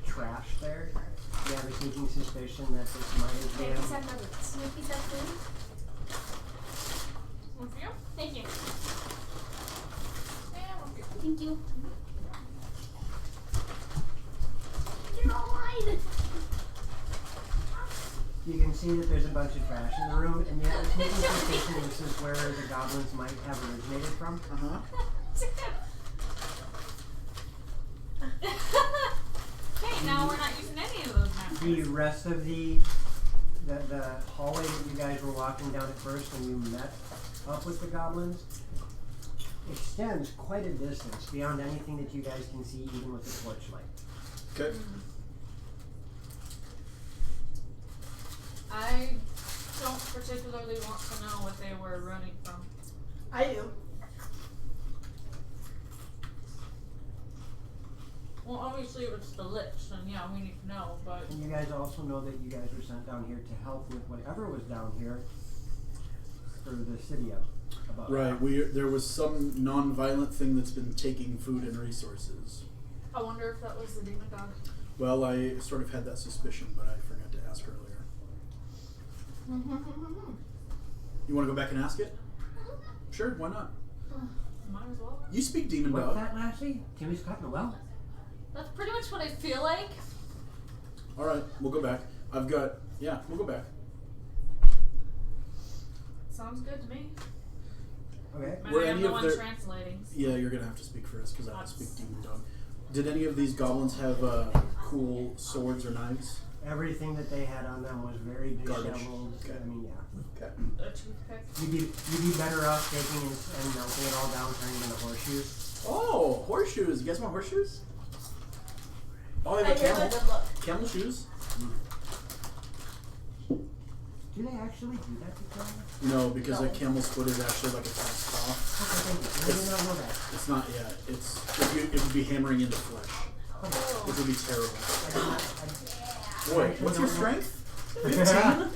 trash there. You have a sneaking suspicion that this might have been. Snoopy's that food? One for you? Thank you. And one for you. Thank you. You're all mine. You can see that there's a bunch of trash in the room, and you have a sneaking suspicion this is where the goblins might have originated from. Hey, now we're not using any of those The napkins. rest of the hallway that you guys were walking down at first when you met up with the goblins extends quite a distance beyond anything that you guys can see even with the torchlight. Okay. I don't particularly want to know what they were running from. I do. Well, obviously if it's the Lich, then yeah, we need to know, but... And you guys also know that you guys were sent down here to help with whatever was down here for the city up above. Right. There was some non-violent thing that's been taking food and resources. I wonder if that was the demon dog. Well, I sort of had that suspicion, but I forgot to ask earlier. You want to go back and ask it? Sure, why not? Might as well. You speak demon What's dog. that, Lassie? Timmy's caught in a well? That's pretty much what I feel like. All right, we'll go back. We'll go back. Sounds good to me. Okay. But Were I am any the of one their- translating. Yeah, you're gonna have to speak first because I don't speak demon dog. Did any of these goblins have cool swords or knives? Everything that they had on them was very Garbage. disheveled. Okay. I mean, yeah. Okay. A toothpick. You'd be better off taking and melting it all down, turning them into horseshoes. Oh, horseshoes! You guys want horseshoes? Oh, I I have a gave it a camel. good look. Camel shoes? Do they actually do that to camels? No, because No. a camel's foot is actually like a fast paw. Okay, thank you. I did not know that. It's not. Yeah, it would be hammering into flesh. Okay. It would be terrible. I did not, Boy, what's your strength? 15.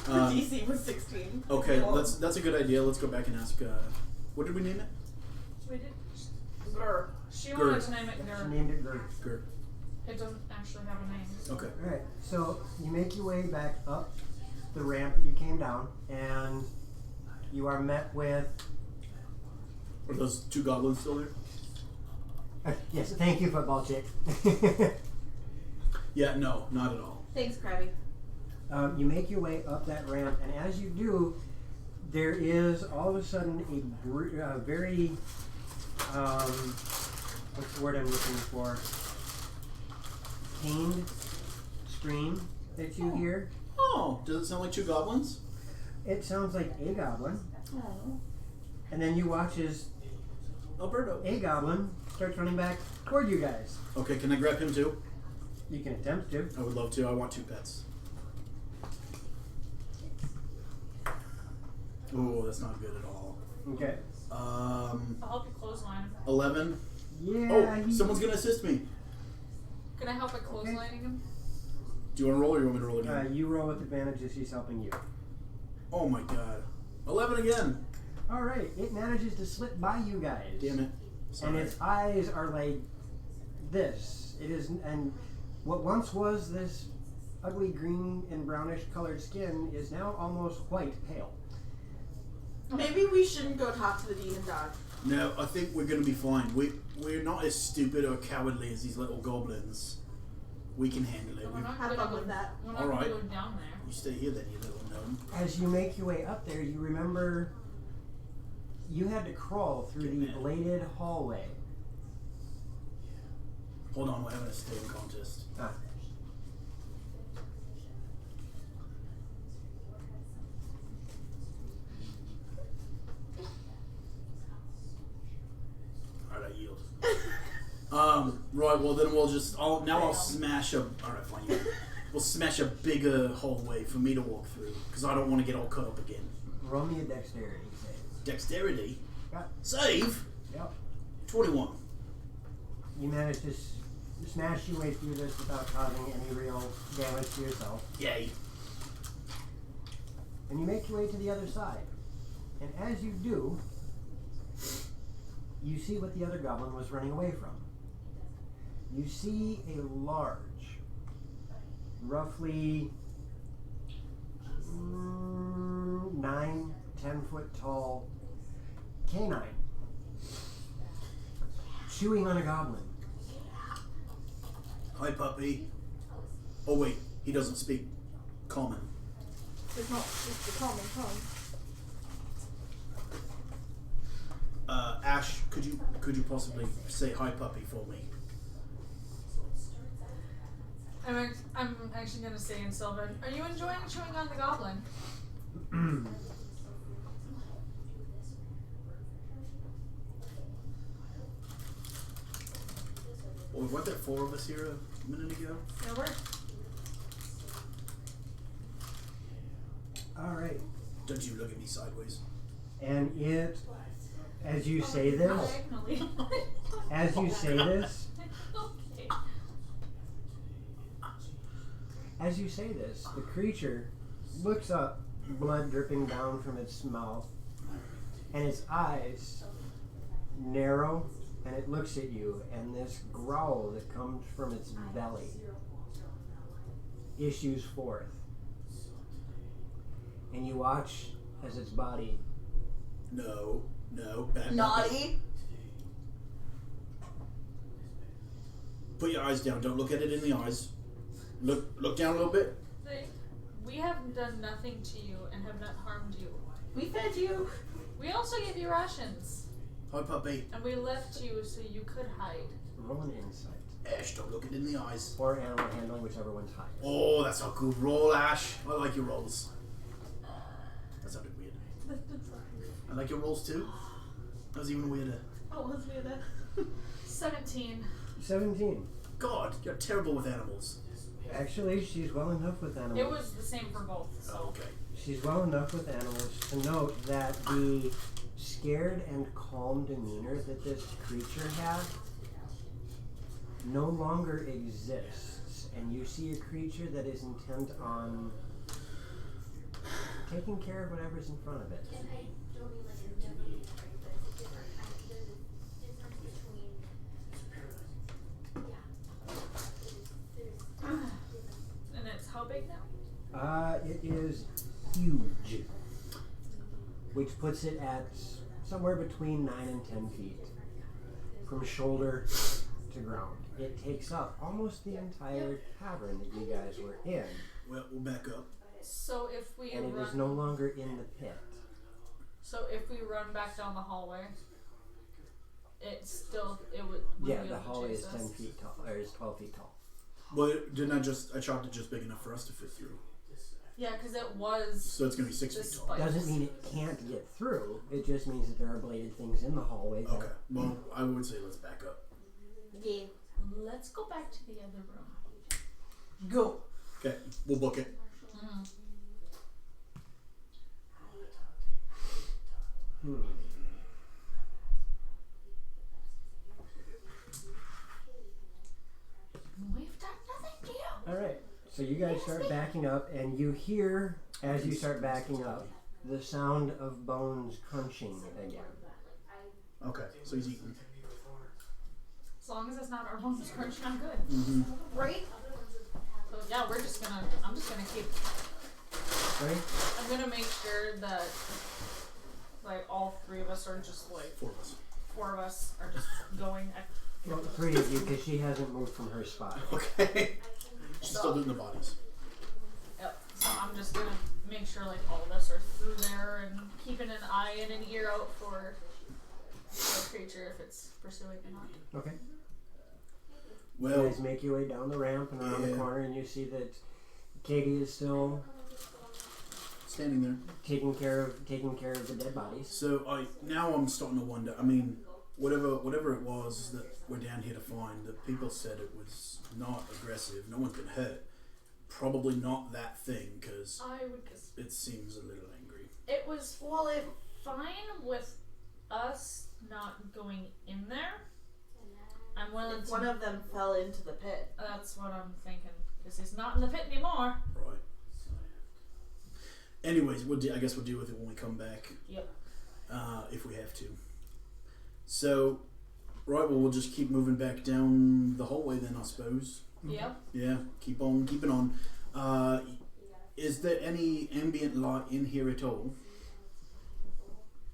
The DC was 16. Okay, Well, that's a good idea. Let's go back and ask. What did we name it? We did. Grr. She Gur. wanted to name it She Gur. named it Gert. Gert. It doesn't actually have a name. Okay. Alright, so you make your way back up the ramp that you came down, and you are met with... Are those two goblins still there? yes, thank you, football chick. Yeah, no, not at all. Thanks, Krabby. You make your way up that ramp, and as you do, there is all of a sudden a very... what's the word I'm looking for? Pained scream that you hear. Oh, does it sound like two goblins? It sounds like a goblin. And then you watch as Alberto. a goblin starts running back toward you guys. Okay, can I grab him too? You can attempt to. I would love to. I want 2 pets. Ooh, that's not good at all. Okay. I'll help you clothesline him. 11. Yeah. Oh, someone's gonna assist me. Can I help by clotheslining him? Do you want to roll or you want me to roll again? You roll with advantage as he's helping you. Oh my god. 11 again. All right. It manages to slip by you guys. Damn it. And Sorry. its eyes are like this. It is, and what once was this ugly green and brownish colored skin is now almost white pale. Maybe we shouldn't go talk to the demon dog. No, I think we're gonna be fine. We're not as stupid or cowardly as these little goblins. We can handle it. But we're not Have gonna fun go- with that. We're not Alright. gonna go down there. You stay here then, you little gnome. As you make your way up there, you remember you had to crawl through the bladed hallway. Hold on, we're having a staring contest. Ah. Alright, I yield. Right, well then we'll just, I'll smash a, alright fine, we'll smash a bigger hallway for me to walk through, because I don't want to get all cut up again. Roll me a dexterity save. Dexterity? Yeah. Save? Yep. 21. You managed to smash your way through this without causing any real damage to yourself. Yay. And you make your way to the other side. And as you do, you see what the other goblin was running away from. You see a large, roughly 9, 10 foot tall canine chewing on a goblin. Hi puppy. Oh wait, he doesn't speak common. It's not just the common tongue. Ash, could you possibly say hi puppy for me? I'm actually gonna say in Sylvan, are you enjoying chewing on the goblin? Well, weren't there 4 of us here a minute ago? Yeah, we're. Alright. Don't you look at me sideways. And it, as you say this, Diagonally. As you say this, Okay. as you say this, the creature looks up, blood dripping down from its mouth, and its eyes narrow, and it looks at you, and this growl that comes from its belly issues forth. And you watch as its body No, bad. Naughty. Put your eyes down. Don't look at it in the eyes. Look down a little bit. We have done nothing to you and have not harmed you. We fed you. We also gave you rations. Hi, puppy. And we left you so you could hide. roll an insight. Ash, don't look it in the eyes. Or animal handling, whichever one's higher. Oh, that's a good roll, Ash. I like your rolls. That sounded weird. I like your rolls too. That was even weirder. Oh, was we that? 17. 17. God, you're terrible with animals. Actually, she's well enough with animals. It was the same for both, so. Oh, okay. She's well enough with animals to note that the scared and calm demeanor that this creature has no longer exists, and you see a creature that is intent on taking care of whatever's in front of it. And I don't mean like it's never been right, but it's a different kind. There's a difference between. And it's how big now? It is huge, which puts it at somewhere between 9 and 10 feet from shoulder to ground. It takes up almost the entire cavern that you guys were in, Well, we'll back up. So if we and it run, is no longer in the pit. so if we run back down the hallway, it would Yeah, be the able to hallway chase is us. 10 feet tall, or is 12 feet tall. Well, didn't I chopped it just big enough for us to fit through? Yeah, because it was. So it's gonna be 6 the feet tall. spikes. Doesn't mean it can't get through. It just means that there are bladed things in the hallway. That Okay. Well, I would say let's back up. Yeah. Let's go back to the other room. Go. Okay, we'll book it. We've done nothing to you. All right. So you guys start backing up, and you hear, as you start backing up, the sound of bones crunching again. Okay, so he's eating. As long as it's not our bones crunching, I'm good. Right? So yeah, I'm just gonna keep. Right? I'm gonna make sure that like all three of us are just like 4 of us. 4 of us are just going. Well, 3 of you, because she hasn't moved from her spot. Okay. She's still doing the bodies. Yep. So I'm just gonna make sure like all of us are through there and keeping an eye and an ear out for the creature if it's pursuing or not. Okay. You Well, guys make your way down the ramp and around the Yeah. corner, and you see that Katie is still standing there. taking care of the dead bodies. So I'm starting to wonder. I mean, whatever it was that we're down here to find, the people said it was not aggressive. No one's been hurt. Probably not that thing, because I would guess it seems a little angry. it was fine with us not going in there. I'm willing If to. one of them fell into the pit. That's what I'm thinking because he's not in the pit anymore. Right. Anyways, I guess we'll deal with it when we come back. Yep. If we have to. So, right, well, we'll just keep moving back down the hallway then, I suppose. Yep. Yeah, keep on keeping on. Is there any ambient light in here at all?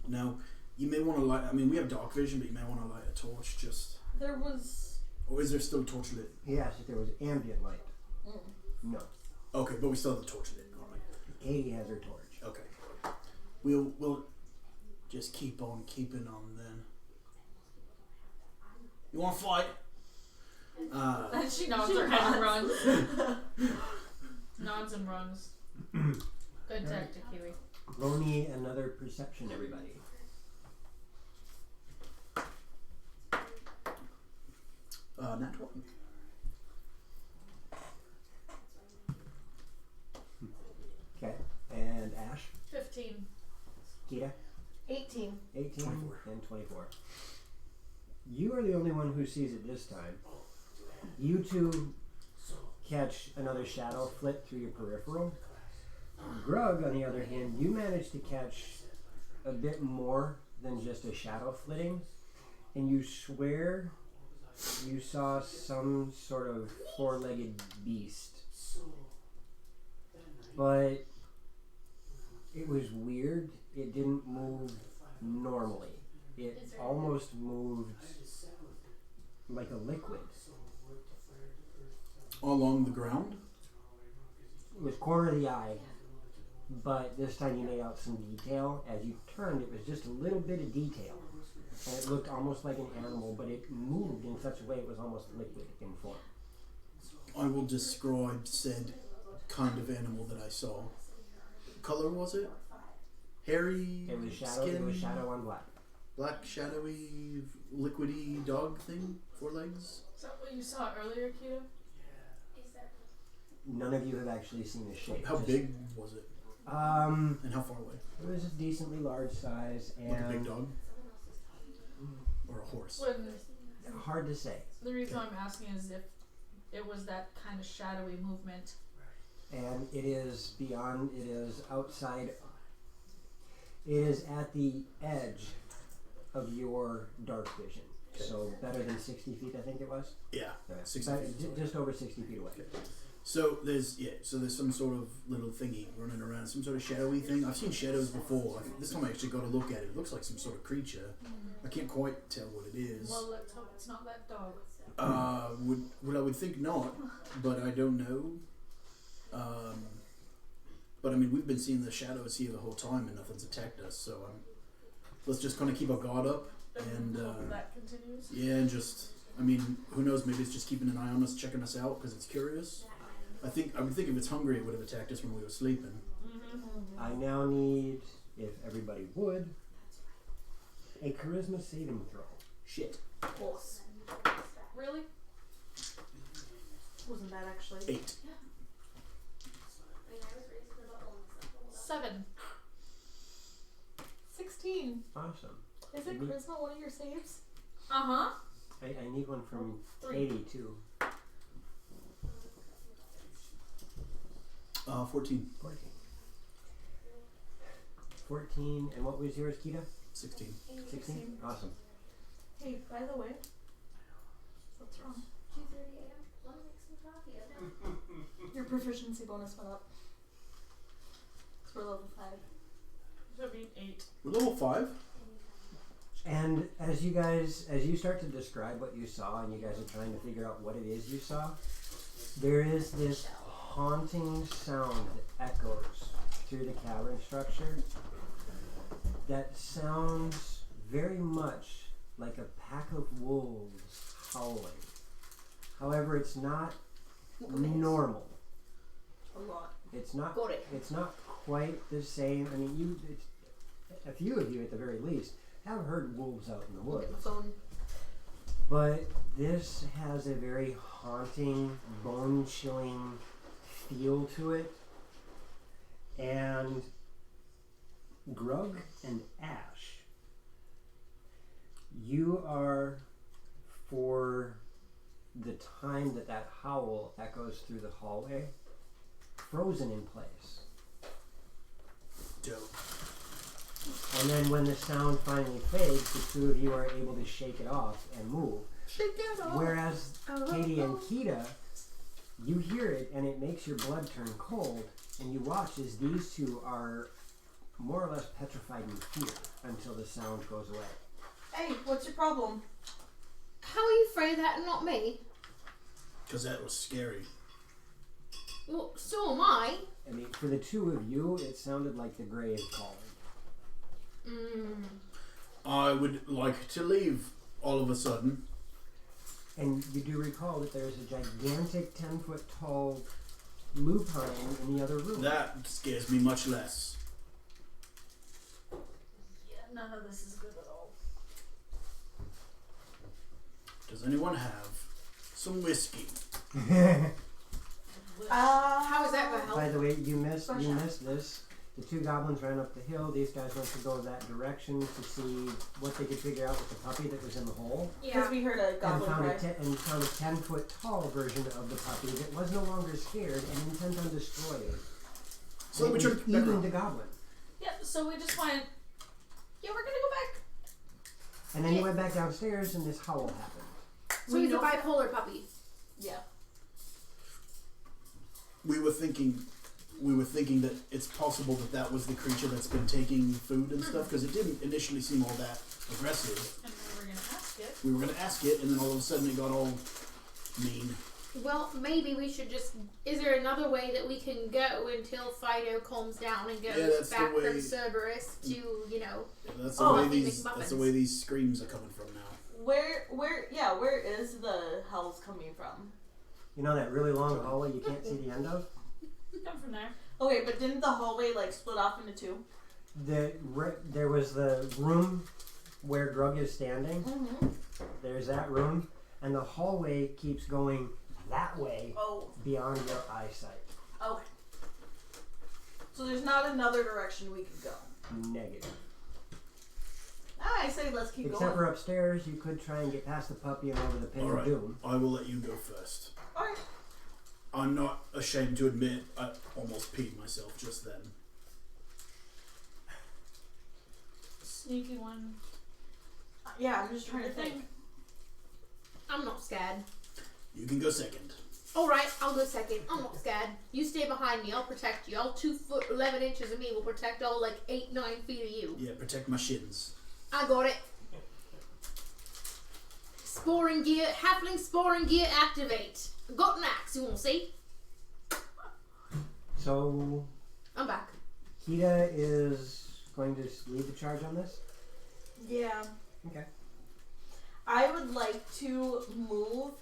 No. You may want to light. I mean, we have dark vision, but you may want to light a torch just. There was. Or is there still a torch lit? He asked if there was ambient light. No. Okay, but we still have the torch lit. All right. Katie has her torch. Okay. We'll just keep on keeping on then. You want to fight? And she nods her head and runs. Nods and runs. Good tactic, Kiwi. Roll me another perception, everybody. Nat 20. Okay. And Ash, 15. Kita, 18. 18, 24. and 24. You are the only one who sees it this time. You two catch another shadow flit through your peripheral. Grug, on the other hand, you manage to catch a bit more than just a shadow flitting, and you swear you saw some sort of four-legged beast. But it was weird. It didn't move normally. It almost moved like a liquid. Along the ground? It was corner of the eye, but this time you made out some detail. As you turned, it was just a little bit of detail. And it looked almost like an animal, but it moved in such a way it was almost liquid in form. I will describe said kind of animal that I saw. What color was it? Hairy It was shadow. skin? It was shadow on black. Black, shadowy, liquidy dog thing? 4 legs? Is that what you saw earlier, Kita? None of you have actually seen the shape. How Just- big was it? And how far away? It was a decently large size Like a big and dog? Or a horse? When hard to say. the reason I'm asking is if it was that kind of shadowy movement. And it is beyond. It is outside. It is at the edge of your dark vision. So better than 60 feet, I think it was. Yeah. Okay. 60 About- feet. just over 60 feet away. So there's some sort of little thingy running around, some sort of shadowy thing. I've seen shadows before. This time I actually got to look at it. It looks like some sort of creature. I can't quite tell what it is. Well, let's hope it's not that dog. I would think not, but I don't know. But I mean, we've been seeing the shadows here the whole time, and nothing's attacked us. So let's just kind of keep our guard up, and hope that continues. yeah, and just, I mean, who knows? Maybe it's just keeping an eye on us, checking us out because it's curious. I would think if it's hungry, it would have attacked us when we were sleeping. I now need, if everybody would, a charisma saving throw. Shit. Horse. Really? Wasn't bad actually. 8. 7. 16. Awesome. Is it charisma one of your saves? Uh-huh. I need one from 3. 82. 14. 14. And what was yours, Kita? 16. 16? Awesome. Hey, by the way, what's wrong? 2:30 a.m. Want to make some coffee? Your proficiency bonus went up. 'Cause we're level 5. Should be 8. We're level 5. And as you start to describe what you saw, and you guys are trying to figure out what it is you saw, there is this haunting sound that echoes through the cavern structure that sounds very much like a pack of wolves howling. However, it's not normal. A lot. It's not. Got it. It's not quite the same. I mean, a few of you at the very least have heard wolves out in the Look woods. at my phone. But this has a very haunting, bone-chilling feel to it. And Grug and Ash, you are, for the time that howl echoes through the hallway, frozen in place. Dope. And then when the sound finally fades, the two of you are able to shake it off and move. Shake it off. Whereas Katie and Kita, you hear it and it makes your blood turn cold, and you watch as these two are more or less petrified in fear until the sound goes away. Hey, what's your problem? How are you afraid of that and not me? Because that was scary. Well, so am I. I mean, for the two of you, it sounded like the grave calling. I would like to leave all of a sudden. And you do recall that there's a gigantic 10-foot tall lupine in the other room. That scares me much less. Yeah, none of this is good at all. Does anyone have some whiskey? How is that going to help? By the way, you missed this. The two goblins ran up the hill. These guys went to go that direction to see what they could figure out with the puppy that was in the hole. Because we heard a And goblin found, cry. and found a 10-foot tall version of the puppy that was no longer scared and intent on destroying. So it we was turned back eating around. the goblin. Yeah, so we just went, yeah, we're gonna go back. And then you went back downstairs and this howl happened. So he's a bipolar puppy. Yeah. We were thinking that it's possible that that was the creature that's been taking food and stuff, because it didn't initially seem all that aggressive. And we were gonna ask it. We were going to ask it, and then all of a sudden it got all mean. Well, maybe we should just. Is there another way that we can go until Fido calms down and goes that's the back way- from Cerberus to, you know? Yeah, that's the Oh, way Fluffy these. That's the McMuffins. way these screams are coming from now. Where is the howls coming from? You know that really long hallway you can't see the end of? Come from there. Okay, but didn't the hallway like split off into two? There was the room where Grug is standing. Mm-hmm. There's that room. And the hallway keeps going that way Oh, beyond your eyesight. okay. So there's not another direction we could go. Negative. I say let's keep Except going. for upstairs, you could try and get past the puppy and over the pin Alright. of doom. I will let you go first. Alright. I'm not ashamed to admit I almost peed myself just then. Sneaky one. Yeah, I'm just trying to think. I'm not scared. You can go second. Alright, I'll go second. I'm not scared. You stay behind me, I'll protect you. All 2 foot 11 inches of me will protect all like 8, 9 feet of you. Yeah, protect my shins. I got it. Sporing gear, halfling sporing gear activate. Got an axe, you wanna see? So, I'm back. Kita is going to lead the charge on this? Yeah. Okay. I would like to move.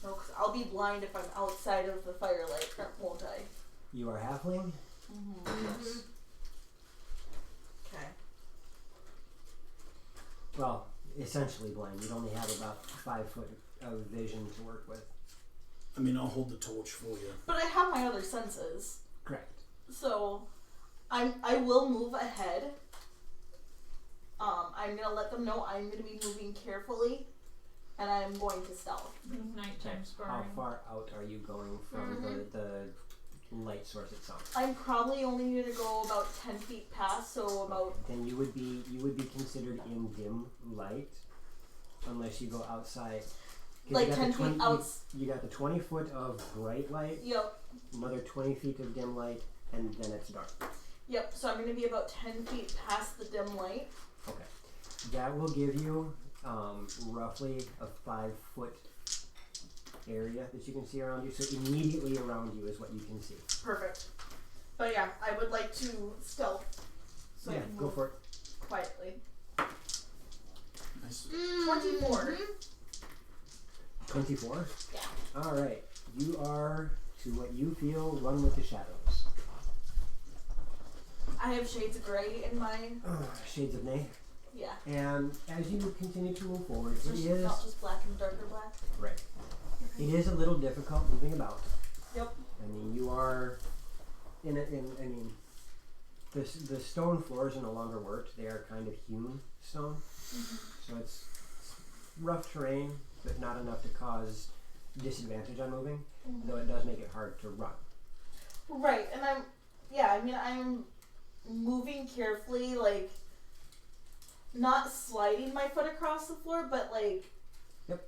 No, 'cause I'll be blind if I'm outside of the firelight, won't I? You are halfling? Mm-hmm. Okay. Well, essentially blind. You'd only have about 5 foot of vision to work with. I mean, I'll hold the torch for you. But I have my other senses, Correct. so I will move ahead. I'm gonna let them know I'm gonna be moving carefully, and I'm going to stealth. Nighttime How sparring. far out are you going from the light source itself? I'm probably only gonna go about 10 feet past, so about Then you would be considered in dim light, unless you go outside. 'Cause like you got 10 the 20 feet outs. You got the 20 foot of bright light, Yep. another 20 feet of dim light, and then it's dark. Yep. So I'm gonna be about 10 feet past the dim light. Okay. That will give you roughly a 5 foot area that you can see around you. So immediately around you is what you can see. Perfect. But yeah, I would like to stealth. So I Yeah, can go move for it. quietly. Nice. 24. 24? Yeah. Alright. You are, to what you feel, one with the shadows. I have shades of gray in my Shades of Nay. yeah. And as you continue to move forward, So it it's is not just black and darker black. right. It is a little difficult moving about. Yep. I mean, you are I mean, the stone floors are no longer worked. They are kind of hewn stone. So it's rough terrain, but not enough to cause disadvantage on moving, though it does make it hard to run. Right, and I'm moving carefully, like not sliding my foot across the floor, but like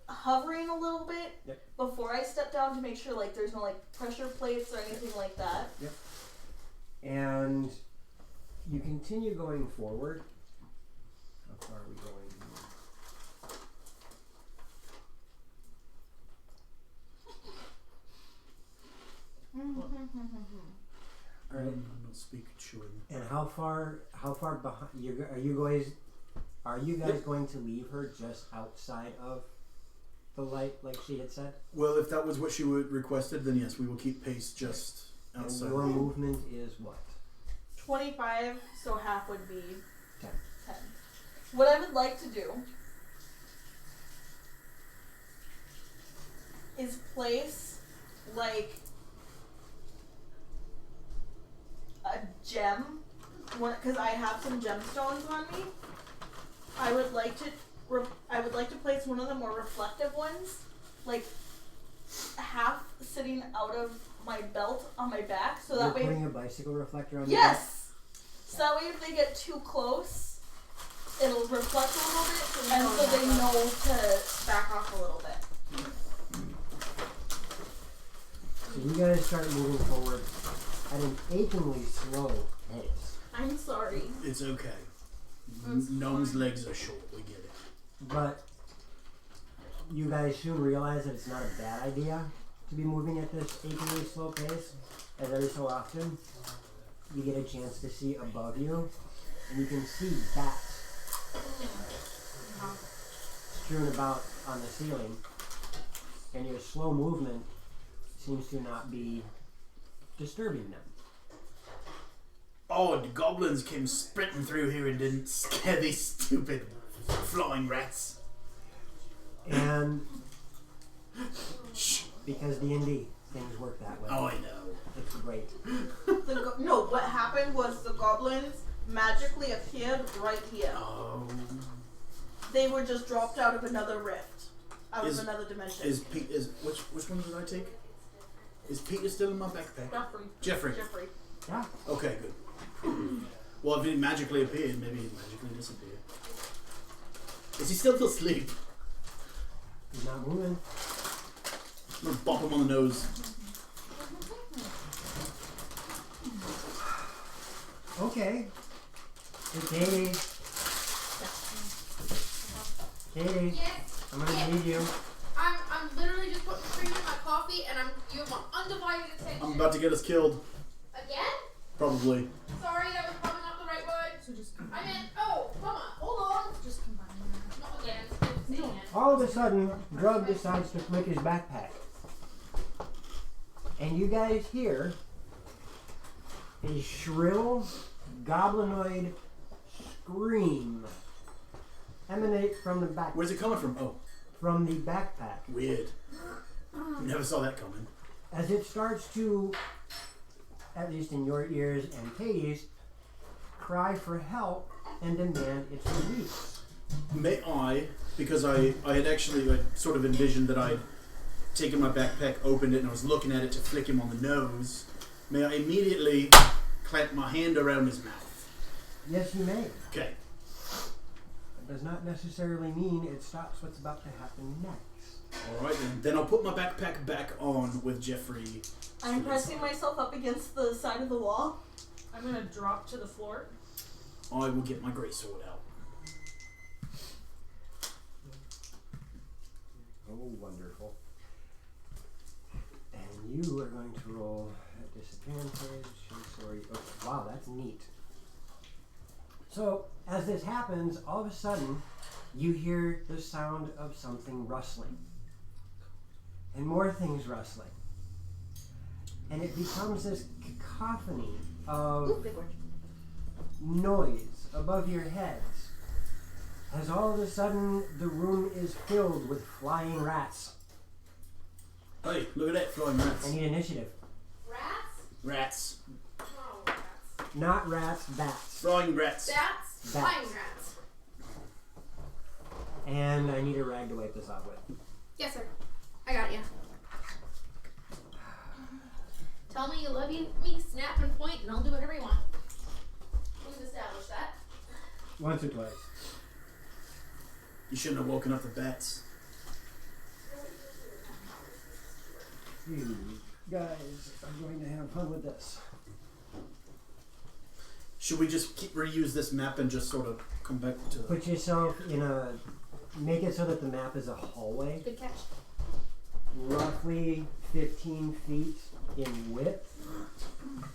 hovering a little bit before I step down to make sure like there's no like pressure plates or anything like that. And you continue going forward. How far are we going here? All right. I'm not speaking chewing. And how far behind are you guys going to leave her just outside of the light like she had said? Well, if that was what she would requested, then yes, we will keep pace just outside. And your movement is what? 25, so half would be 10. 10. What I would like to do is place like a gem, because I have some gemstones on me. I would like to place one of the more reflective ones, like half sitting out of my belt on my back, so that You're way. putting a bicycle reflector on. Yes. So that way, if they get too close, it'll reflect a little bit, and so they know to back off a little bit. So you guys start moving forward at an achingly slow pace. I'm sorry. It's okay. Gnome's legs are short. We get it. But you guys soon realize that it's not a bad idea to be moving at this achingly slow pace, as every so often you get a chance to see above you, and you can see bats strewn about on the ceiling, and your slow movement seems to not be disturbing them. Oh, the goblins came sprinting through here and didn't scare these stupid flying rats. And Shh. because D&D, things work that way. Oh, I know. It's great. No, what happened was the goblins magically appeared right here. Oh. They were just dropped out of another rift, out Is- of another dimension. Is Pete? Which one did I take? Is Peter still in my backpack? Jeffrey. Jeffrey. Yeah. Okay, good. Well, if he magically appeared, maybe he magically disappeared. Is he still asleep? He's not moving. I'm gonna bop him on the nose. Okay. Hey, Katie, Yes. I'm gonna need you. I'm literally just putting cream in my coffee, and you have my undivided attention. I'm about to get us killed. Again? Probably. Sorry, that was probably not the right word. So just I meant, oh, come on, hold on. just combine them. Not again. Say again. All of a sudden, Drug decides to flick his backpack. And you guys hear a shrill, goblinoid scream emanate from the back Where's it coming from? Oh, from the backpack. weird. Never saw that coming. As it starts to, at least in your ears and Katie's, cry for help and demand its release. May I, because I had actually I sort of envisioned that I'd taken my backpack, opened it, and I was looking at it to flick him on the nose. May I immediately clamp my hand around his mouth? Yes, you may. Okay. That does not necessarily mean it stops what's about to happen next. Alright then. Then I'll put my backpack back on with Jeffrey. I'm pressing myself up against the side of the wall. I'm gonna drop to the floor. I will get my greatsword out. Oh, wonderful. And you are going to roll at disadvantage. Sorry. Oh, wow, that's neat. So, as this happens, all of a sudden, you hear the sound of something rustling. And more things rustling. And it becomes this cacophony of noise above your heads. As all of a sudden, the room is filled with flying rats. Hey, look at that, flying I rats. need initiative. Rats? Rats. Oh, rats. Not rats, bats. Flying rats. Bats? Bats. Flying rats. And I need a rag to wipe this off with. Yes, sir. I got you. Tell me you love me, snap and point, and I'll do whatever you want. We've established that. Once or twice. You shouldn't have woken up the bats. You guys are going to have fun with this. Should we just reuse this map and just sort of come back to the... Put yourself in a... Make it so that the map is a hallway. Good catch. Roughly 15 feet in width.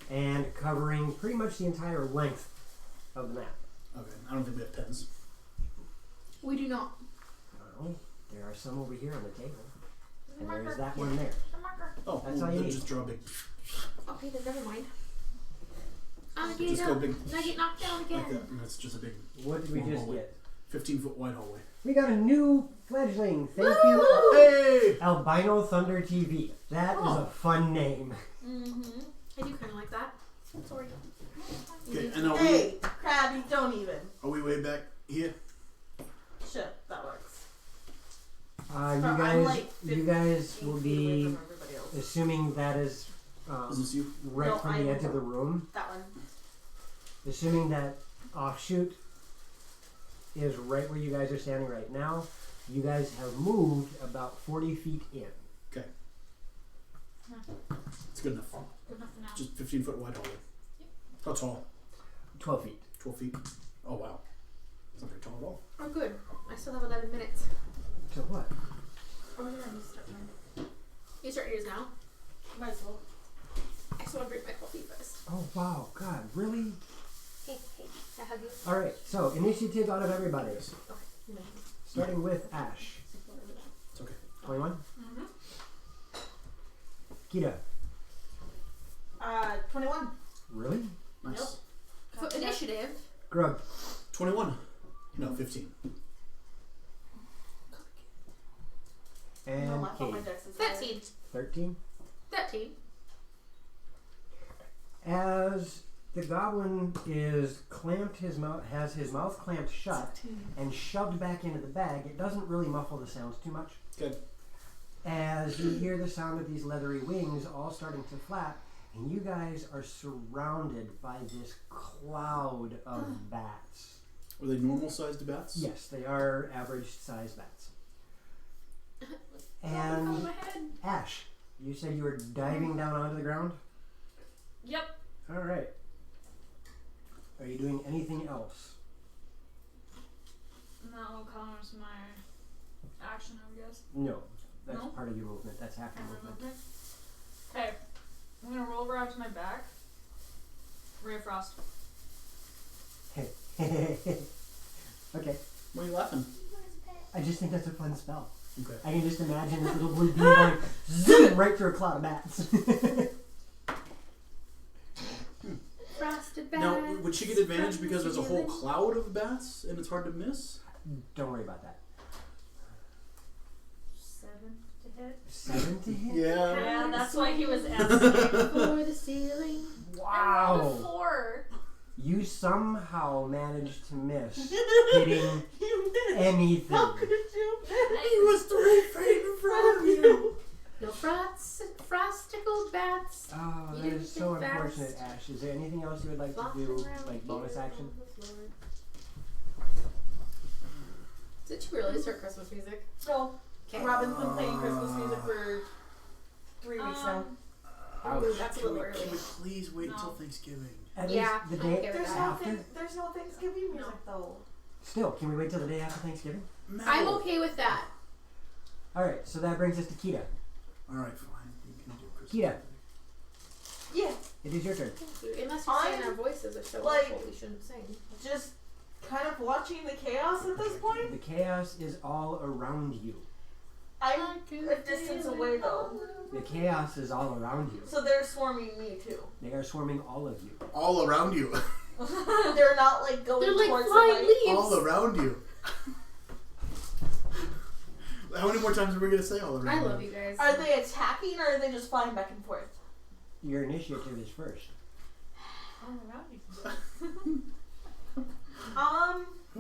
And covering pretty much the entire length of the map. Okay, I don't think we have pens. We do not. Well, there are some over here on the table. And Marker. there is that one there. The marker. Oh, That's well, all you then need. just draw a big... Okay, then never mind. I'm gonna Just get go up. big... And I get knocked down again. Like that, and that's just a big What did we just Hallway. get? 15-foot wide hallway. We got a new fledgling. Thank you, Hey! Albino Thunder TV. That is a fun name. Mm-hmm. I do kind of like that. Sorry. Okay, and are Hey, Krabby, don't even. we way back here? Shit, that works. You I'm guys, like you guys 15 will feet away be from everybody else. assuming that is Is this you? right No, from I'm- the edge of the room. That one. Assuming that offshoot is right where you guys are standing right now, you guys have moved about 40 feet in. Okay. It's good enough. Good enough for now. Just 15 foot wide hallway. How tall? 12 feet. 12 feet? Oh, wow. It's not very tall at all. Oh, good. I still have 11 minutes. So what? Oh, yeah, you start mine. You start yours now. Might as well. I just want to drink my coffee first. Oh wow, God, really? Hey, I hug you. Alright, so initiative out of everybody. Okay. Starting with Ash. It's okay. 21. Mm-hmm. Kita. 21. Really? Nice. For initiative. Grug. 21. No, 15. And No, I thought my Kate. dex is higher. 13. 13. 13. As the goblin is clamped his mouth, has his mouth clamped shut and shoved back into the bag, it doesn't really muffle the sounds too much. Good. As you hear the sound of these leathery wings all starting to flap, and you guys are surrounded by this cloud of bats. Are they normal sized bats? Yes, they are average sized bats. Oh, And my head. Ash, you said you were diving down onto the ground? Yep. Alright. Are you doing anything else? And that will count as my action, I guess. No. That's No? part of your movement. That's half your movement. Okay. I'm gonna roll over out to my back. Ray of Frost. Okay. Why are you laughing? I just think that's a fun spell. Okay. I can just imagine this little blue bee going zoom right through a cloud of bats. Frosted bats. Now, would she get advantage because there's a whole cloud of bats and it's hard to miss? Don't worry about that. 7 to hit. 7 to hit? Yeah. Yeah, that's why he was asking. For the ceiling. I rolled a Wow. 4. You somehow managed to miss hitting anything. How could you? He was 3 feet in front of you. No frosticled bats. Oh, You that didn't is so think fast. unfortunate, Ash. Is there anything else you would like to Flopping do, around like bonus here action? on the floor. Is it too early to start Christmas music? No. Okay. Robin's been playing Christmas music for 3 weeks now. Ooh, that's a Can little we, early. can we please wait No. until Thanksgiving? At Yeah, least the I'm day okay with There's that. no after. there's no Thanksgiving music though. Still, can we wait till the day after Thanksgiving? I'm Metal. okay with that. Alright, so that brings us to Kita. Alright, fine. You can do Christmas. Kita, Yeah, it is your turn. Thank you. Unless you're saying I'm, our voices are so like- awful, we shouldn't sing. just kind of watching the chaos at this point. The chaos is all around you. I'm a distance away though, The chaos is all around you. so they're swarming me too. They are swarming all of you. All around you. They're not like going They're like towards the flying light. leaves. All around you. How many more times are we going to say all around I you? love you guys. Are they attacking or are they just flying back and forth? Your initiative is first. All around you.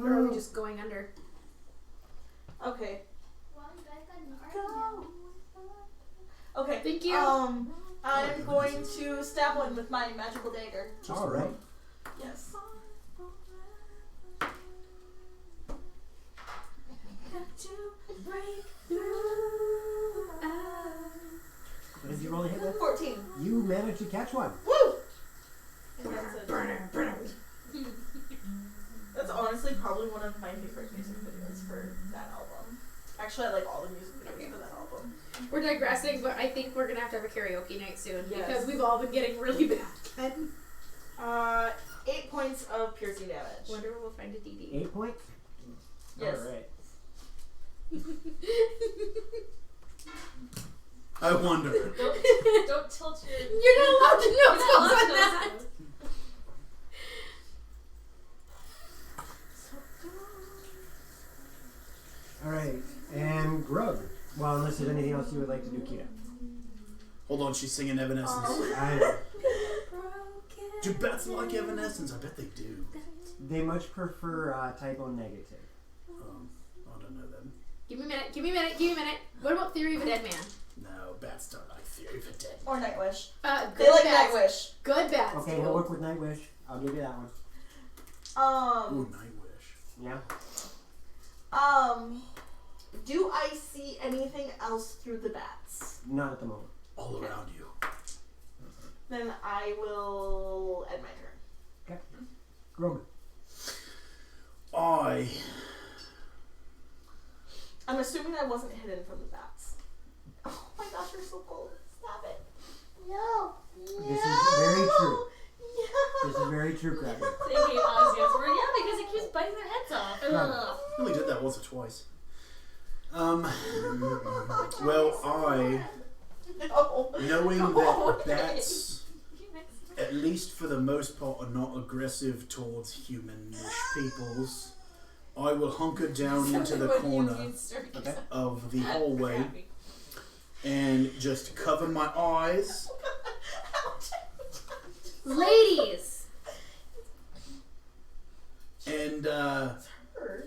Or are we just going under? Okay. Well, you guys got an Go. argument. Okay. Thank you. I'm going to stab one with my magical dagger. Alright. Yes. What did you roll to hit with? 14. You managed to catch one. Woo! And that's honestly probably one of my favorite music videos for that album. Actually, I like all the music videos for that album. We're digressing, but I think we're gonna have to have a karaoke night soon Yes. because we've all been getting really bad. 8 points of piercing damage. Wonder when we'll find a DD. 8 points? Yes. Alright. I wonder. Don't tilt your. You're not allowed to know You're not spells allowed on to that. know. Alright. And Grug. Well, unless there's anything else you would like to do, Kita. Hold on, she's singing Evanescence. I know. Do bats like Evanescence? I bet they do. They much prefer typo negative. I don't know them. Give me a minute. Give me a minute. Give me a minute. What about Theory of a Dead Man? No, bats don't like Theory of a Dead. Or Nightwish. Good They like bats. Nightwish. Good bats. Okay, too. we'll work with Nightwish. I'll give you that one. Ooh, Nightwish. Yeah. Do I see anything else through the bats? Not at the moment. All around you. Then I will end my turn. Okay. Grog. I'm assuming I wasn't hidden from the bats. Oh my gosh, you're so cold. Stop it. No. This is very true. No. This is very true, Krabby. They hate Ozzy Osbourne. Yeah, because it keeps biting their heads off. Right. Ugh. I only did that once or twice. Well, No. knowing No. that bats, at least for the most part, are not aggressive towards human-ish peoples, I will hunker down into the corner Okay. of the hallway and just cover my eyes. Ladies. And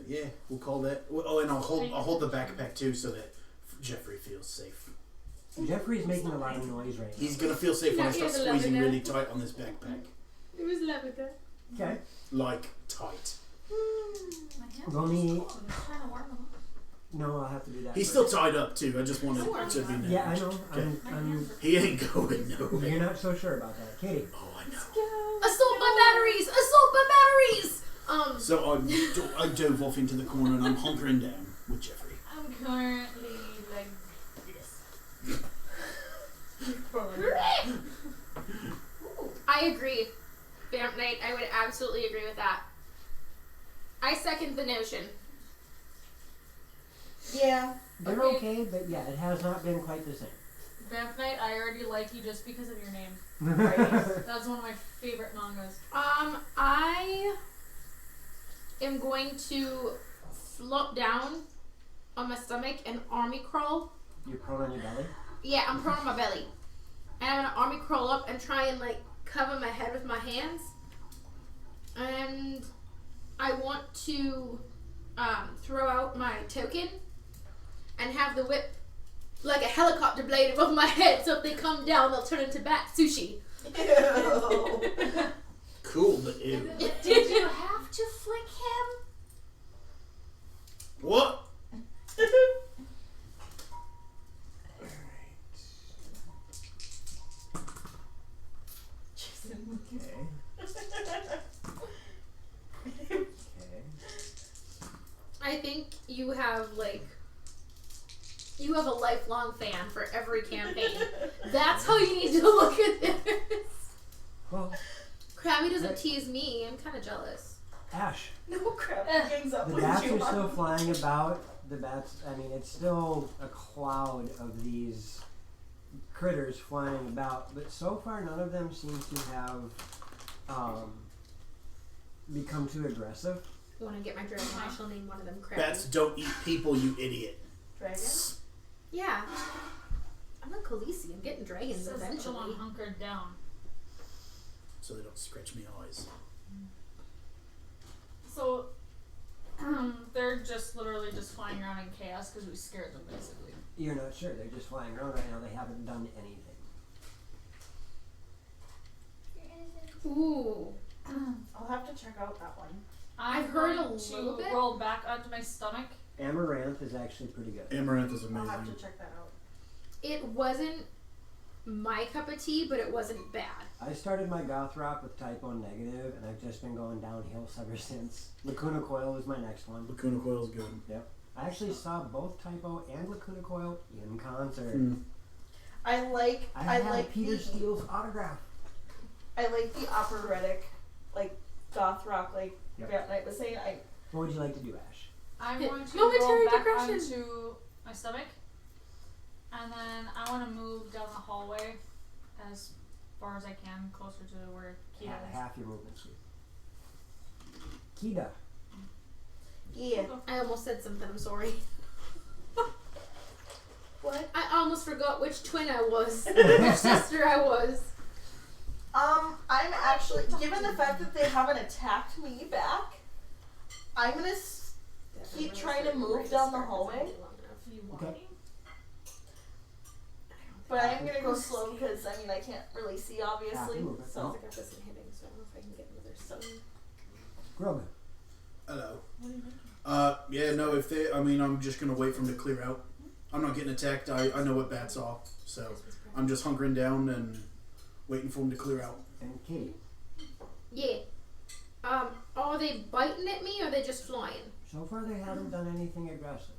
yeah, we'll call that. Oh, and I'll hold the backpack too, so that Jeffrey feels safe. Jeffrey's making a lot of noise right now. He's gonna feel safe when I Not start here to squeezing love it, really tight on this backpack, It was Levica. Okay. like tight. My hands Roll are me- just cold. I'm trying to warm them up. No, I'll have to do that. He's first. still tied up too. I just wanted Don't worry to be about it. known. Yeah, I know. Okay. I'm, He ain't going nowhere. you're not so sure about that. Katie. Oh, I know. Assault by batteries! Assault by batteries! So I dove off into the corner and I'm hunkering down with Jeffrey. I'm currently like this. I agree. Vamp Knight, I would absolutely agree with that. I second the notion. Yeah. They're Okay. okay, but yeah, it has not been quite the same. Vamp Knight, I already like you just because of your name. That's one of my favorite mangas. I am going to flop down on my stomach and army crawl. You're prone on your belly? Yeah, I'm prone on my belly. And I'm gonna army crawl up and try and like cover my head with my hands. And I want to throw out my token and have the whip like a helicopter blade above my head, so if they come down, they'll turn into bat sushi. Ew. Cool, but ew. Did you have to flick him? What? Jason. Okay. Okay. I think you have a lifelong fan for every campaign. That's how you need to look at this. Well, Krabby doesn't Right. tease me. I'm kind of jealous. Ash. No crap. Gangs up The with bats you. are still flying about. The bats, I mean, it's still a cloud of these critters flying about, but so far none of them seem to have become too aggressive. You want to get my dragon? I shall name one of them Krabby. Bats don't eat people, you idiot. Dragon? Yeah. I'm not Khaleesi. I'm getting dragons Says the eventually. one hunkered down. So they don't scratch me eyes. So they're just literally just flying around in chaos because we scared them basically. You're not sure. They're just flying around right now. They haven't done anything. Ooh. I'll have to check out that one. I've heard a going little to bit. roll back onto my stomach. Amaranth is actually pretty good. Amaranth is I'll have amazing. to check that out. It wasn't my cup of tea, but it wasn't bad. I started my goth rock with typo negative, and I've just been going downhill ever since. Lacuna Coil is my next one. Lacuna Coil's good. I actually saw both typo and Lacuna Coil in concert. I like I had like Peter the Steele's autograph. I like the operatic, like goth rock, like Yep. Grant Knight was saying. What would you like to do, Ash? I'm Yeah, going to momentary roll back digression. onto my stomach, and then I want to move down the hallway as far as I can, closer to where Kia is. Half your movement speed. Kida. Yeah. I almost said something. I'm sorry. What? I almost forgot which twin I was, which sister I was. I'm actually, given the fact that they haven't attacked me back, I'm gonna keep trying to move down the hallway. You Okay. walking? But I'm gonna go slow because I mean I can't really see obviously. move it. I So got this inhibiting, so I don't know if I can get another stone. Grog. Hello. What are you making? Yeah, no, if they, I mean, I'm just gonna wait for them to clear out. I'm not getting attacked. I know what bats are, so I'm just hunkering down and waiting for them to clear out. And Katie. Yeah. Are they biting at me or are they just flying? So far they haven't done anything aggressive.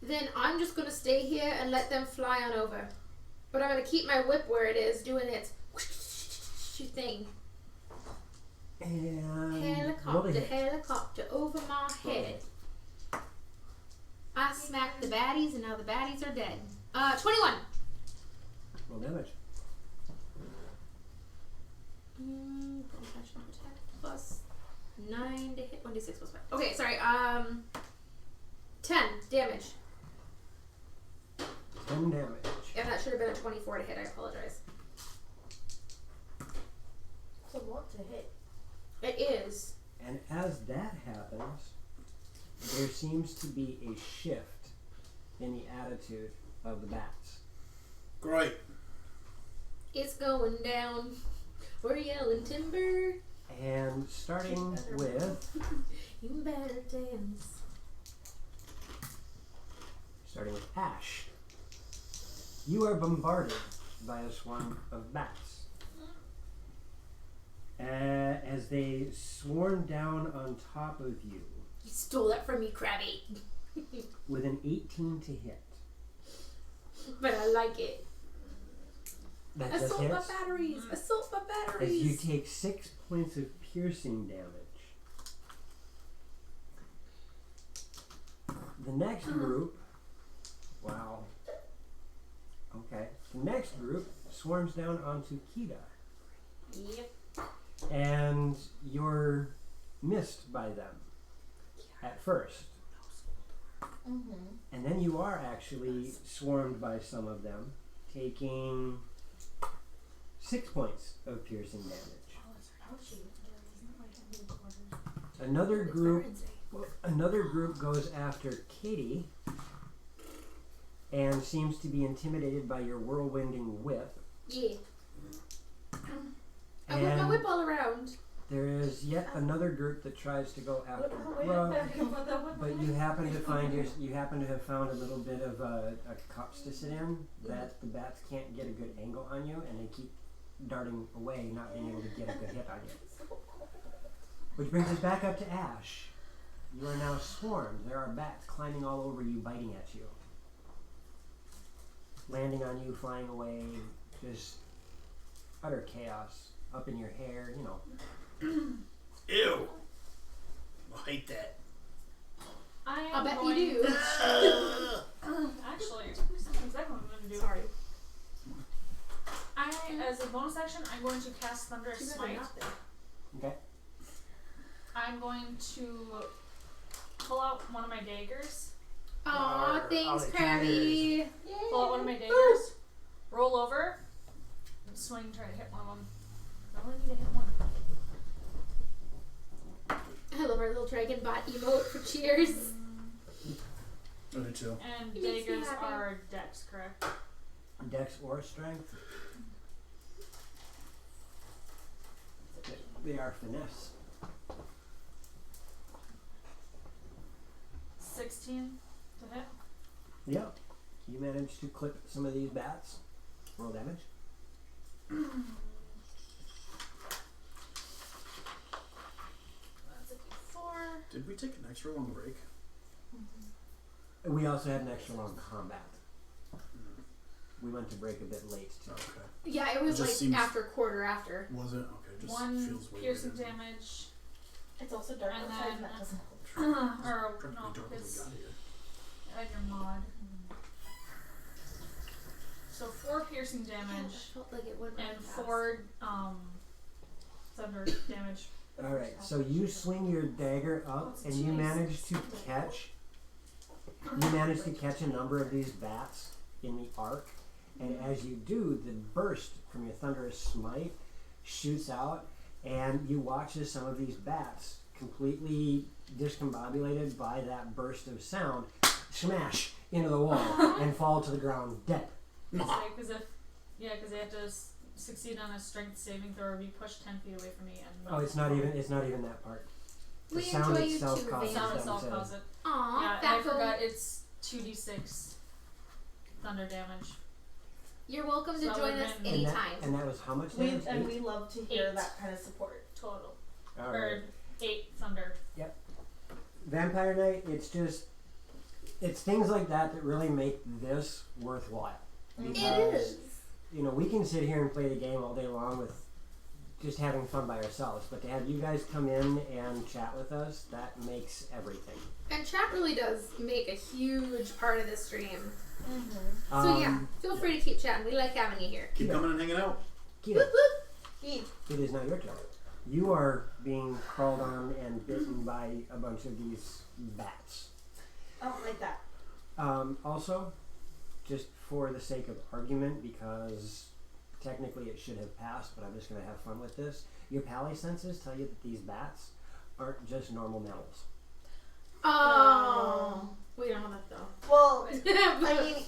Then I'm just gonna stay here and let them fly on over. But I'm gonna keep my whip where it is, doing its thing. And roll to Helicopter, hit. helicopter over my head. I smacked the baddies and now the baddies are dead. 21. Roll damage. Professional attack plus 9 to hit. 1d6 plus 5. Okay, sorry. 10 damage. 10 damage. And that should have been a 24 to hit. I apologize. it's a lot to hit. It is. And as that happens, there seems to be a shift in the attitude of the bats. Great. It's going down. We're yelling timber. And starting with You better dance. Ash. You are bombarded by a swarm of bats. As they swarm down on top of you You stole that from me, Krabby. with an 18 to hit. But I like it. That just Assault my hits. batteries. Assault my As you batteries. take 6 points of piercing damage. The next group, wow. Okay. The next group swarms down onto Kita. Yep. And you're missed by them at first. Mm-hmm. And then you are actually swarmed by some of them, taking 6 points of piercing damage. Another group goes after Katie and seems to be intimidated by your whirlwinding whip. Yeah. I whip my And whip all around. there is yet another group that tries to go after Grub, but you happen to have found a little bit of a cups to sit in that the bats can't get a good angle on you, and they keep darting away, not being able to get a good hit on you. Which brings us back up to Ash. You are now swarmed. There are bats climbing all over you, biting at you, landing on you, flying away, just utter chaos. Up in your hair, you know. Ew. I hate that. I I am bet going you do. Actually, that's exactly what I'm going to do. Sorry. As a bonus action, I'm going to cast Thunderous Smite. Okay. I'm going to pull out one of my daggers. Aw, thanks, the Krabby. Pull out one of my daggers. Roll over. And swing, try to hit one of them. I only need to hit one. I love our little dragon bot emote for cheers. I do too. And It makes me daggers happy. are dex, correct? Dex or strength. They are finesse. 16 to hit. Yep. You managed to clip some of these bats. Roll damage. That's a d4. Did we take an extra long break? We also had an extra long combat. We went to break a bit late too. Okay. Yeah, it was It just like seems- after quarter after. Was it? Okay. Just One feels weird. piercing damage. It's also dark And outside then- and that doesn't help. Or, Trying to no, be dark when we it's got here. add your mod. So 4 piercing Yeah, damage that felt like it went really and fast. 4 thunder damage. Alright, so you swing your dagger up and you manage to catch a number of these bats in the arc, And as you do, the burst from your thunderous smite shoots out, and you watch as some of these bats, completely discombobulated by that burst of sound, smash into the wall and fall to the ground dead. Because they have to succeed on a strength saving throw or be pushed 10 feet away from me. And Oh, it's not even that part. The We sound enjoy you itself too, causes Vane. sound them itself to. causes it. Aw, Yeah, and I that forgot it's 2d6 thunder damage. You're welcome to So that join would've us been- anytime. And that was how much We damage? and we love to hear 8. that kind of support. Total. All Or right. 8 thunder. Vampire Knight, it's things like that that really make this worthwhile. It Because, you know, we can sit here and play the game all day long with just having fun by ourselves, but to have you guys come in and chat with us, that makes everything. And chat really does make a huge part of this stream. Mm-hmm. So yeah, feel free to keep chatting. We like having you here. Keep Yeah. coming and hanging out. Kita, Whoop whoop. it is now your turn. You are being crawled on and bitten by a bunch of these bats. I don't like that. Also, just for the sake of argument, because technically it should have passed, but I'm just going to have fun with this. Your pally senses tell you that these bats aren't just normal mammals. Oh. We don't know that though. Well, I mean,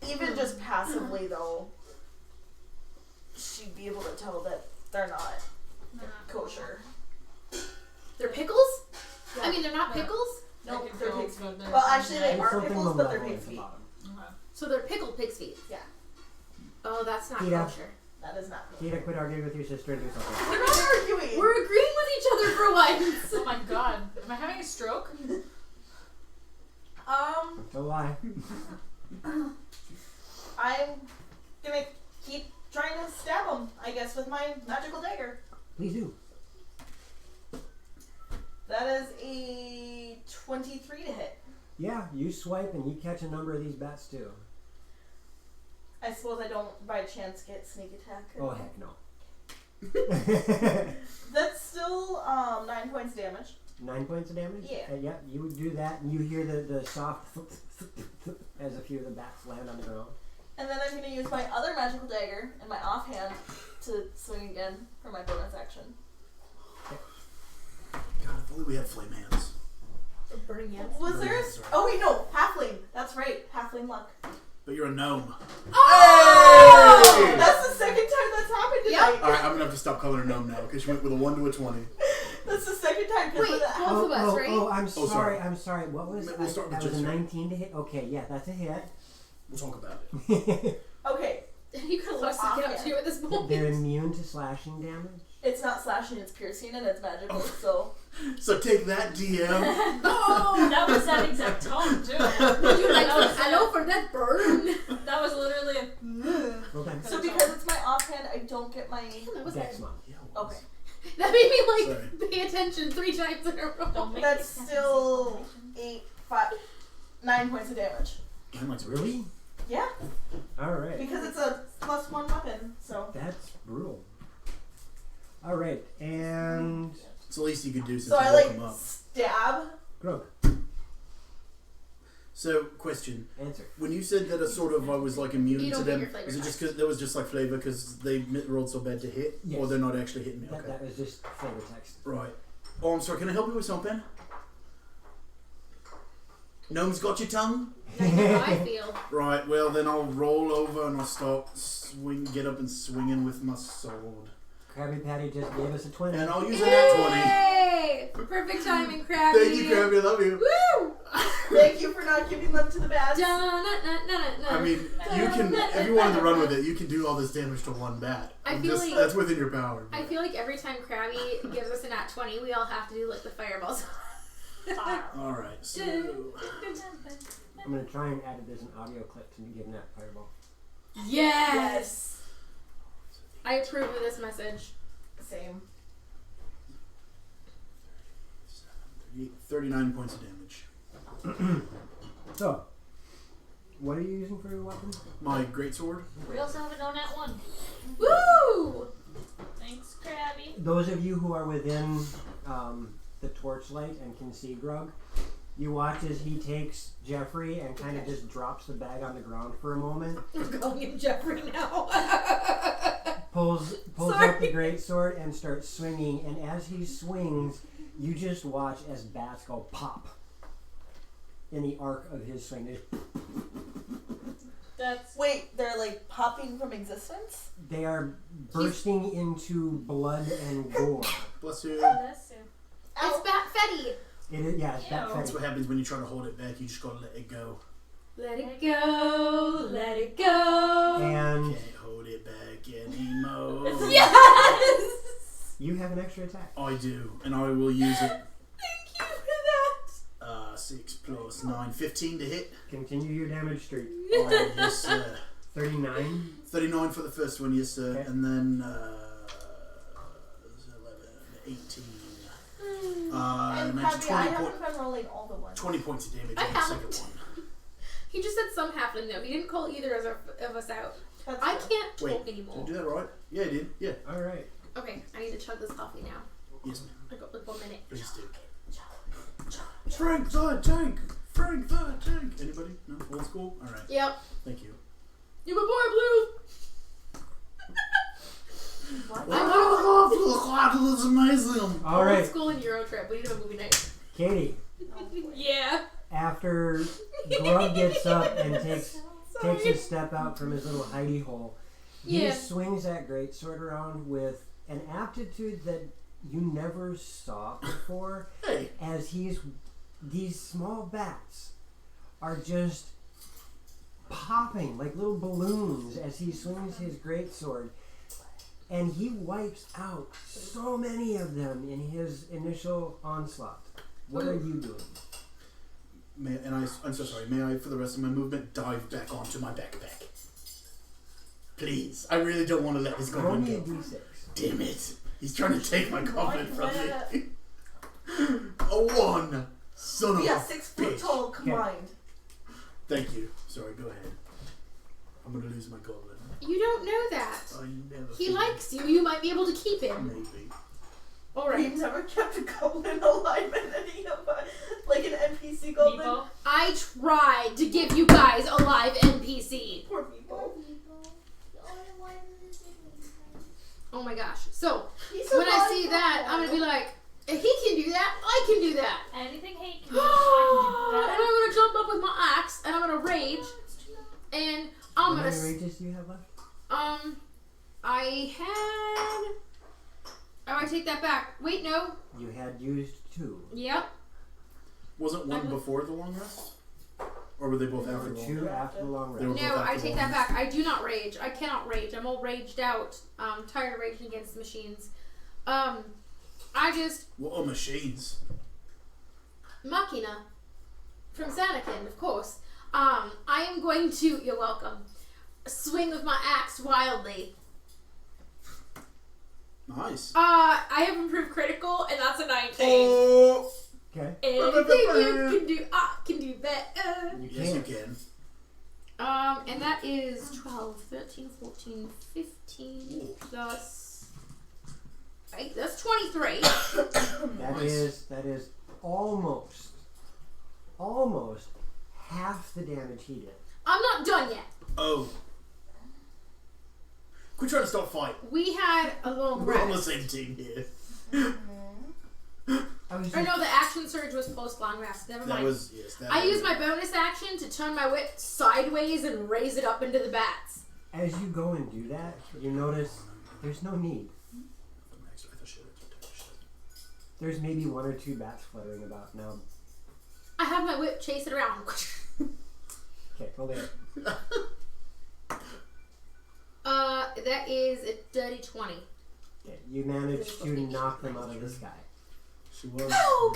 even just passively though, she'd be able to tell that they're not kosher. They're pickles? Yeah. I mean, they're not Yeah. pickles? No, They can they're feel pig's feet. good, they're- Well, actually, they There's are something pickles, but they're malevolent pig's feet. about 'em. Okay. So they're pickled pig's feet. Yeah, Oh, that's not Yeah. kosher. that is not. Kita, quit arguing with your sister and do something. We're not arguing. We're agreeing with each other for once. Oh my god. Am I having a stroke? Don't lie. I'm gonna keep trying to stab them, I guess, with my magical dagger. Please do. That is a 23 to hit. Yeah, you swipe and you catch a number of these bats too. I suppose I don't, by chance, get sneak attack. Oh, heck no. That's still 9 points damage. 9 points of damage? Yeah. Yep, you would do that and you hear the soft as a few of the bats land on the ground. And then I'm going to use my other magical dagger in my offhand to swing again for my bonus action. God, if only we had flame hands. Burning hands. Was there a... Oh wait, no. Halfling. That's right. Halfling luck. But you're a gnome. Oh! That's the second time that's happened tonight. Alright, I'm gonna have to stop calling her gnome now because she went with a 1 to a 20. That's the second time. Wait, both of us, right? I'm sorry. sorry. I'm sorry. What was We'll start with that? Was a Jinx, right? 19 to hit? Okay, yeah, that's a hit. We'll talk about it. Okay. You could have lost the count too at this point. They're immune to slashing damage. It's not slashing, it's piercing, and it's magical, so... So take that, DM. Oh, that was that exact tone too. Would you like That some was- hello for that burn? That was literally a Well done. So because it's my offhand, I don't get my... That was Dex it. mod. Yeah, it was. Okay. That made me Sorry. like pay attention 3 times in a row. Don't make That's me- still 9 points of damage. I'm like, Really? Yeah, Alright. because it's a +1 weapon, so... That's brutal. Alright, and It's the least you could do since So you I, woke like, him up. stab. Grog, So, question. answer. When you said that I was like immune You to don't get them, your flavor is it just text. because there was just like flavor because they rolled so bad to hit? Yes. Or they're not actually hitting me? That, Okay. that was just flavor text. Right. Oh, I'm sorry. Can I help you with something? Gnome's got your tongue? That's how I feel. Right, well then I'll roll over and I'll start get up and swinging with my sword. Krabby Patty just gave us a 20. And I'll use a nat Yay! Perfect timing, Krabby. 20. Thank you, Krabby, I love you. Woo! Thank you for not giving them to the bats. I mean, you can, if you wanted to run with it, you can do all this damage to one bat. I feel like- that's within your power. I feel like every time Krabby gives us a nat 20, we all have to do like the fireballs. Alright, so... I'm going to try and add it as an audio clip to give that fireball. Yes! I approve of this message. Same. 39 points of damage. So, what are you using for your weapon? My greatsword. We also have a no nat 1. Woo! Thanks, Krabby. Those of you who are within the torchlight and can see Grog, You watch as he takes Jeffrey and kind of just drops the bag on the ground for a moment. I'm calling him Jeffrey now. Pulls up the greatsword and starts swinging. And as he swings, you just watch as bats go pop in the arc of his swing. That's Wait, they're like popping from existence? They are bursting into blood and gore. Bless you. that's it. It's Bat Fetty. It is, yeah, it's that Ew. That's fetty. what happens when you try to hold it back. You just gotta let it go. Let it go, let it go. And Can't hold it back anymore. Yes! you have an extra attack. I do, and I will use it. Thank you for that. 6 plus 9, 15 to hit. Continue your damage streak. Oh, yes, sir. 39. 39 for the first one, yes, sir. Okay. And then 11, 18. And imagine Krabby, I haven't been rolling all the ones. 20 points of damage I on the second haven't. one. He just said some halfling though. He didn't call either of us out. That's I fair. can't Wait, talk did I anymore. do that right? Yeah, I did. Yeah. Alright. Okay, I need to chug this coffee now. Yes, ma'am. I got like 1 minute. Please do. Frank the Tank! Frank the Tank! Anybody? No? Old school? Alright. Yep. Thank you. You're my boy, Blue. What? That's amazing! Old Alright, school and Euro trip. We need to have a movie night. Katie. Yeah. After Grub gets up and takes Sorry. a step out from his little hidey hole, he Yeah. swings that greatsword around with an aptitude that you never saw before. Hey! As these small bats are just popping like little balloons as he swings his greatsword, and he wipes out so many of them in his initial onslaught. What are you doing? I'm so sorry. May I, for the rest of my movement, dive back onto my backpack? Please. I really don't want to let this go Roll on. me a d6. Damn it. He's trying to take my confidence from What? me. A 1. Son of Yeah, a 6 foot bitch. tall combined. Thank you. Sorry, go ahead. I'm going to lose my goblin. You don't know that. I never He figured- likes you. You might be able to keep him. Maybe. All We've right. never kept a goblin alive in any of us. Like an NPC goblin. Meepo. I tried to give you guys a live NPC. Poor people. Oh my gosh. So He when I survived see for that, a I'm gonna while. be like, if he can do that, I can do that. Anything hate can And do, I can do better. I'm gonna jump up with my axe and I'm gonna rage and I'm How gonna many rages do you have left? I had. Oh, I take that back. Wait, no. You had used 2. Yep. Wasn't one before the long rest? Or were they both after Or the long 2 rest? after the long They were rest. No, both I after take the that long back. I do not rage. I cannot rage. I'm all raged out. Tired of raging against machines. I just What are machines? Machina from Sanakin, of course. I am going to. You're welcome. Swing with my axe wildly. Nice. I have improved critical, and that's a 19. Oh! Okay. Anything you can do, I can do better. You Yes, you can. can. And that is 12, 13, 14, 15 plus 8. That's 23. That is almost half the damage he did. I'm not done yet. Oh. Quit trying to stop fight. We had a long We're on the rest. same team here. I was Or no, the action surge was post long rest. Never That mind. was, yes. That I was- used my bonus action to turn my whip sideways and raise it up into the bats. as you go and do that, you notice there's no need. There's maybe 1 or 2 bats fluttering about now. I have my whip chase it around. Okay, hold it. That is a dirty 20. Okay, you managed to knock them out of the sky. She was.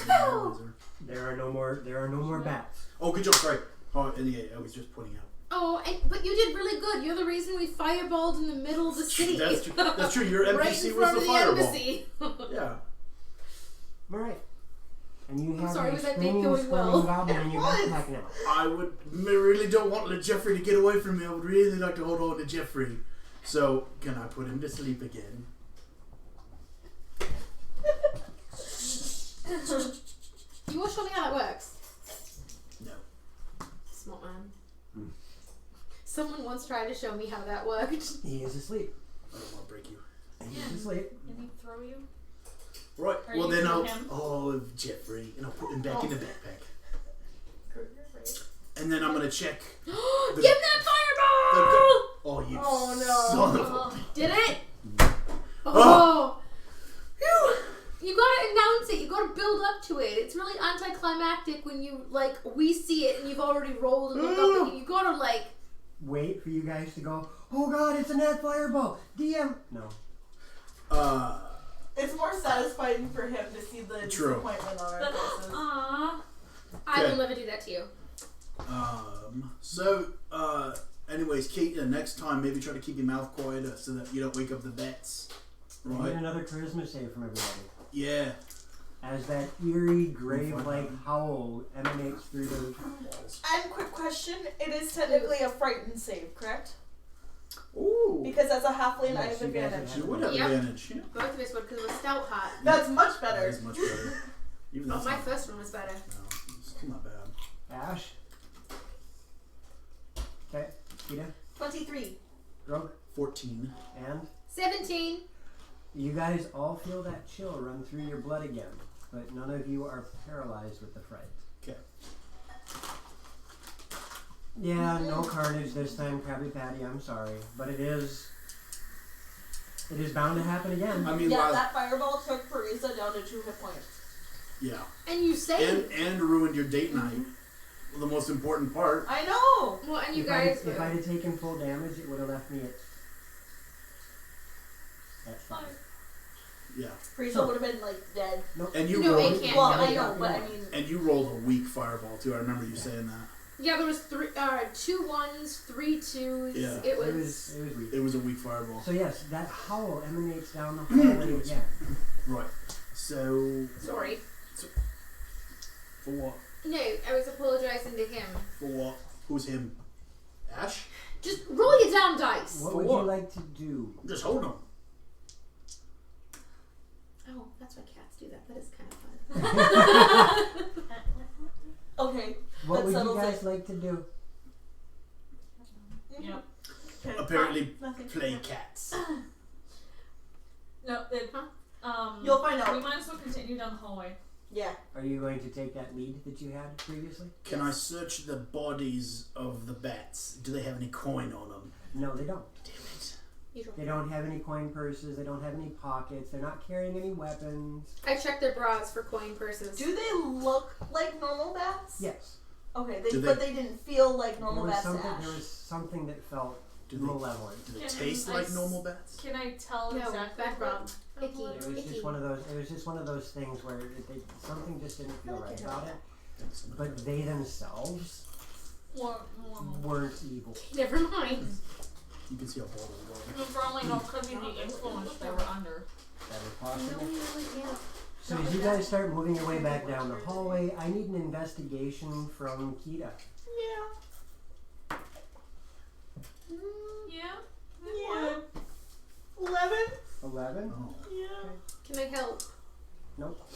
Go! There are no more bats. Oh, good job. Sorry. Oh, yeah, I was just pointing out. Oh, but you did really good. You're the reason we fireballed in the middle of the city. That's true. That's true. Your right NPC in was front the of fireball. embassy. Yeah. Alright. And you have sorry, a was that screaming, going squirming well? goblin in your backpack now. I really don't want Jeffrey to get away from me. I would really like to hold on to Jeffrey. So, can I put him to sleep again? You want to show me how that works? Someone once tried to show me how that worked. He is asleep. I don't want to break you. He's asleep. Can he throw you? Right. Are Well, you then I'll. for him? Oh, Jeffrey. And I'll put him back in the backpack. You're right. And then I'm going to check. Give him that fireball! Oh, you Oh, no. son of a. Did it? Oh! You gotta announce it. You gotta build up to it. It's really anticlimactic when you we see it and you've already rolled and look up and you gotta Wait for you guys to go, oh god, it's a net fireball. DM. No. It's more satisfying for him to see the True. disappointment on our faces. Aww. I Okay. will never do that to you. Anyways, Kate, next time maybe try to keep your mouth quiet so that you don't wake up the bats. I need Right? another charisma save from everybody. Yeah. As that eerie, grave-like howl emanates through the... And quick question, it is technically a frightened save, correct? Ooh. Because as a halfling, I Yes, have you guys advantage. You would have Yep. advantage. Yeah. Both of us would because it was stout hot. That's much That better. is much better. Even But that's my not, first one was better. no, it's still not bad. Ash. Okay. Kita. 23. Grog. 14. And 17. you guys all feel that chill run through your blood again, but none of you are paralyzed with the fright. Okay. Yeah, no carnage this time, Krabby Patty, I'm sorry. But it is bound to happen again. I mean, Yeah, last, that fireball took Parisa down to 2 hit points. yeah. And you say And ruined your date night. Well, the most important part. I know! well, and you If guys. I'd have taken full damage, it would have left me at 5. Yeah. Parisa So- would have been, dead. And you No, rolled. it can't. Well, kill I you. know, but I mean... And you rolled a weak fireball too. I remember you saying that. Yeah, there was 2 1s, 3 2s. Yeah. It was. It was weak. It was a weak fireball. So yes, that howl emanates down the hallway again. Right. So Sorry. for what? No, I was apologizing to him. For what? Who's him? Ash? Just roll your damn dice. What For would what? you like to do? Just hold him. Oh, that's why cats do that. That is kind of fun. Okay. What That would you settles guys it. like to do? Yep. Okay. Apparently Nothing. play cats. No, it, You'll find we out. might as well continue down the hallway. Yeah. Are you going to take that lead that you had previously? Can I search the bodies of the bats? Do they have any coin on them? No, they don't. Damn it. You don't. They don't have any coin purses. They don't have any pockets. They're not carrying any weapons. I checked their bras for coin purses. Do they look like normal bats? Yes. Okay, Do but they didn't feel like normal bats to Ash. There was something that felt Do they, malevolent. do they Can taste I like s- normal bats? Can I tell No, exactly bad what- Rob. Icky. what- It was Icky. just one of those. It was just one of those things where something just didn't feel right about it. But they themselves weren't evil. Never mind. You can see a ball of water. For only no, could be the influence they were under. That is No, possible. we really can't. So as you guys start moving your way back down the hallway, I need an investigation from Kita. Yeah. Yeah. Yeah. 11? 11? Oh. Yeah. Can I help? Nope.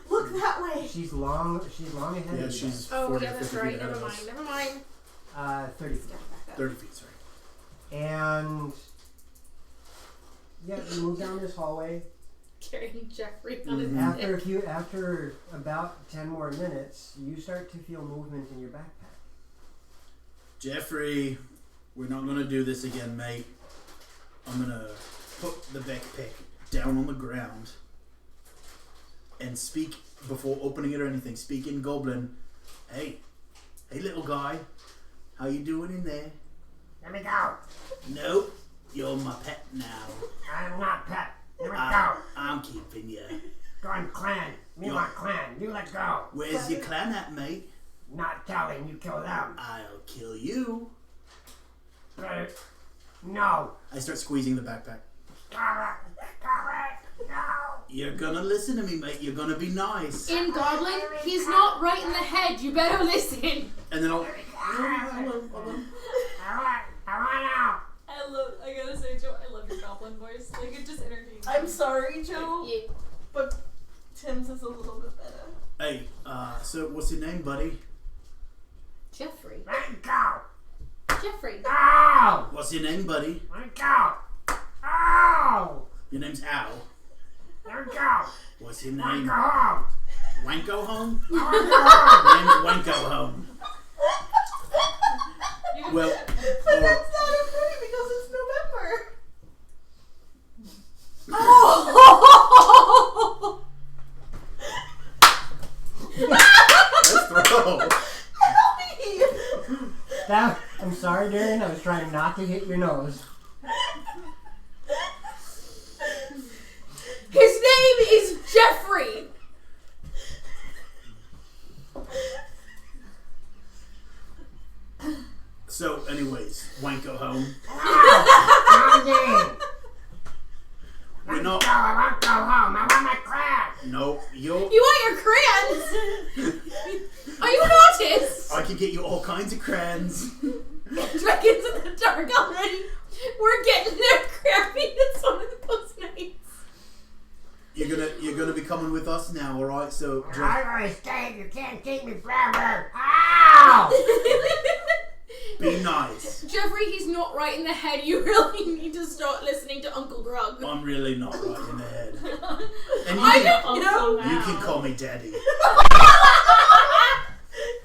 Look that way. She's long ahead Yeah, of you. she's Oh, 40 yeah, or that's 50 right. feet ahead Never of mind. us. Never mind. 30 feet. Step back up. 30 feet, sorry. And yeah, you move down this hallway. Carrying Jeffrey on his Mhm. After about 10 more minutes, you start to feel movement in your backpack. Jeffrey, we're not going to do this again, mate. I'm going to put the backpack down on the ground and speak before opening it or anything. Speak in Goblin. Hey little guy, how you doing in there? Let me go. Nope, you're my pet now. I'm not pet. Let me go. I'm keeping you. Go on, clan. Me want clan. You let go. Where's your clan at, mate? Not telling. You kill them. I'll kill you. No. I start squeezing the backpack. Stop it. No. You're gonna listen to me, mate. You're gonna be nice. In Goblin, he's not right in the head. You better listen. And then I'll... I want out. I gotta say, Joe, I love your goblin voice. Like, it just entertains me. I'm sorry, Joe, Yeah. but Tim's is a little bit better. Hey, so what's your name, buddy? Jeffrey. Let go. Jeffrey. Ow! What's your name, buddy? Let go! Ow! Your name's Al. Let go! What's your Let name? go home! Wanko Home? Let go home! Your name's Wanko Home. Well, But that's not okay because it's November. Oh! let's throw. That, I'm sorry, Darren. I was trying not to hit your nose. His name is Jeffrey. So, anyways, Wanko Home. We're not. I want to go home. I want my crab. No, you're. You want your crayons? Are you an artist? I can get you all kinds of crayons. Dragons in the dark already. We're getting there, Crappy. It's one of those nights. You're gonna be coming with us now, all right? So, just, I already stayed. You can't keep me forever. Ow! be nice. Jeffrey, he's not right in the head. You really need to start listening to Uncle Grug. I'm really not right in the head. And I you don't Oh, know. you can call me Daddy.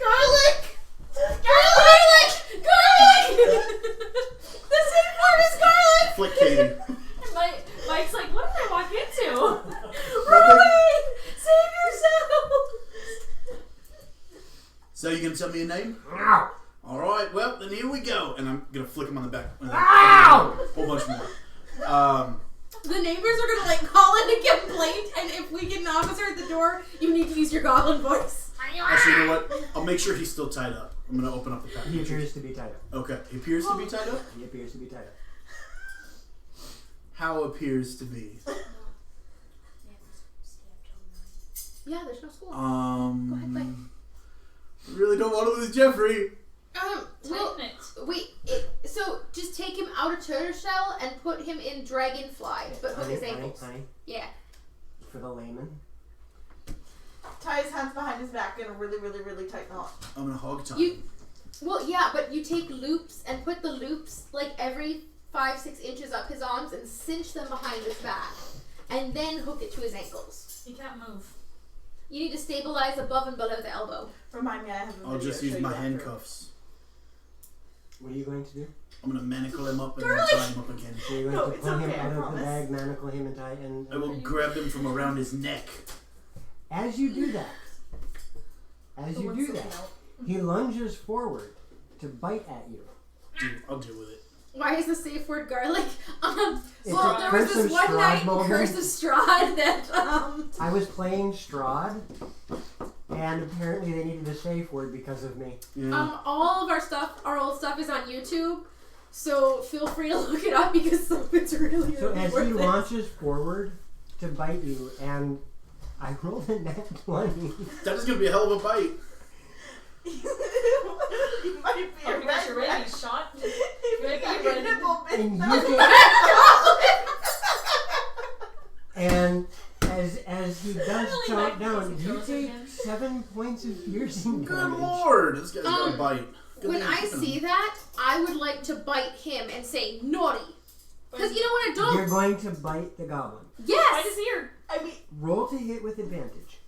Garlic! Garlic! Garlic! The safe word is garlic! Flick Katie. Mike's like, what did I walk into? Run away! Save yourselves! So you gonna tell me a name? Ow! All right. Well, then here we go. And I'm gonna flick him on the back. Ow! A whole bunch more. The neighbors are gonna like call in a complaint, and if we get an officer at the door, you need to use your goblin voice. Actually, you know what? I'll make sure he's still tied up. I'm gonna open up the He package. appears to be tied up. Okay. He appears to be tied up. He appears to be tied up. How appears to be? Yeah, there's no school. I Mike. really don't want to lose Jeffrey. Well, Tighten it. wait. So just take him out of turtle shell and put him in dragonfly, but hook his ankles. Honey, Yeah. for the layman. Tie his hands behind his back in a really, really, really tight knot. I'm gonna hog tie. Well, yeah, but you take loops and put the loops like every 5-6 inches up his arms and cinch them behind his back, and then hook it to his ankles. He can't move. You need to stabilize above and below the elbow. Remind me, I have a video I'll just to use show my you after. handcuffs. What are you going to do? I'm gonna manacle him up and then Garlic! tie him up again. So you're going No, to it's pull him okay, I out of the promise. bag, manacle him, and tie. And I will grab him from around his neck. as you do that, he lunges forward to bite at you. I'll deal with it. Why is the safe word garlic? It's Well, a there was Curse this of one Strahd night in moment. Curse of Strahd that I was playing Strahd, and apparently they needed a safe word because of me. Yeah. all of our old stuff is on YouTube, so feel free to look it up because some of it's really, So really as worth he it. launches forward to bite you, and I rolled a nat 20. That is gonna be a hell of a bite. You might be Oh a my gosh, you're red ready. rat. Shot. If You're you got ready. your nipple bit. And you And as he does Really chomp like down, these you girls take again. 7 points of piercing Good damage. lord, this guy's got a bite. Good When thing I I'm keeping see him. that, I would like to bite him and say naughty. Because you know what I You're don't. going to bite the goblin. Bite Yes. his ear. I mean, Roll to hit with advantage.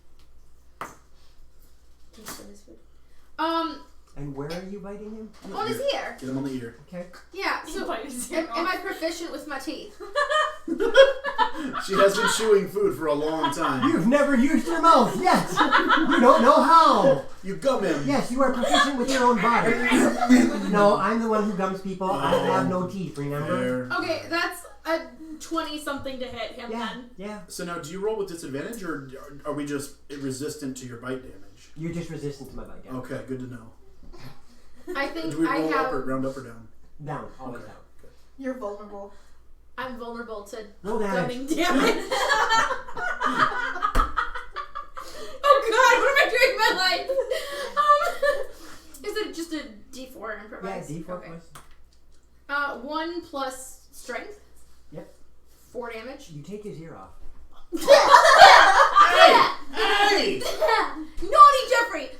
And where are you biting him? On his ear. Get him on the ear. Okay. Yeah. You So bite his ear am I off. proficient with my teeth? She has been chewing food for a long time. You've never used your mouth yet! You don't know how! You gum him. Yes, you are proficient with your own body. No, I'm the one who gums people. I have no teeth, remember? There. Okay, that's a 20-something to hit him Yeah, then. yeah. So now, do you roll with disadvantage, or are we just resistant to your bite damage? You're just resistant to my bite damage. Okay, good to know. I think Do we I roll up or have. round up or down? Down, always down. you're vulnerable. I'm vulnerable to Roll damage. dumbing damage. Oh God, what am I doing with my life? Is it just a D4 Yeah, improvise? D4 Okay. plus. 1 plus strength. Yep. 4 damage. You take his ear off. Hey! Naughty Jeffrey!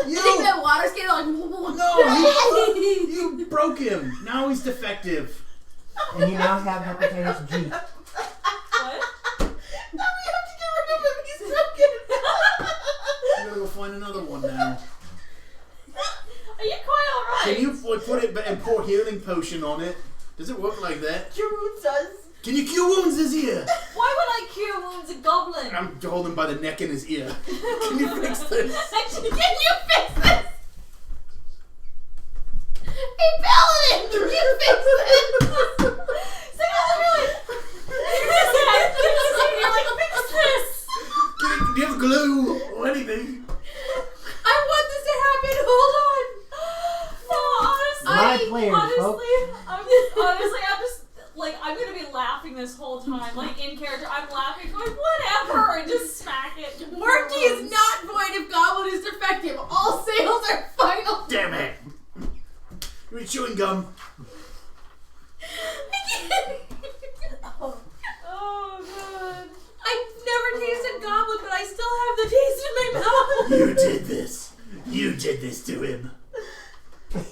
You think that water skater like No, you broke him. Now he's defective. And you now have hepatitis G. What? Now we have to get rid of him. He's broken. You gotta go find another one now. Are you quite alright? Can you put it and pour healing potion on it? Does it work like that? Cure wounds does. Can you cure wounds this ear? Why would I cure wounds a goblin? I'm holding him by the neck in his ear. Can you fix this? Can you fix this? Hey, Paladin, can you fix this? So you're like, fix this! Do you have glue or anything? I want this to happen. Hold on. No, honestly, Live players, folks. honestly, I'm just like I'm gonna be laughing this whole time, like in character. I'm laughing, going whatever, and just smack it. Morty is not void if Goblin is defective. All sales are final. Damn it! Give me chewing gum. Oh god. I've never tasted Goblin, but I still have the taste in my mouth. You did this. You did this to him. I'm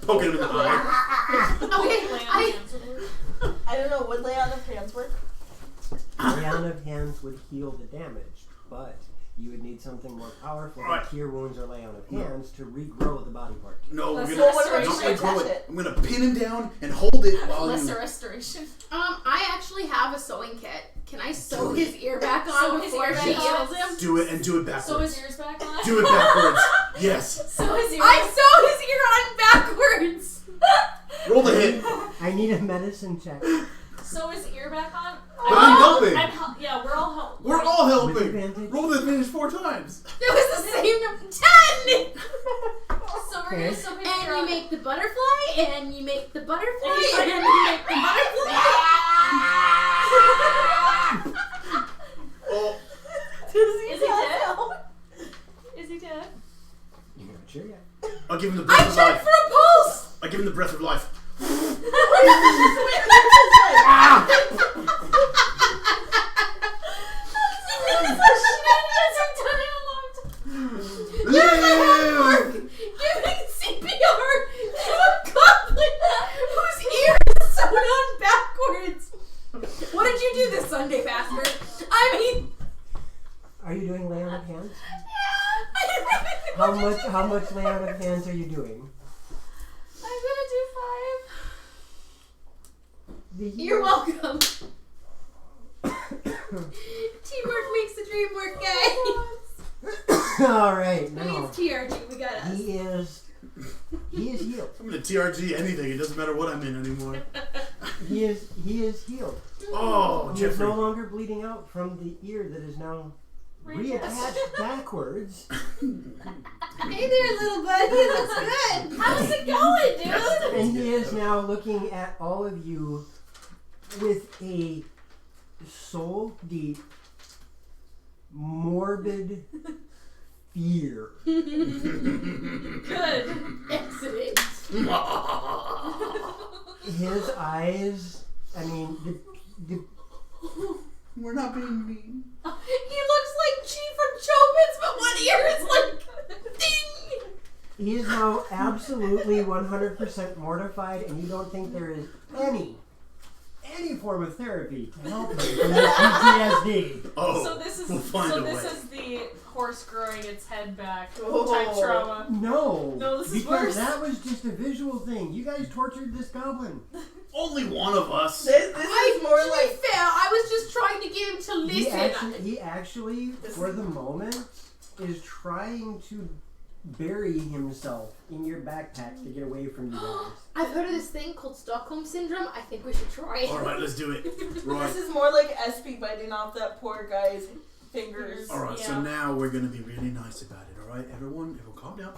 poking him in the eye. Okay, I don't know. Would lay on of hands work? Lay on of hands would heal the damage, but you would need something more powerful than Alright. cure wounds or lay on of hands to regrow the body part. No, we're Lesser gonna restoration. not regrow it. I'm gonna pin him down and hold it while Lesser you. restoration. I actually have a sewing kit. Can I sew Do it. his ear back Sew on his before ear she back heals on? him? Do it and do it So backwards. his ears back on? Do it backwards. Yes. So his ears I sew his ear on backwards. Roll the hit. I need a medicine check. So his ear back on? But I'm helping. Yeah, we're all helping. We're all With helping. advantage. Roll the advantage 4 times. It was the same 10. So we're Okay. gonna sew his And ear you on. make the butterfly, and you make the butterfly, And you and you make the butterfly. Oh, Is he dead? Is he dead? You're not sure yet. I'll give him the I breath of checked life. for a pulse. I give him the breath of life. Live! Giving CPR to a goblin whose ear is sewn on backwards. What did you do this Sunday, bastard? I mean, Are you doing lay on of hands? what did you How much lay on of hands are you doing? I'm gonna do 5. The You're welcome. Teamwork makes the dream work, guys. Alright, now Please, TRG, we got us. he is healed. I'm gonna TRG anything. It doesn't matter what I'm in anymore. He is healed. Oh, He is Jeffrey. no longer bleeding out from the ear that is now reattached backwards. Hey there, little buddy. It looks good. How's it going, dude? And he is now looking at all of you with a soul deep, morbid fear. Good. Excellent. His eyes, I mean, the We're not being mean. He looks like Chi from Chobits, but one ear is like ding. he is now absolutely 100% mortified, and you don't think there is any form of therapy to help him from this PTSD. Oh, So this is we'll find a way. the horse growing its head back Oh. type trauma. No, No, this is because worse. that was just a visual thing. You guys tortured this goblin. Only one of us. This is more To be like fair, I was just trying to get him to listen. He actually, for the moment, is trying to bury himself in your backpack to get away from you guys. I've heard of this thing called Stockholm Syndrome. I think we should try it. All right, let's do it. Right. this is more like SP biting off that poor guy's fingers. All right. So Yeah. now we're gonna be really nice about it. All right, everyone calm down.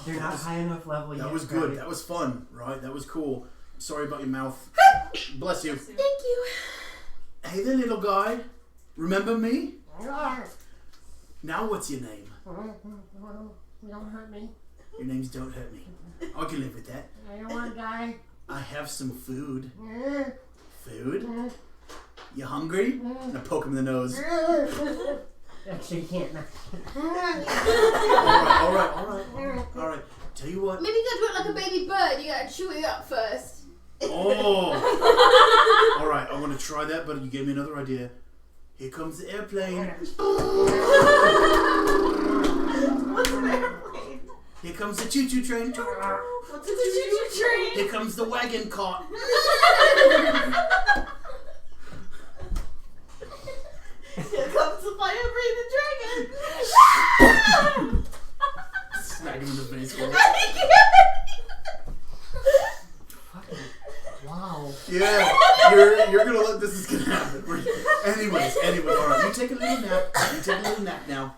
They're not high enough level yet. That was Gravity. good. That was fun. Right. That was cool. Sorry about your mouth. Bless you. Thank you. Hey there, little guy. Remember me? Now what's your name? Don't hurt me. Your name's Don't Hurt Me. I can live with that. I don't want to die. I have some food. Mm, Food? You hungry? And I poke him in the nose. mm. Actually, you can't. Alright. Tell you what. Maybe you gotta do it like a baby bird. You gotta chew it up first. Oh! Alright, I'm gonna try that, but you gave me another idea. Here comes the airplane. What's an airplane? Here comes the choo-choo train. What's a choo-choo train? Here comes the wagon cart. Here comes the fire-breathing dragon. Smack him in the face with it. Wow. Yeah, you're gonna let this is gonna happen. Anyways, alright. You take a little nap. Now.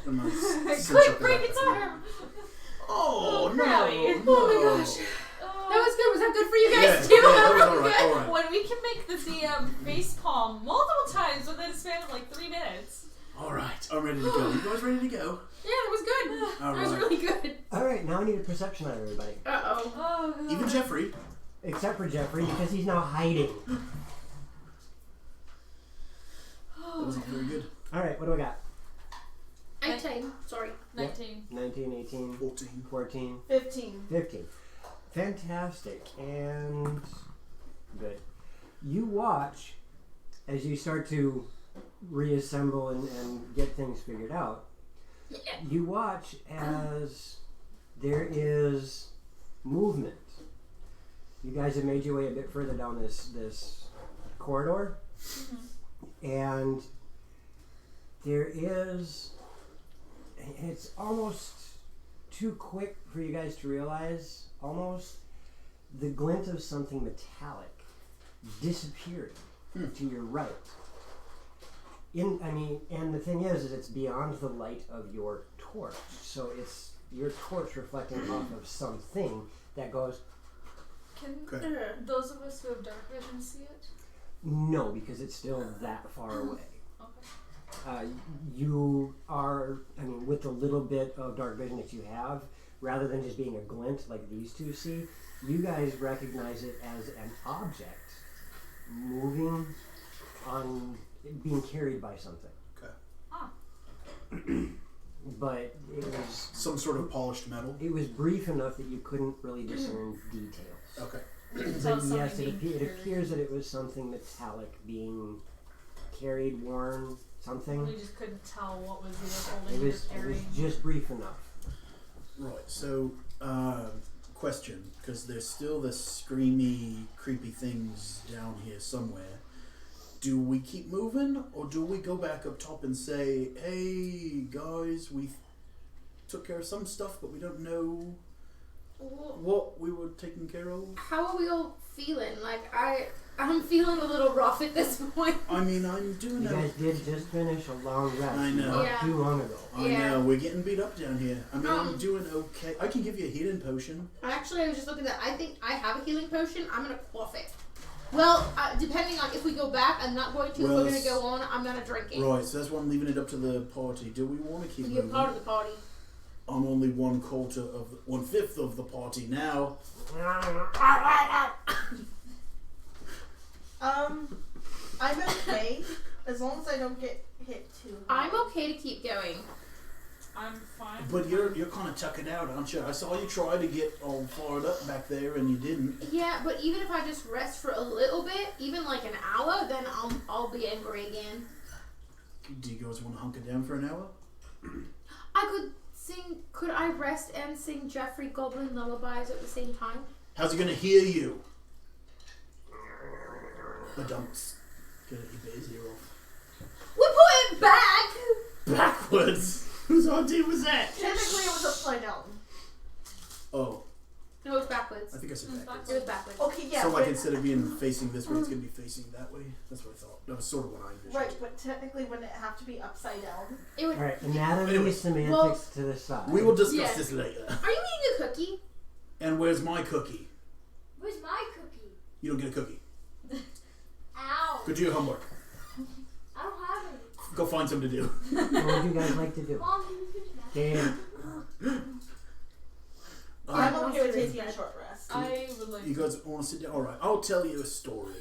I'm gonna cinch up the break back. its arm. Oh no! Crabby. No. Oh my gosh. That was good. Was that good for you guys Yeah, too? that was alright. When we can make the face palm multiple times within a span of like 3 minutes. Alright, I'm ready to go. You guys ready to go? Yeah, that was good. All That was right. really good. Alright, now I need a perception on everybody. Uh-oh. Oh, God. Even Jeffrey. Except for Jeffrey, because he's now hiding. That wasn't very good. Alright, what do we got? 18. Sorry. 19. 19, 18, 14. 14, 15. 15. Fantastic. And good. You watch as you start to reassemble and get things figured out. You watch as there is movement. You guys have made your way a bit further down this corridor, and there is. It's almost too quick for you guys to realize. Almost the glint of something metallic disappearing to your right. And the thing is it's beyond the light of your torch. So it's your torch reflecting off of something that goes. Can Okay. those of us who have dark vision see it? No, because it's still that far away. Okay. You are, with the little bit of dark vision that you have, rather than just being a glint like these two see, you guys recognize it as an object moving on, being carried by something. Okay. But it was Some sort of polished metal. brief enough that you couldn't really discern details. Okay. But yes, it appears that it was something metallic being carried, worn, something. We just couldn't tell what was either It holding or was carrying. just brief enough. Right. So, question, because there's still the screamy, creepy things down here somewhere. Do we keep moving, or do we go back up top and say, "Hey guys, we took care of some stuff, but we don't know what we were taking care of"? How are we all feeling? Like, I'm feeling a little rough at this point. I mean, I'm doing You guys did just finish a long rest. I know. Not Yeah. too long ago. I Yeah. know, we're getting beat up down here. I mean, I'm Um, doing okay. I can give you a healing potion. Actually, I was just looking at. I think I have a healing potion. I'm gonna quaff it. Well, depending on if we go back, I'm not going to. Well, if we're gonna it's- go on, I'm gonna drink it. Right, so that's why I'm leaving it up to the party. Do we want to keep You're moving? part of the party. I'm only 1/5 of the party now. I'm okay as long as I don't get hit too hard. I'm okay to keep going. I'm fine. But you're kind of tucking out, aren't you? I saw you try to get all fired up back there, and you didn't. Yeah, but even if I just rest for a little bit, even like an hour, then I'll be angry again. Do you guys want to hunker down for an hour? I could sing. Could I rest and sing Jeffrey Goblin lullabies at the same time? How's he gonna hear you? The dumps. Gonna eat his ear off. We put it back. Backwards. Whose idea was that? Technically, it was upside down. Oh, No, it was backwards. I think I said backwards. It was backwards. Okay, yeah. So like but- instead of being facing this way, it's gonna be facing that way. That's what I thought. That was sort of what I envisioned. Right, but technically, wouldn't it have to be upside down? It would. Alright, anatomy, Anyway, semantics well, to the side. We will discuss Yeah. this later. Are you eating a cookie? And where's my cookie? Where's my cookie? You don't get a cookie. Ow. Go do your homework. I don't have any. Go find something to do. What would you guys like to do? Mom, can you finish that? Dan, I'm okay with taking a short rest. I would like You guys want to sit down? All right, I'll tell you a story.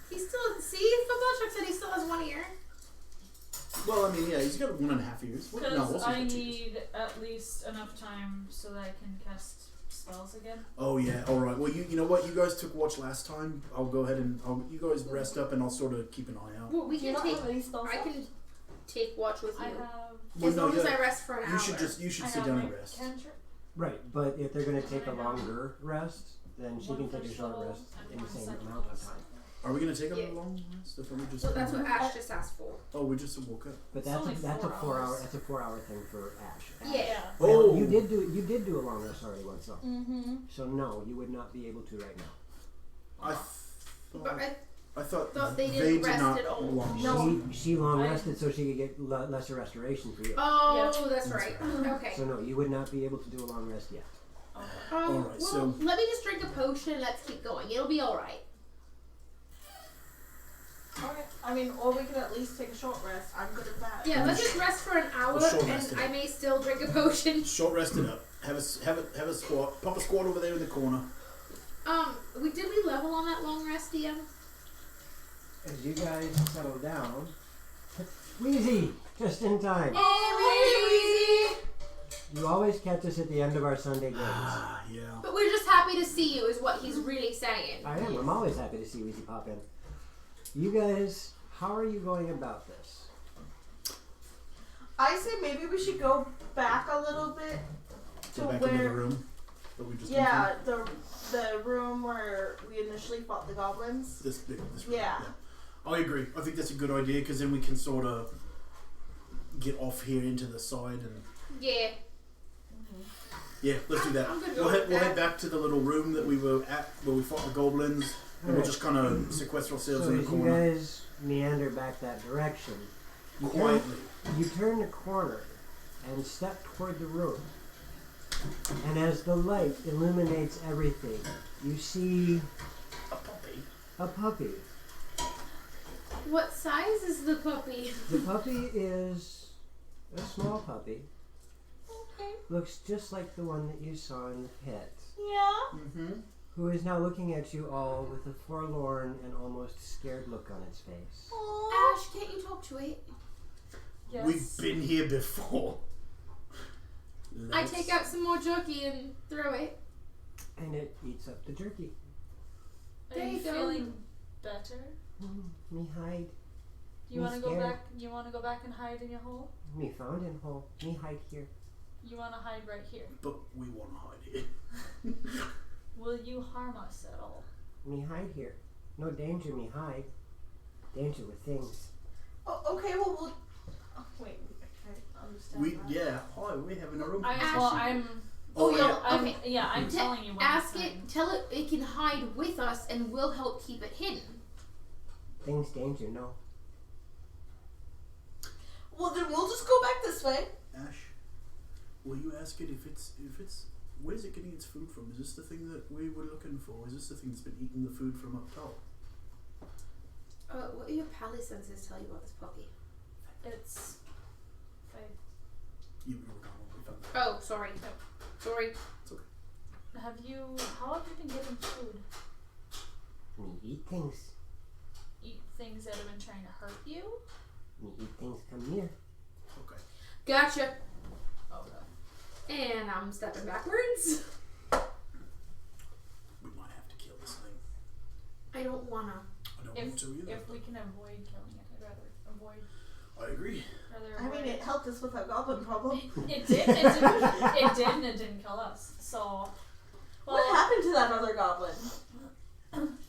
He still. See, Football Chuck said he still has one ear. Well, I mean, yeah, he's got 1.5 years. Well, no, Because also I he's got 2. need at least enough time so that I can cast spells again. Oh yeah, all right. Well, you know what? You guys took watch last time. I'll go ahead and you guys rest up, and I'll sort of keep an eye out. Well, we Do you can not take. have any spells I left? can take watch with I you have. Well, as no, long as yeah. I rest for an hour. You should I sit have down my and rest. cantrip. Right, but if they're going to take a I know. longer rest, then she One can take a first short level rest and in the one same second amount of level. time. Are we gonna take a Yeah. long rest? If we just So that's what Ash just asked for. Oh, we just woke up. But It's that's only a, that's 4 a 4 hour hours. that's a 4 hour thing for Ash. Yeah. Well, Oh. you did do a long rest already once though. Mm-hmm. So no, you would not be able to right now. But I thought thought they they didn't did rest not at all. long No. rest. She long I- rested so she could get lesser restoration for you. Oh, Yeah. that's That's right. right. Okay. So no, you would not be able to do a long rest yet. Okay. Alright, well, so- let me just drink a potion and let's keep going. It'll be alright. Okay. I mean, or we could at least take a short rest. I'm good at that. Yeah, let's just rest for an hour We'll short and rest it. I may still drink a potion. Short rest it up. Have a squat. Pop a squat over there in the corner. Did we level on that long rest, DM? As you guys settle down, Wheezy, just in time. Hey, You always catch us at the end of our Sunday games. Ah, yeah. But we're just happy to see you, is what he's really saying. I am. I'm always happy to see Wheezy pop in. You guys, how are you going about this? I say maybe we should go back a little bit to Go back into the where. room that we just Yeah, the room where we initially fought the goblins. This room. Yeah. I agree. I think that's a good idea because then we can sort of get off here into the side and Yeah. yeah, let's do that. I'm good We'll with head that. back to the little room that we were at where we fought the goblins, and we'll Alright. just kind of sequester ourselves So in the as you corner guys meander back that direction, you quietly. turn the corner and step toward the room. And as the light illuminates everything, you see A puppy. a puppy. What size is the puppy? The puppy is a small puppy. Okay. Looks just like the one that you saw in the pit. Yeah. Mm-hmm. Who is now looking at you all with a forlorn and almost scared look on its face. Ash, can't you talk to it? Yes. We've been here before. I Let's- take out some more jerky and throw it. And it eats up the jerky. Are There you you go. feeling better? Me hide. You I'm want to go scared. back? You want to go back and hide in your hole? Me found in hole. Me hide here. You want to hide right here? But we want to hide here. Will you harm us at all? Me hide here. No danger, me hide. Danger with things. Oh, okay. Well, we'll. Oh, wait. I understand. that. Hi, we're having a room. I'm. Oh, yeah. yeah. I'm, Okay. yeah, I'm Te- telling you. What Ask I'm it, saying. tell it can hide with us and we'll help keep it hidden. Things danger, no. Well, then we'll just go back this way. Ash, will you ask it if it's where's it getting its food from? Is this the thing that we were looking for? Is this the thing that's been eating the food from up top? What do your pally senses tell you about this puppy? It's. Faith. You were gone when we found that. Oh, sorry. Sorry. How have you been getting food? Me eat things. Eat things that have been trying to hurt you? Me eat things come near. Okay. Gotcha. Okay. And I'm stepping backwards. We might have to kill this thing. I don't wanna. I don't want to either. If we can avoid killing it, I'd rather avoid. I agree. I mean, it helped us with our goblin problem. It did. It did, and it didn't kill us. So. What happened to that other goblin?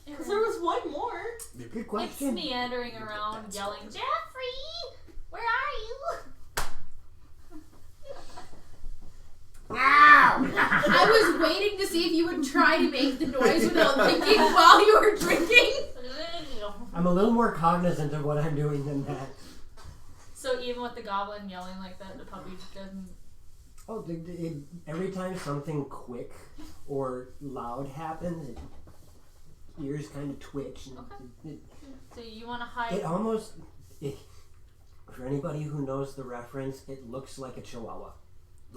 Because there was one more. Maybe. Good It's question. meandering around, That's yelling, fine. "Jeffrey, where are I was waiting to see if you would try to make the noise without thinking while you were drinking. you?" I'm a little more cognizant of what I'm doing than that. So even with the goblin yelling like that, the puppy doesn't. Oh, every time something quick or loud happens, ears kind of twitch. And Okay. So you want to hide? it almost, for anybody who knows the reference, it looks like a chihuahua.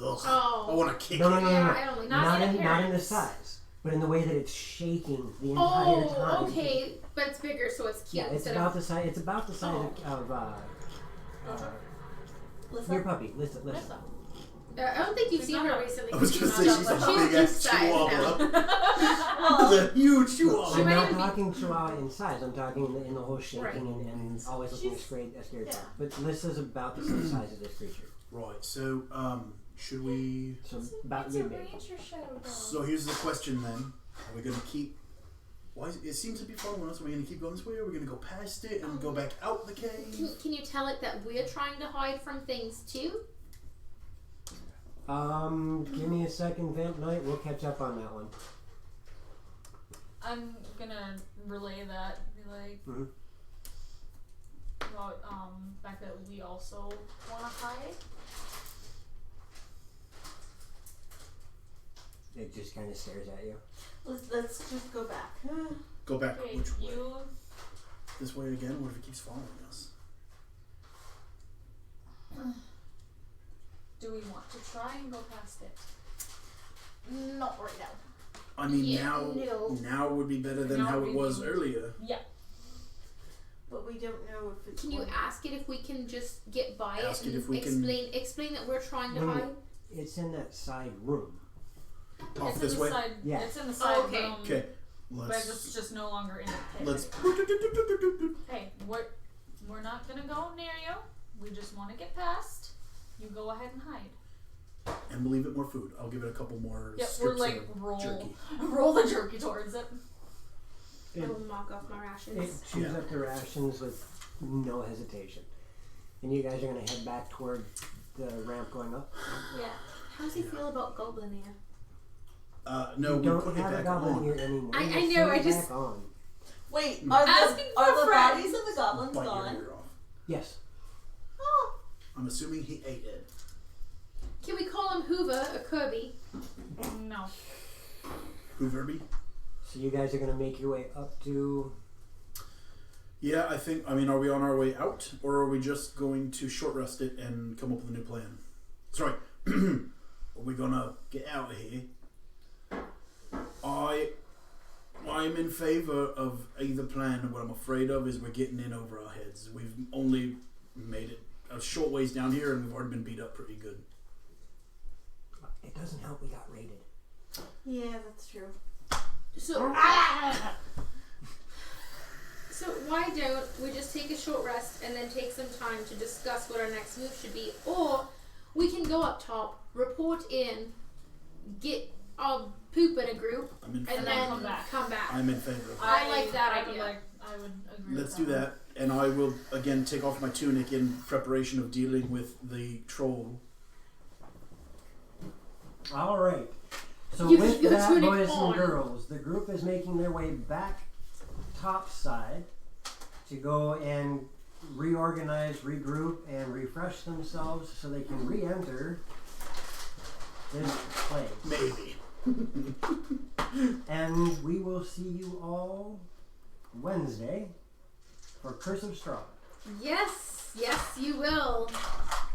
Ugh. Oh. I want to kick No, it. no, no, Yeah, no. I don't like Not that. in the appearance. size, but in the way that it's shaking the entire Oh, time. okay, but it's bigger, so it's cute. Yeah, it's instead about of the size. It's about the size of Your puppy. Listen. I don't think you've seen her recently. I was gonna say she's a She's big this ass size chihuahua. now. That's a huge chihuahua. She I'm might not be- talking chihuahua in size. I'm talking in the whole shaking Right. and always looking She's- scared. yeah. But Lissa's about the same size as this creature. Right. So, should we? So about It's a your big. ranger show, though. So here's the question then: are we gonna keep? Why it seems to be following us? Are we gonna keep going this way? Or are we gonna go past it and go back out the cave? Can you tell it that we're trying to hide from things too? Give me a second, Vamp Knight. We'll catch up on that one. I'm gonna relay that. Be like, Mhm. about fact that we also want to hide. It just kind of stares at you. Let's just go back. Go back. Okay, Which way? you. This way again? What if it keeps following us? Do we want to try and go past it? Not right now. I mean, Yeah, now no. would be better than Now how would it be- was earlier. Yeah. But we don't know if it's. Can you going- ask it if we can just get by Ask it it and if we can- explain that we're trying to Wait. hide? It's in that side room. Off It's this in the way. side. Yeah. It's in the side okay. room. Okay. But it's just no longer in the pit. Let's. Hey, we're not gonna go near you. We just want to get past. You go ahead and hide. And we'll leave it more food. I'll give it a couple more Yep, strips we're like of roll jerky. roll the jerky towards it. I It, will mock off my rations. it chews Yeah. up the rations with no hesitation. And you guys are going to head back toward the ramp going up. Yeah. How does he feel about Goblin here? No, you we don't put it have a back goblin on. here anymore. I Just know, put I it just- back on. Wait, Asking for are the friends. bodies of the goblins Bite your gone? ear off. Yes. Oh, I'm assuming he ate it. Can we call him Hoover or Kirby? No. Hooverby? So you guys are going to make your way up to... Yeah, I think. I mean, are we on our way out, or are we just going to short rest it and come up with a new plan? Sorry, are we gonna get out of here? I'm in favor of either plan. What I'm afraid of is we're getting in over our heads. We've only made it a short ways down here, and we've already been beat up pretty good. It doesn't help we got raided. yeah, that's true. So, so why don't we just take a short rest and then take some time to discuss what our next move should be? Or we can go up top, report in, get our poop in a group, I'm in and favor. then come back. I'm in favor of that. I like that I would idea. I would agree. Let's with do that, and I will again take off my tunic in preparation of dealing with the troll. All right. So You with keep your that, tunic boys on. and girls, the group is making their way back topside to go and reorganize, regroup, and refresh themselves so they can re-enter this place. Maybe. And we will see you all Wednesday for Curse of Straw. Yes, yes, you will.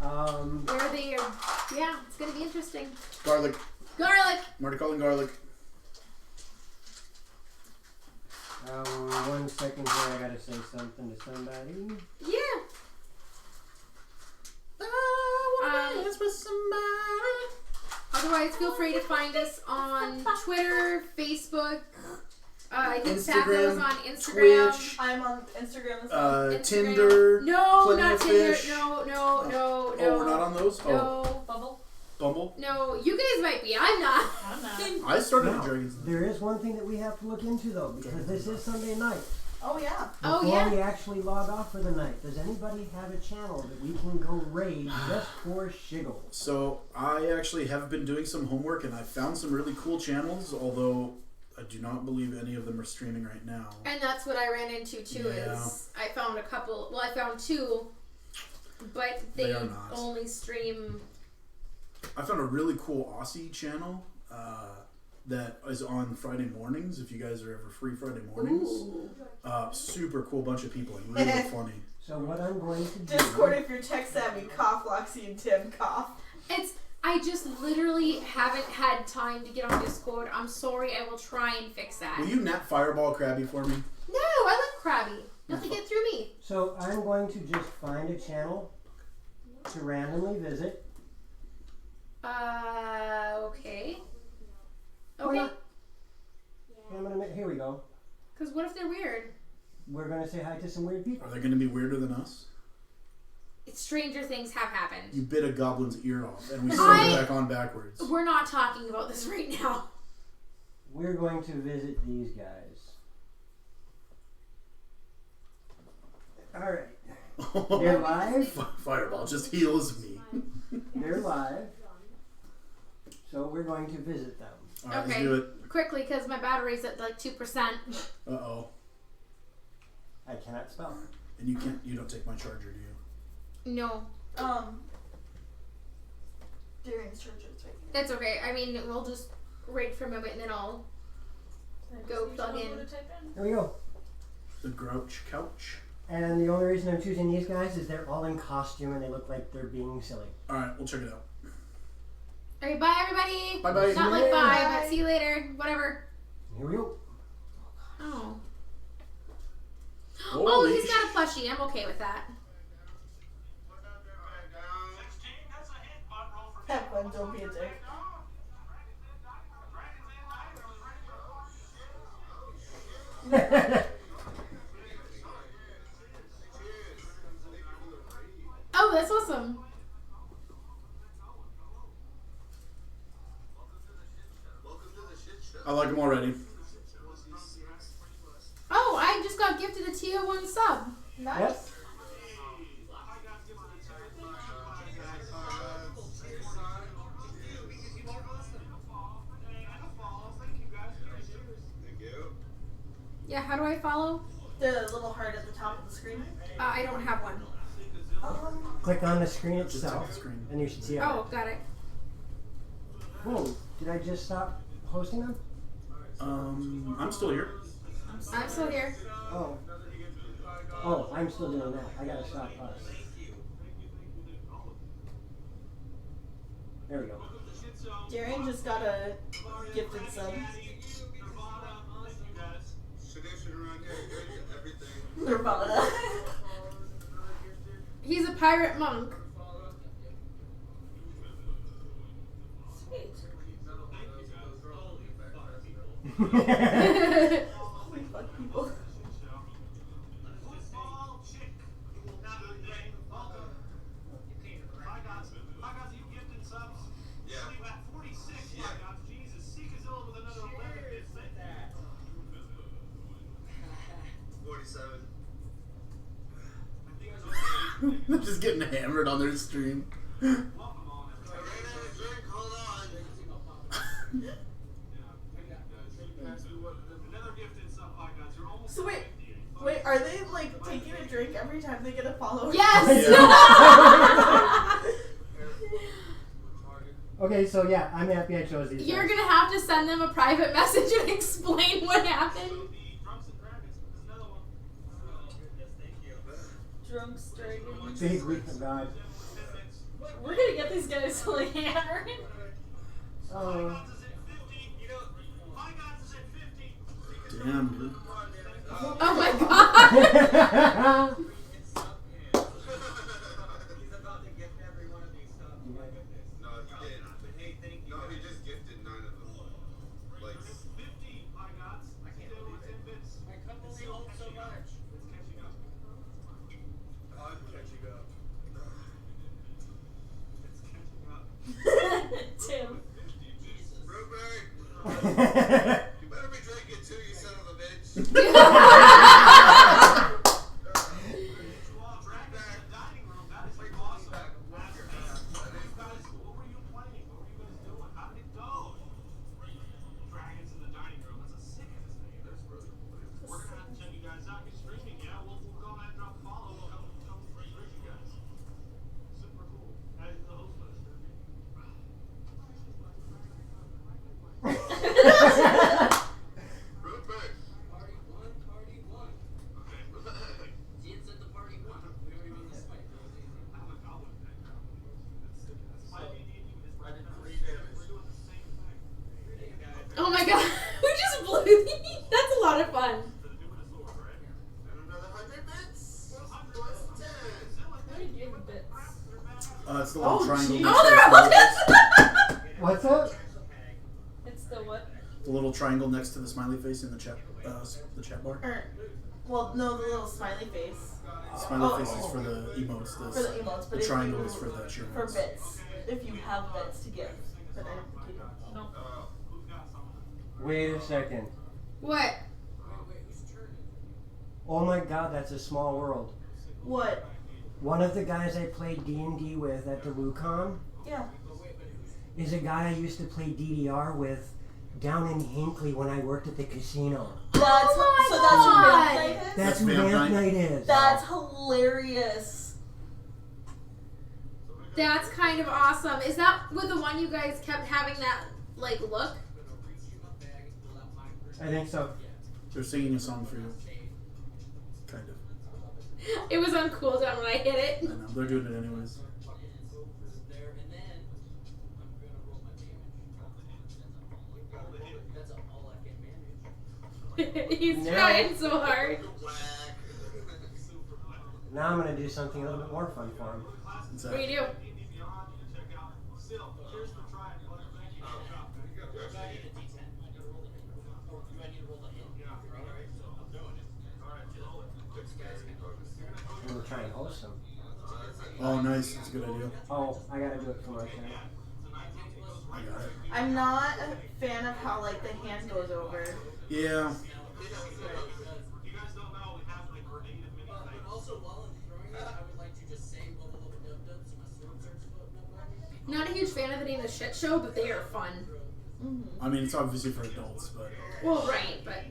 Where they are, yeah, it's gonna be interesting. Garlic. Garlic. Marty calling garlic. 1 second here, I gotta say something to somebody. Yeah. Otherwise, feel free to find us on Twitter, Facebook. I think Taco's Instagram, on Instagram. Twitch, I'm on Instagram as well. Instagram. Tinder. No, Plenty not of Tinder. Fish. No. Oh, we're not on those? Oh, No, Bubble. Bumble. no. You guys might be. I'm not. I'm not. I started Now, a Dragon's Den. there is one thing that we have to look into though, because this is Sunday night. Oh yeah. Oh, Before yeah. we actually log off for the night, does anybody have a channel that we can go raid just for shiggles? So I actually have been doing some homework, and I found some really cool channels, although I do not believe any of them are streaming right now. And that's what I ran into too. Yeah. Is I found a couple. Well, I found two, but they are not. only stream. I found a really cool Aussie channel that is on Friday mornings. If you guys are ever free Friday mornings, Ooh. super cool bunch of people and really funny. So what I'm going to do... Discord, if you're tech savvy, cough, Loxy and Tim, cough. It's. I just literally haven't had time to get on Discord. I'm sorry. I will try and fix that. Will you nap Fireball Krabby for me? No, I like Krabby. Nothing get through me. So I'm going to just find a channel to randomly visit. Okay. Why Okay. not? I'm gonna here we go. Because what if they're weird? We're gonna say hi to some weird people. Are they going to be weirder than us? Stranger things have happened. You bit a goblin's ear off, and we sewed it back on backwards. We're not talking about this right now. We're going to visit these guys. Alright. They're live. Fireball just heals me. They're live. So we're going to visit them. Alright, Okay. let's do it. Quickly, because my battery's at like 2%. Uh-oh. I cannot spell. And you don't take my charger, do you? No. Darian's charger is right here. That's okay. I mean, we'll just wait for a moment and then I'll go plug in. There we go. The Grouch Couch. And the only reason I'm choosing these guys is they're all in costume and they look like they're being silly. Alright, we'll check it out. Okay, bye everybody. Bye-bye. Not like bye, but see you later. Whatever. Here we go. Oh. Holy Oh, he's got a plushie. I'm okay with that. Have fun, don't be a dick. Oh, that's awesome. I like them already. Oh, I just got gifted a tier 1 sub. Nice. Yep. Yeah, how do I follow? The little heart at the top of the screen. I don't have one. Click on the screen Just itself take the screen. and you should see it. Oh, got it. Whoa, did I just stop hosting them? I'm still here. I'm still here. Oh. Oh, I'm still doing that. I gotta stop us. There we go. Darian just got a gifted sub. Nirvana. He's a pirate monk. Sweet. Oh We fuck people. They're just getting hammered on their stream. So wait, are they like taking a drink every time they get a follower? Yes! Okay, so yeah, I'm happy I chose these You're guys. gonna have to send them a private message and explain what happened. Drunks, dragons. Big week of God. We're gonna get these guys fully hammered. Oh. Damn, dude. Oh my god! Tim. You better be drinking too, you son of a bitch. What's up? It's the what? The little triangle next to the smiley face in the chat bar. Well, no, the little smiley face. The smiley face is for the emotes. For the emotes, but The triangle is for the cheer for notes. bits. If you have bits to give. But I don't think you do. No. Wait a second. What? Oh my god, that's a small world. What? One of the guys I played D&D with at the WooCon Yeah. is a guy I used to play DDR with down in Hinckley when I worked at the casino. That's Oh my so that's God. what Vamp Night is? That's who Vamp Vamp Night? Night is. That's hilarious. That's kind of awesome. Is that with the one you guys kept having that like look? I think so. They're singing a song for you. Kind of. It was on cooldown when I hit I know. They're doing it anyways. it. He's No. trying so hard. Now I'm going to do something a little bit more fun for him. What's What do that? you do? I'm going to try and host him. Oh, nice. That's a good idea. Oh, I got to do it for my channel. I got it. I'm not a fan of how like the hand goes over. Yeah. Not a huge fan of the name of the shit show, but they are fun. I mean, it's obviously for adults, but Well, right, but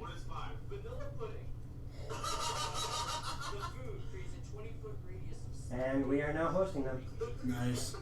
And we are now hosting them. nice.